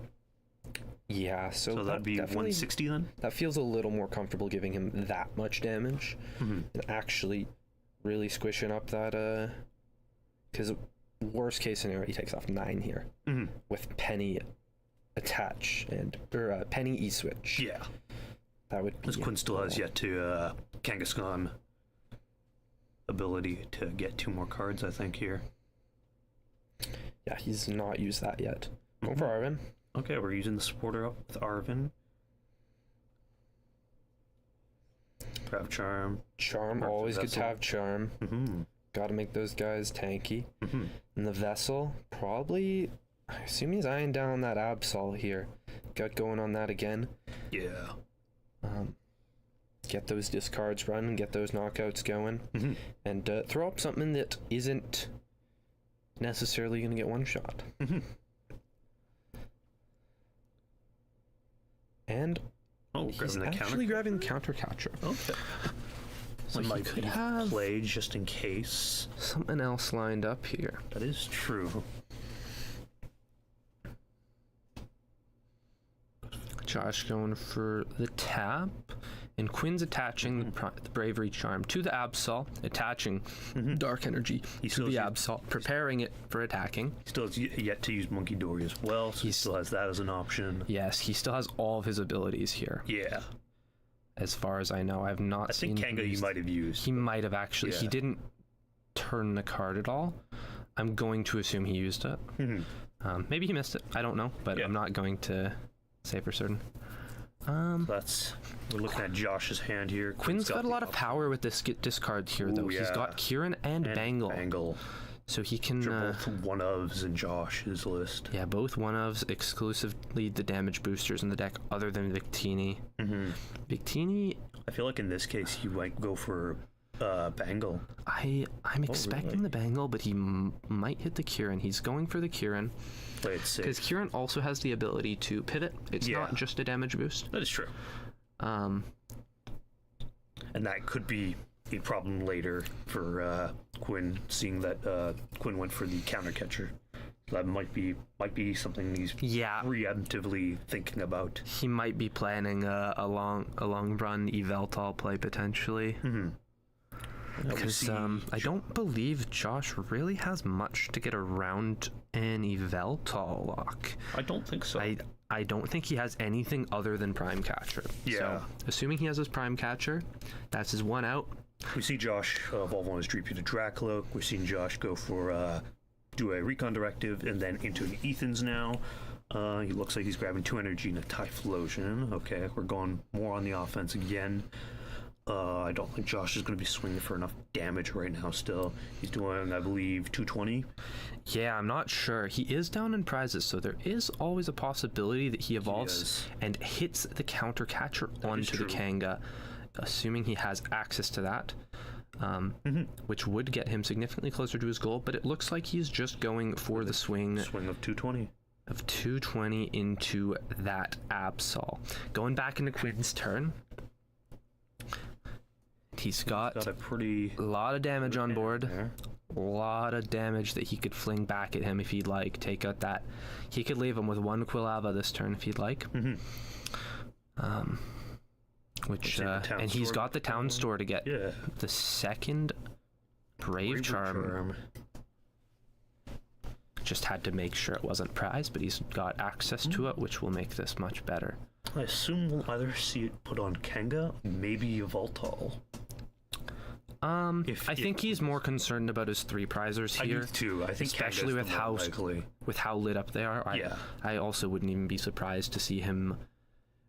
Yeah, so that'd be 160 then? That feels a little more comfortable giving him that much damage. And actually really squishing up that... Because worst case scenario, he takes off 9 here. With Penny attach or Penny E-switch. Yeah. That would be... Because Quinn still has yet to Kangaskhan ability to get 2 more cards, I think, here. Yeah, he's not used that yet. Going for Arvin. Okay, we're using the supporter up with Arvin. Grab Charm. Charm, always good to have Charm. Gotta make those guys tanky. And the Vessel, probably... I assume he's eyeing down that Absol here. Got going on that again. Yeah. get those discards running, get those knockouts going, and throw up something that isn't necessarily going to get one shot. And he's actually grabbing the counter catcher. Okay. So It he might could be have played just in case. something else lined up here. That is true. Josh going for the tap, and Quinn's attaching the Bravery Charm to the Absol, attaching Dark Energy to still the has- Absol, preparing it for attacking. He still has yet to use Monkey Dory as well, so he still has that as an option. Yes, he still has all of his abilities here. Yeah. As far as I know, I've not I seen think him Kanga you use- might have used. He might have actually. He Yeah. didn't turn the card at all. I'm going to assume he used it. Maybe he missed it. I don't know, but Yeah. I'm not going to say for certain. We're looking at Josh's hand here. Quinn's got a lot of power with this discard here, though. Ooh, He's yeah. got Kieran and Bangle, Bangle. so he can. They're both one-ofs in Josh's list. Yeah, both one-ofs exclusively the damage boosters in the deck, other than Victini. Victini, I feel like in this case you might go for Bangle. I'm expecting really? the Bangle, but he might hit the Kieran. He's going for the Kieran. Play it safe. Because Kieran also has the ability to pivot. It's Yeah. not just a damage boost. That is true. And that could be a problem later for Quinn, seeing that Quinn went for the counter catcher. That might be something he's Yeah. preemptively thinking about. He might be planning a long run Eveltal play potentially. Because I don't believe Josh really has much to get around an Eveltal lock. I don't think so. I don't think he has anything other than Prime Catcher. Yeah. So, assuming he has his Prime Catcher, that's his one out. We see Josh evolve on his Dreepy to Dracloak. We've seen Josh go for do a Recon Directive and then into an Ethan's now. He looks like he's grabbing 2 energy and a Typhlosion. Okay, we're going more on the offense again. I don't think Josh is going to be swinging for enough damage right now still. He's doing, I believe, 220. Yeah, I'm not sure. He is down in prizes, so there is always a possibility that he evolves is. and hits the counter catcher onto the true. Kanga, assuming he has access to that, which would get him significantly closer to his goal, but it looks like he's just going for the swing Swing of 220. of 220 into that Absol. Going back into Quinn's turn, he's got a pretty lot of damage on board. there. A lot of damage that he could fling back at him if he'd like. Take out that. He could leave him with 1 Quilava this turn if he'd like. Which Let's see the town and he's store got the town store to get Yeah. the second Brave Charm. Just had to make sure it wasn't prize, but he's got access to it, which will make this much better. I assume we'll either see it put on Kanga, maybe Voltal. I think he's more concerned about his 3 prizers I here. do too. I think especially Kanga's with the how more likely. with how lit up they are. Yeah. I also wouldn't even be surprised to see him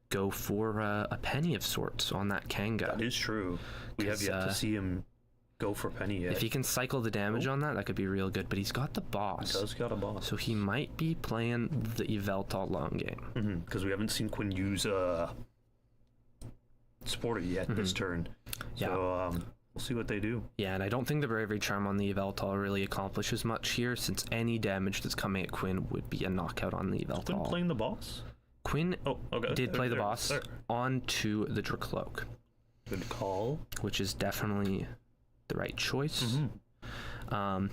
go for a penny of sorts on that Kanga. That is true. We have 'Cause, yet to see him go for penny yet. If he can cycle the damage on that could be real good. But he's got the boss, does got a boss. so he might be playing the Eveltal long game. Because we haven't seen Quinn use Supporter yet this turn. So we'll see what they do. Yeah, and I don't think the Bravery Charm on the Eveltal really accomplishes much here, since any damage that's coming at Quinn would be a knockout on the Quinn Eveltal. playing the boss? Quinn Oh, okay. did play the There, boss there. onto the Dracloak, Good call. which is definitely the right choice. We're And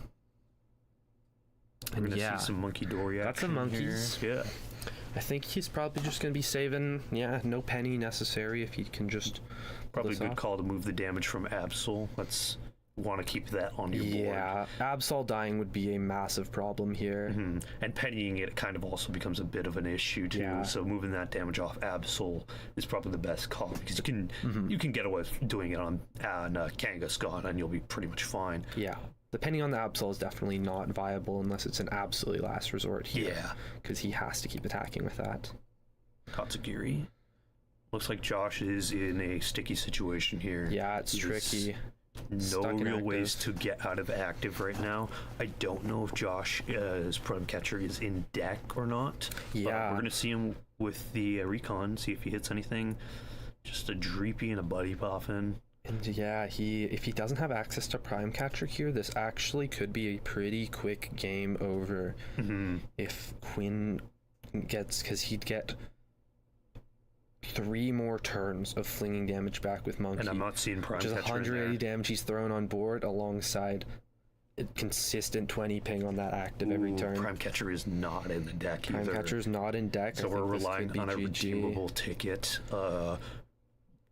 gonna yeah, see some Monkey Dory got action some monkeys. here. Yeah. I think he's probably just going to be saving, no penny necessary if he can just pull Probably a this good off. call to move the damage from Absol. Let's want to keep that on your board. Yeah, Absol dying would be a massive problem here. And pennying it kind of also becomes a bit of an issue too. Yeah. So moving that damage off Absol is probably the best call, because you can get away with doing it on Kangaskhan and you'll be pretty much fine. Yeah, the penny on the Absol is definitely not viable unless it's an absolutely last resort here. Yeah. Because he has to keep attacking with that. Katsugiri. Looks like Josh is in a sticky situation here. Yeah, it's He's tricky. No Stuck in real active. ways to get out of active right now. I don't know if Josh's Prime Catcher is in deck or not. But Yeah. we're going to see him with the Recon, see if he hits anything. Just a Dreepy and a Buddy Puffin. And yeah, if he doesn't have access to Prime Catcher here, this actually could be a pretty quick game over. If Quinn gets, because he'd get 3 more turns of flinging damage back with Monkey. And I'm not seeing Prime Catcher. Which is Catcher 180 damage he's thrown on board alongside a consistent 20 ping on that active every turn. Prime Catcher is not in the deck Prime either. Catcher is not in deck. So we're relying on a redeemable ticket.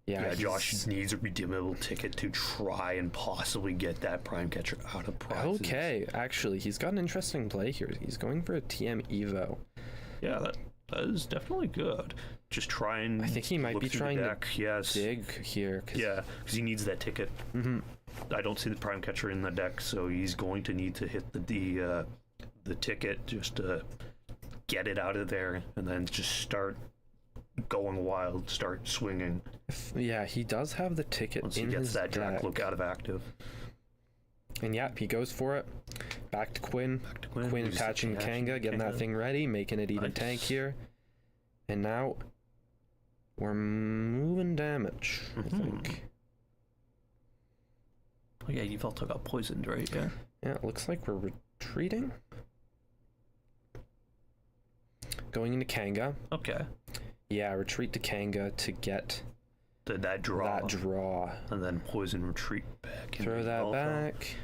Yeah, Josh needs a redeemable ticket to try and possibly get that Prime Catcher out of prizes. Okay, actually, he's got an interesting play here. He's going for a TM Evo. Yeah, that is definitely good. Just try and I think he might be trying to dig here. Yeah, because he needs that ticket. I don't see the Prime Catcher in the deck, so he's going to need to hit the ticket just to get it out of there, and then just start going wild, start swinging. Yeah, he does have the ticket once in he gets his that deck. Look out of active. And yeah, he goes for it. Back to Quinn. Quinn attaching Kanga, getting that thing ready, making it even tank here. And now we're moving damage, I think. Oh yeah, Yveltal got poisoned, right? Yeah. Yeah, it looks like we're retreating. Going into Kanga. Okay. Yeah, retreat to Kanga to get that draw. And then poison retreat back. Throw that back.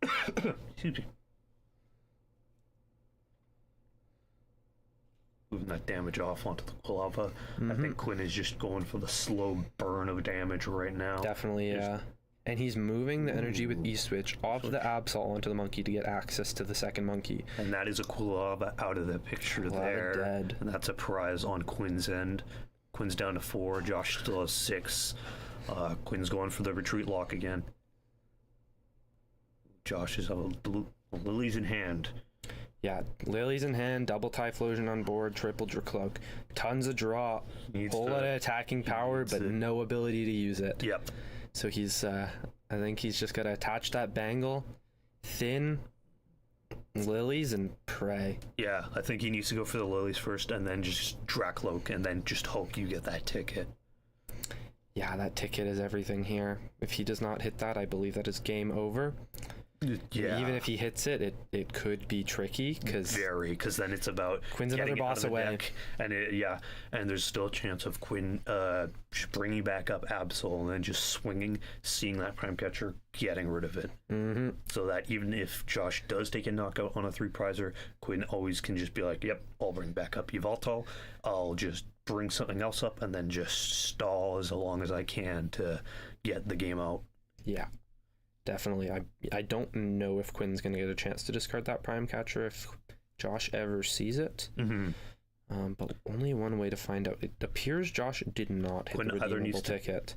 Excuse me. Moving that damage off onto the Quilava. I think Quinn is just going for the slow burn of damage right now. Definitely, yeah. And he's moving the energy with E-Switch off the Absol onto the Monkey to get access to the second Monkey. And that is a Quilava out of the picture there. Dead. And that's a prize on Quinn's end. Quinn's down to 4. Josh still has 6. Quinn's going for the retreat lock again. Josh is Lily's in hand. Yeah, Lily's in hand, double Typhlosion on board, triple Dracloak. Tons of draw, whole lot of attacking power, but no ability to use it. Yep. So he's, I think he's just got to attach that bangle, thin Lilies, and pray. Yeah, I think he needs to go for the Lilies first, and then just Dracloak, and then just hope you get that ticket. Yeah, that ticket is everything here. If he does not hit that, I believe that is game over. Yeah. Even if he hits it, it could be tricky because then it's about Quinn's another boss away, and and there's still a chance of Quinn just bringing back up Absol and then just swinging, seeing that Prime Catcher, getting rid of it. So that even if Josh does take a knockout on a 3-prizer, Quinn always can just be like, "Yep, I'll bring back up Yveltal. I'll just bring something else up and then just stall as long as I can to get the game out." Yeah. Definitely. I don't know if Quinn's going to get a chance to discard that Prime Catcher if Josh ever sees it. But only one way to find out. It appears Josh did not hit the redeemable ticket.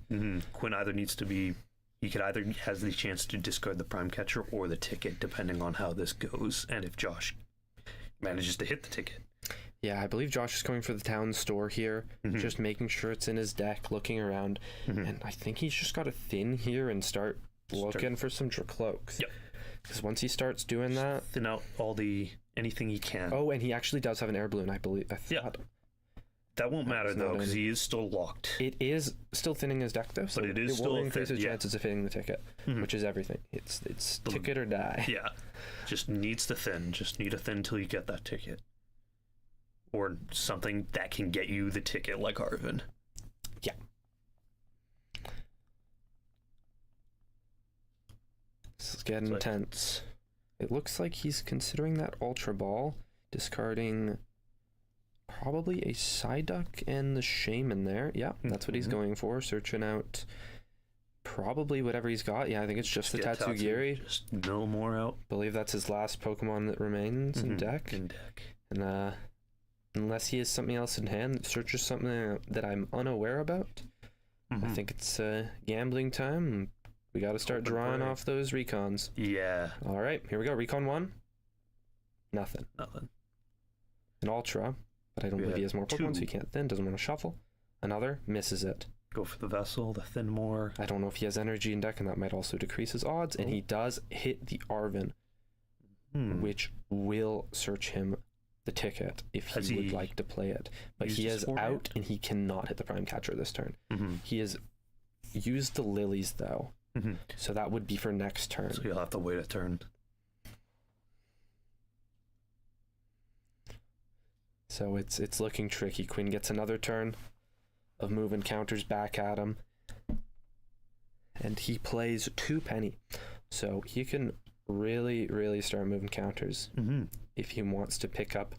Quinn either needs to be... He could either has the chance to discard the Prime Catcher or the ticket, depending on how this goes, and if Josh manages to hit the ticket. Yeah, I believe Josh is going for the town store here, just making sure it's in his deck, looking around. And I think he's just got to thin here and start looking for some Dracloaks. Yep. Because once he starts doing that, thin out anything he can. Oh, and he actually does have an air balloon, I believe. I thought. That won't matter though, because he is still locked. It is still thinning his deck though, so but it is still will increase his chances of hitting the ticket, which is everything. It's ticket or die. Yeah, just needs to thin. Just need to thin till you get that ticket, or something that can get you the ticket, like Arvin. Yeah. This is getting intense. It looks like he's considering that Ultra Ball, discarding probably a Psyduck and the Shaman there. Yeah, that's what he's going for. Searching out probably whatever he's got. Yeah, I think it's just the Tatsugiri. Just no more out. Believe that's his last Pokemon that remains in deck. And unless he has something else in hand that searches something that I'm unaware about, I think it's gambling time. We got to start drawing off those recons. Yeah. All right, here we go. Recon 1. Nothing. An Ultra, but I don't believe he has more Pokemon, so he can't thin. Doesn't want to shuffle. Another, misses it. Go for the Vessel, the Thin more. I don't know if he has energy in deck, and that might also decrease his odds. And he does hit the Arvin, which will search him the ticket if Has he would he like to play it. But used he his is four out yet? and he cannot hit the Prime Catcher this turn. Mm-hmm. He has used the Lilies though. Mm-hmm. So that would be for next turn. So you'll have to wait a turn. So it's looking tricky. Quinn gets another turn of moving counters back at him. And he plays 2 penny. So he can really, really start moving counters Mm-hmm. if he wants to pick up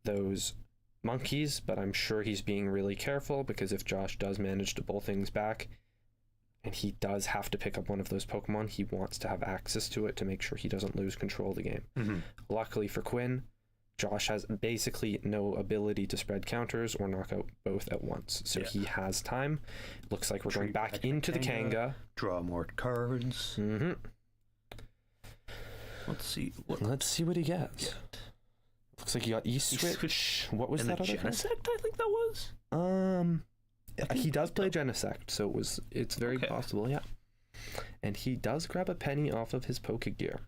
those monkeys, but I'm sure he's being really careful because if Josh does manage to pull things back and he does have to pick up one of those Pokemon, he wants to have access to it to make sure he doesn't lose control of the game. Mm-hmm. Luckily for Quinn, Josh has basically no ability to spread counters or knock out both at once. So Yeah. he has time. Looks like we're going Retreat back back to into the Kanga. Draw more cards. Mm-hmm. Let's see. Let's see what he gets. Looks like he got Switch. What was and that the other card? Genesect, I think that was. He does play Genesect, so it's very Okay. possible, yeah. And he does grab a penny off of his Pokegear.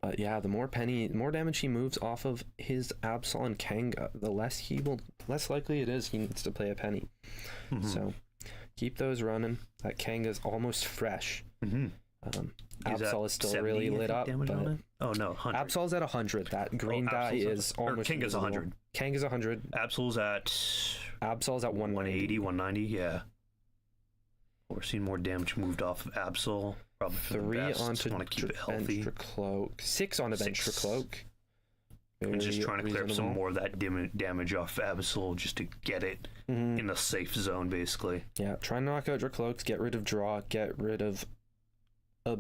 But yeah, the more damage he moves off of his Absol and Kanga, the less likely it is he needs to play a penny. Mm-hmm. So keep those running. That Kanga's almost fresh. Mm-hmm. Absol is still really lit up, but oh no, 100. Absol's at 100. That green die Absol's is or almost Kanga's invisible. 100. Kanga's 100. Absol's at Absol's at 180. 190, yeah. We're seeing more damage moved off of Absol. Probably for 3 the best. onto Want to keep it healthy. bench for cloak. 6 on a bench for 6. cloak. And just Very trying to clear up some reasonable. more of that damage off Absol just to get it Mhm. in a safe zone, basically. Yeah, try and knock out your cloaks, get rid of draw, get rid of the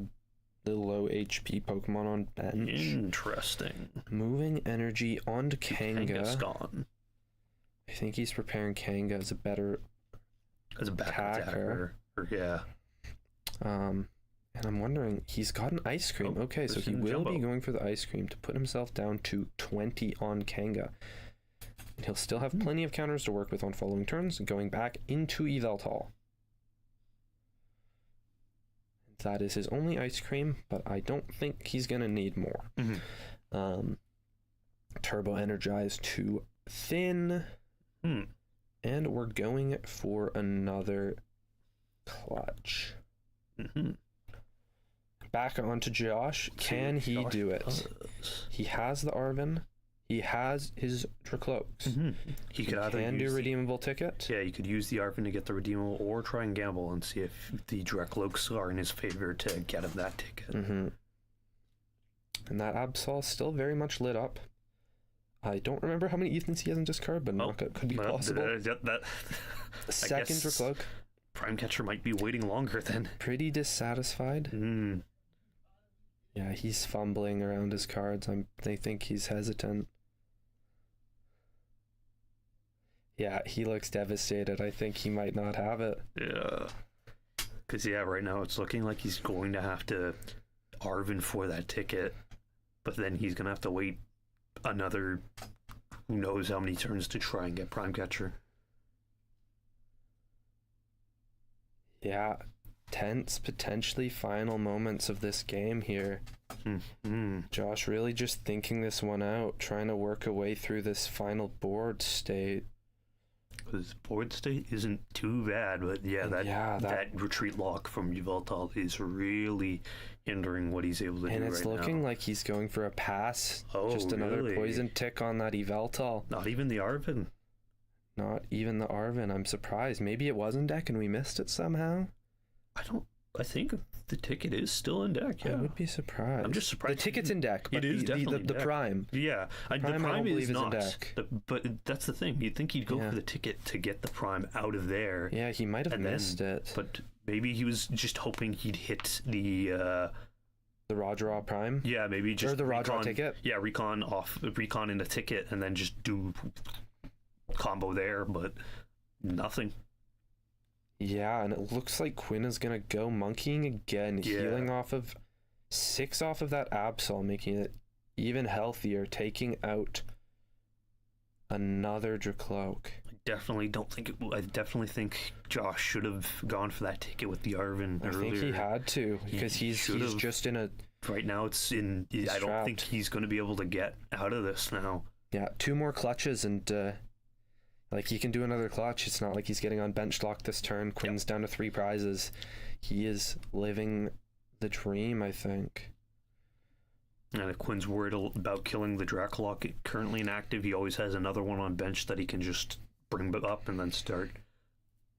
low HP Pokemon on bench. Interesting. Moving energy onto Kanga's Kanga. gone. I think he's preparing Kanga as a better As a back attacker. Yeah. and I'm wondering, he's got an ice cream. Oh, Okay, so there's he an will be Jumbo. going for the ice cream to put himself down to 20 on Kanga. And he'll still have plenty of counters to work with on following turns, going back into Yveltal. That is his only ice cream, but I don't think he's going to need more. Mm-hmm. Turbo Energize to Thin. And we're going for another clutch. Mm-hmm. Back onto Josh. Can he do it? He has the Arven. He has his Dracloaks. Mm-hmm. He could either Can use do redeemable ticket. Yeah, you could use the Arvin to get the redeemable, or try and gamble and see if the Dracloaks are in his favor to get him that ticket. Mm-hmm. And that Absol's still very much lit up. I don't remember how many Ethans he has in discard, but knockout could be possible. That Second guess Dracloak. Prime Catcher might be waiting longer then. Pretty dissatisfied. Mm. Yeah, he's fumbling around his cards. They think he's hesitant. Yeah, he looks devastated. I think he might not have it. Yeah. Because, right now it's looking like he's going to have to Arvin for that ticket, but then he's going to have to wait another who knows how many turns to try and get Prime Catcher. Yeah, tense, potentially final moments of this game here. Mm-hmm. Josh really just thinking this one out, trying to work a way through this final board state. His board state isn't too bad, but that retreat lock from Yveltal is really hindering what he's able to do right now. And it's looking like he's going for a pass. Oh, just another really? poison tick on that Yveltal. Not even the Arvin. Not even the Arven. I'm surprised. Maybe it was in deck and we missed it somehow. I think the ticket is still in deck, yeah. I would be surprised. I'm just surprised. The ticket's in deck, but It is definitely the in deck. prime. Yeah, Prime, the I don't Prime believe is is in not. deck. But that's the thing. You'd think he'd go Yeah. for the ticket to get the Prime out of there. Yeah, he might have and then- missed it. But maybe he was just hoping he'd hit the... The Roger Prime? yeah, maybe just... Or the Roger recon, ticket? Yeah, recon in the ticket, and then just do combo there, but nothing. Yeah, and it looks like Quinn is going to go monkeying again, Yeah. healing off of 6 off of that Absol, making it even healthier, taking out another Dracloak. I definitely think Josh should have gone for that ticket with the Arvin I earlier. think he had to, because he's should've. just in a right now it's in. I don't think he's going to be able to get out of this now. Yeah, 2 more clutches and like he can do another clutch. It's not like he's getting on bench lock this turn. Quinn's down to 3 prizes. He is living the dream, I think. And if Quinn's worried about killing the Draculok currently inactive, he always has another one on bench that he can just bring up and then start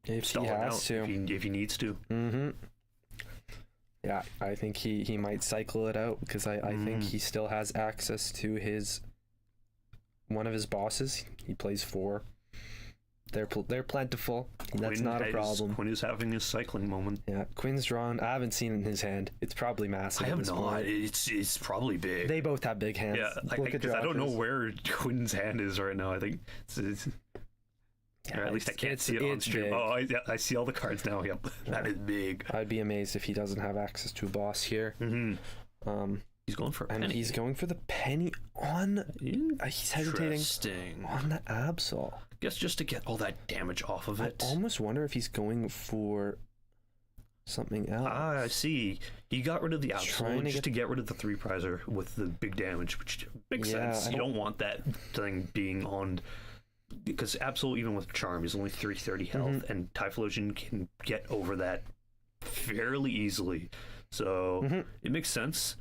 if he has to. If he needs to. Mm-hmm. Yeah, I think he might cycle it out because I think he still has access to one of his bosses. He plays 4. They're plentiful. That's not a problem. Quinn is having his cycling moment. Yeah, Quinn's drawn. I haven't seen it in his hand. It's probably massive. I have not. It's probably big. They both have big hands. Yeah, because I don't know where Quinn's hand is right now. I think it's or at least I can't see it on stream. Big. Oh, I see all the cards now. Yep, that is big. I'd be amazed if he doesn't have access to a boss here. Mm-hmm. He's going for a penny. And he's going for the penny on. He's hesitating on the Absol. I guess just to get all that damage off of it. I almost wonder if he's going for something else. I see. He got rid of the Absol just to get rid of the 3 prizer with the big damage, which makes sense. You don't want that thing being on. Because Absol, even with Charm, is only 330 health, and Typhlosion can get over that fairly easily. So it makes sense.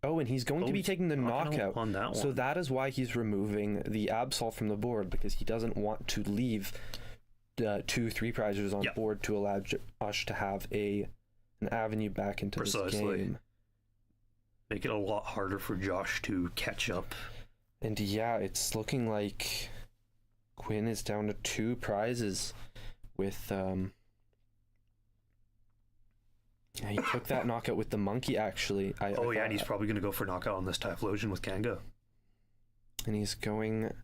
Oh, and he's going to be taking the knockout on that one. So that is why he's removing the Absol from the board, because he doesn't want to leave 2 3 prizers on board to allow Josh to have an avenue back into this game. Make it a lot harder for Josh to catch up. And yeah, it's looking like Quinn is down to 2 prizes with he took that knockout with the monkey, actually. And he's probably going to go for knockout on this Typhlosion with Kanga. And he's going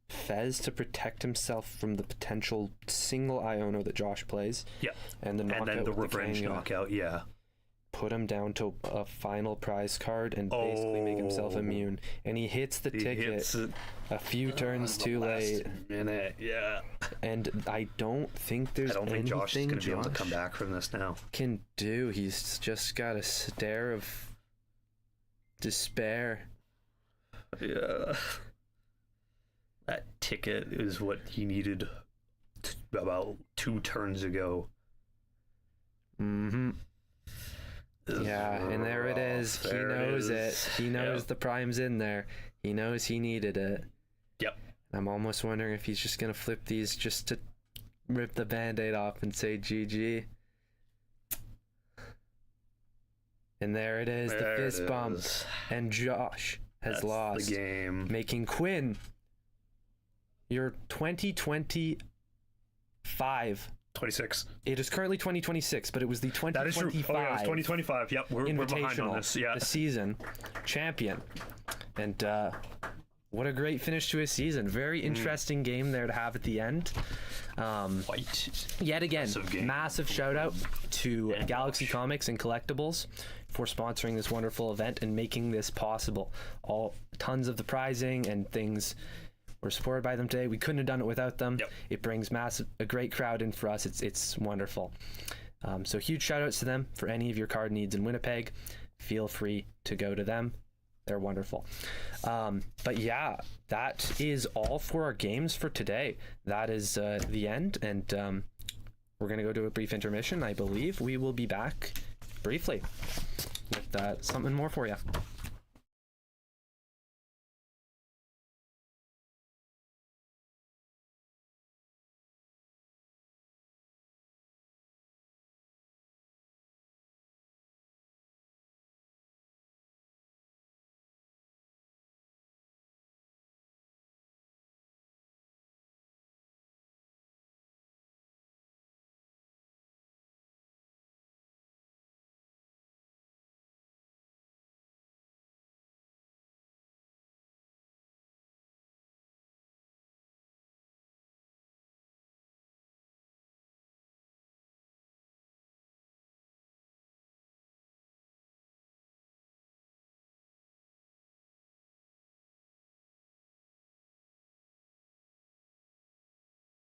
Fez to protect himself from the potential single Iono that Josh plays. Yeah. And then the revenge knockout, Put him down to a final prize card and basically make himself immune. And he hits the ticket a few turns too late. Minute, And I don't think there's anything think Josh is going to be able to come back from this now. Can do. He's just got a stare of despair. Yeah. That ticket is what he needed about 2 turns ago. Mm-hmm. Yeah, and there it is. He knows it. He knows the prime's in there. He knows he needed it. Yep. I'm almost wondering if he's just going to flip these just to rip the Band-Aid off and say GG. And there it is, the fist bump. And Josh has lost. The game. Making Quinn your 2025. 26. It is currently 2026, but it was the 2025. That is true. Oh, yeah, it was 2025. Yep, we're behind on this. Yeah. The season champion. And what a great finish to his season. Very interesting game there to have at the end. Yet again, massive shout out to Galaxy Comics and Collectibles for sponsoring this wonderful event and making this possible. Tons of the prizing and things were supported by them today. We couldn't have done it without them. Yep. It brings a great crowd in for us. It's wonderful. So huge shout outs to them for any of your card needs in Winnipeg. Feel free to go to them. They're wonderful. But yeah, that is all for our games for today. That is the end, and we're going to go to a brief intermission. I believe we will be back briefly with something more for you.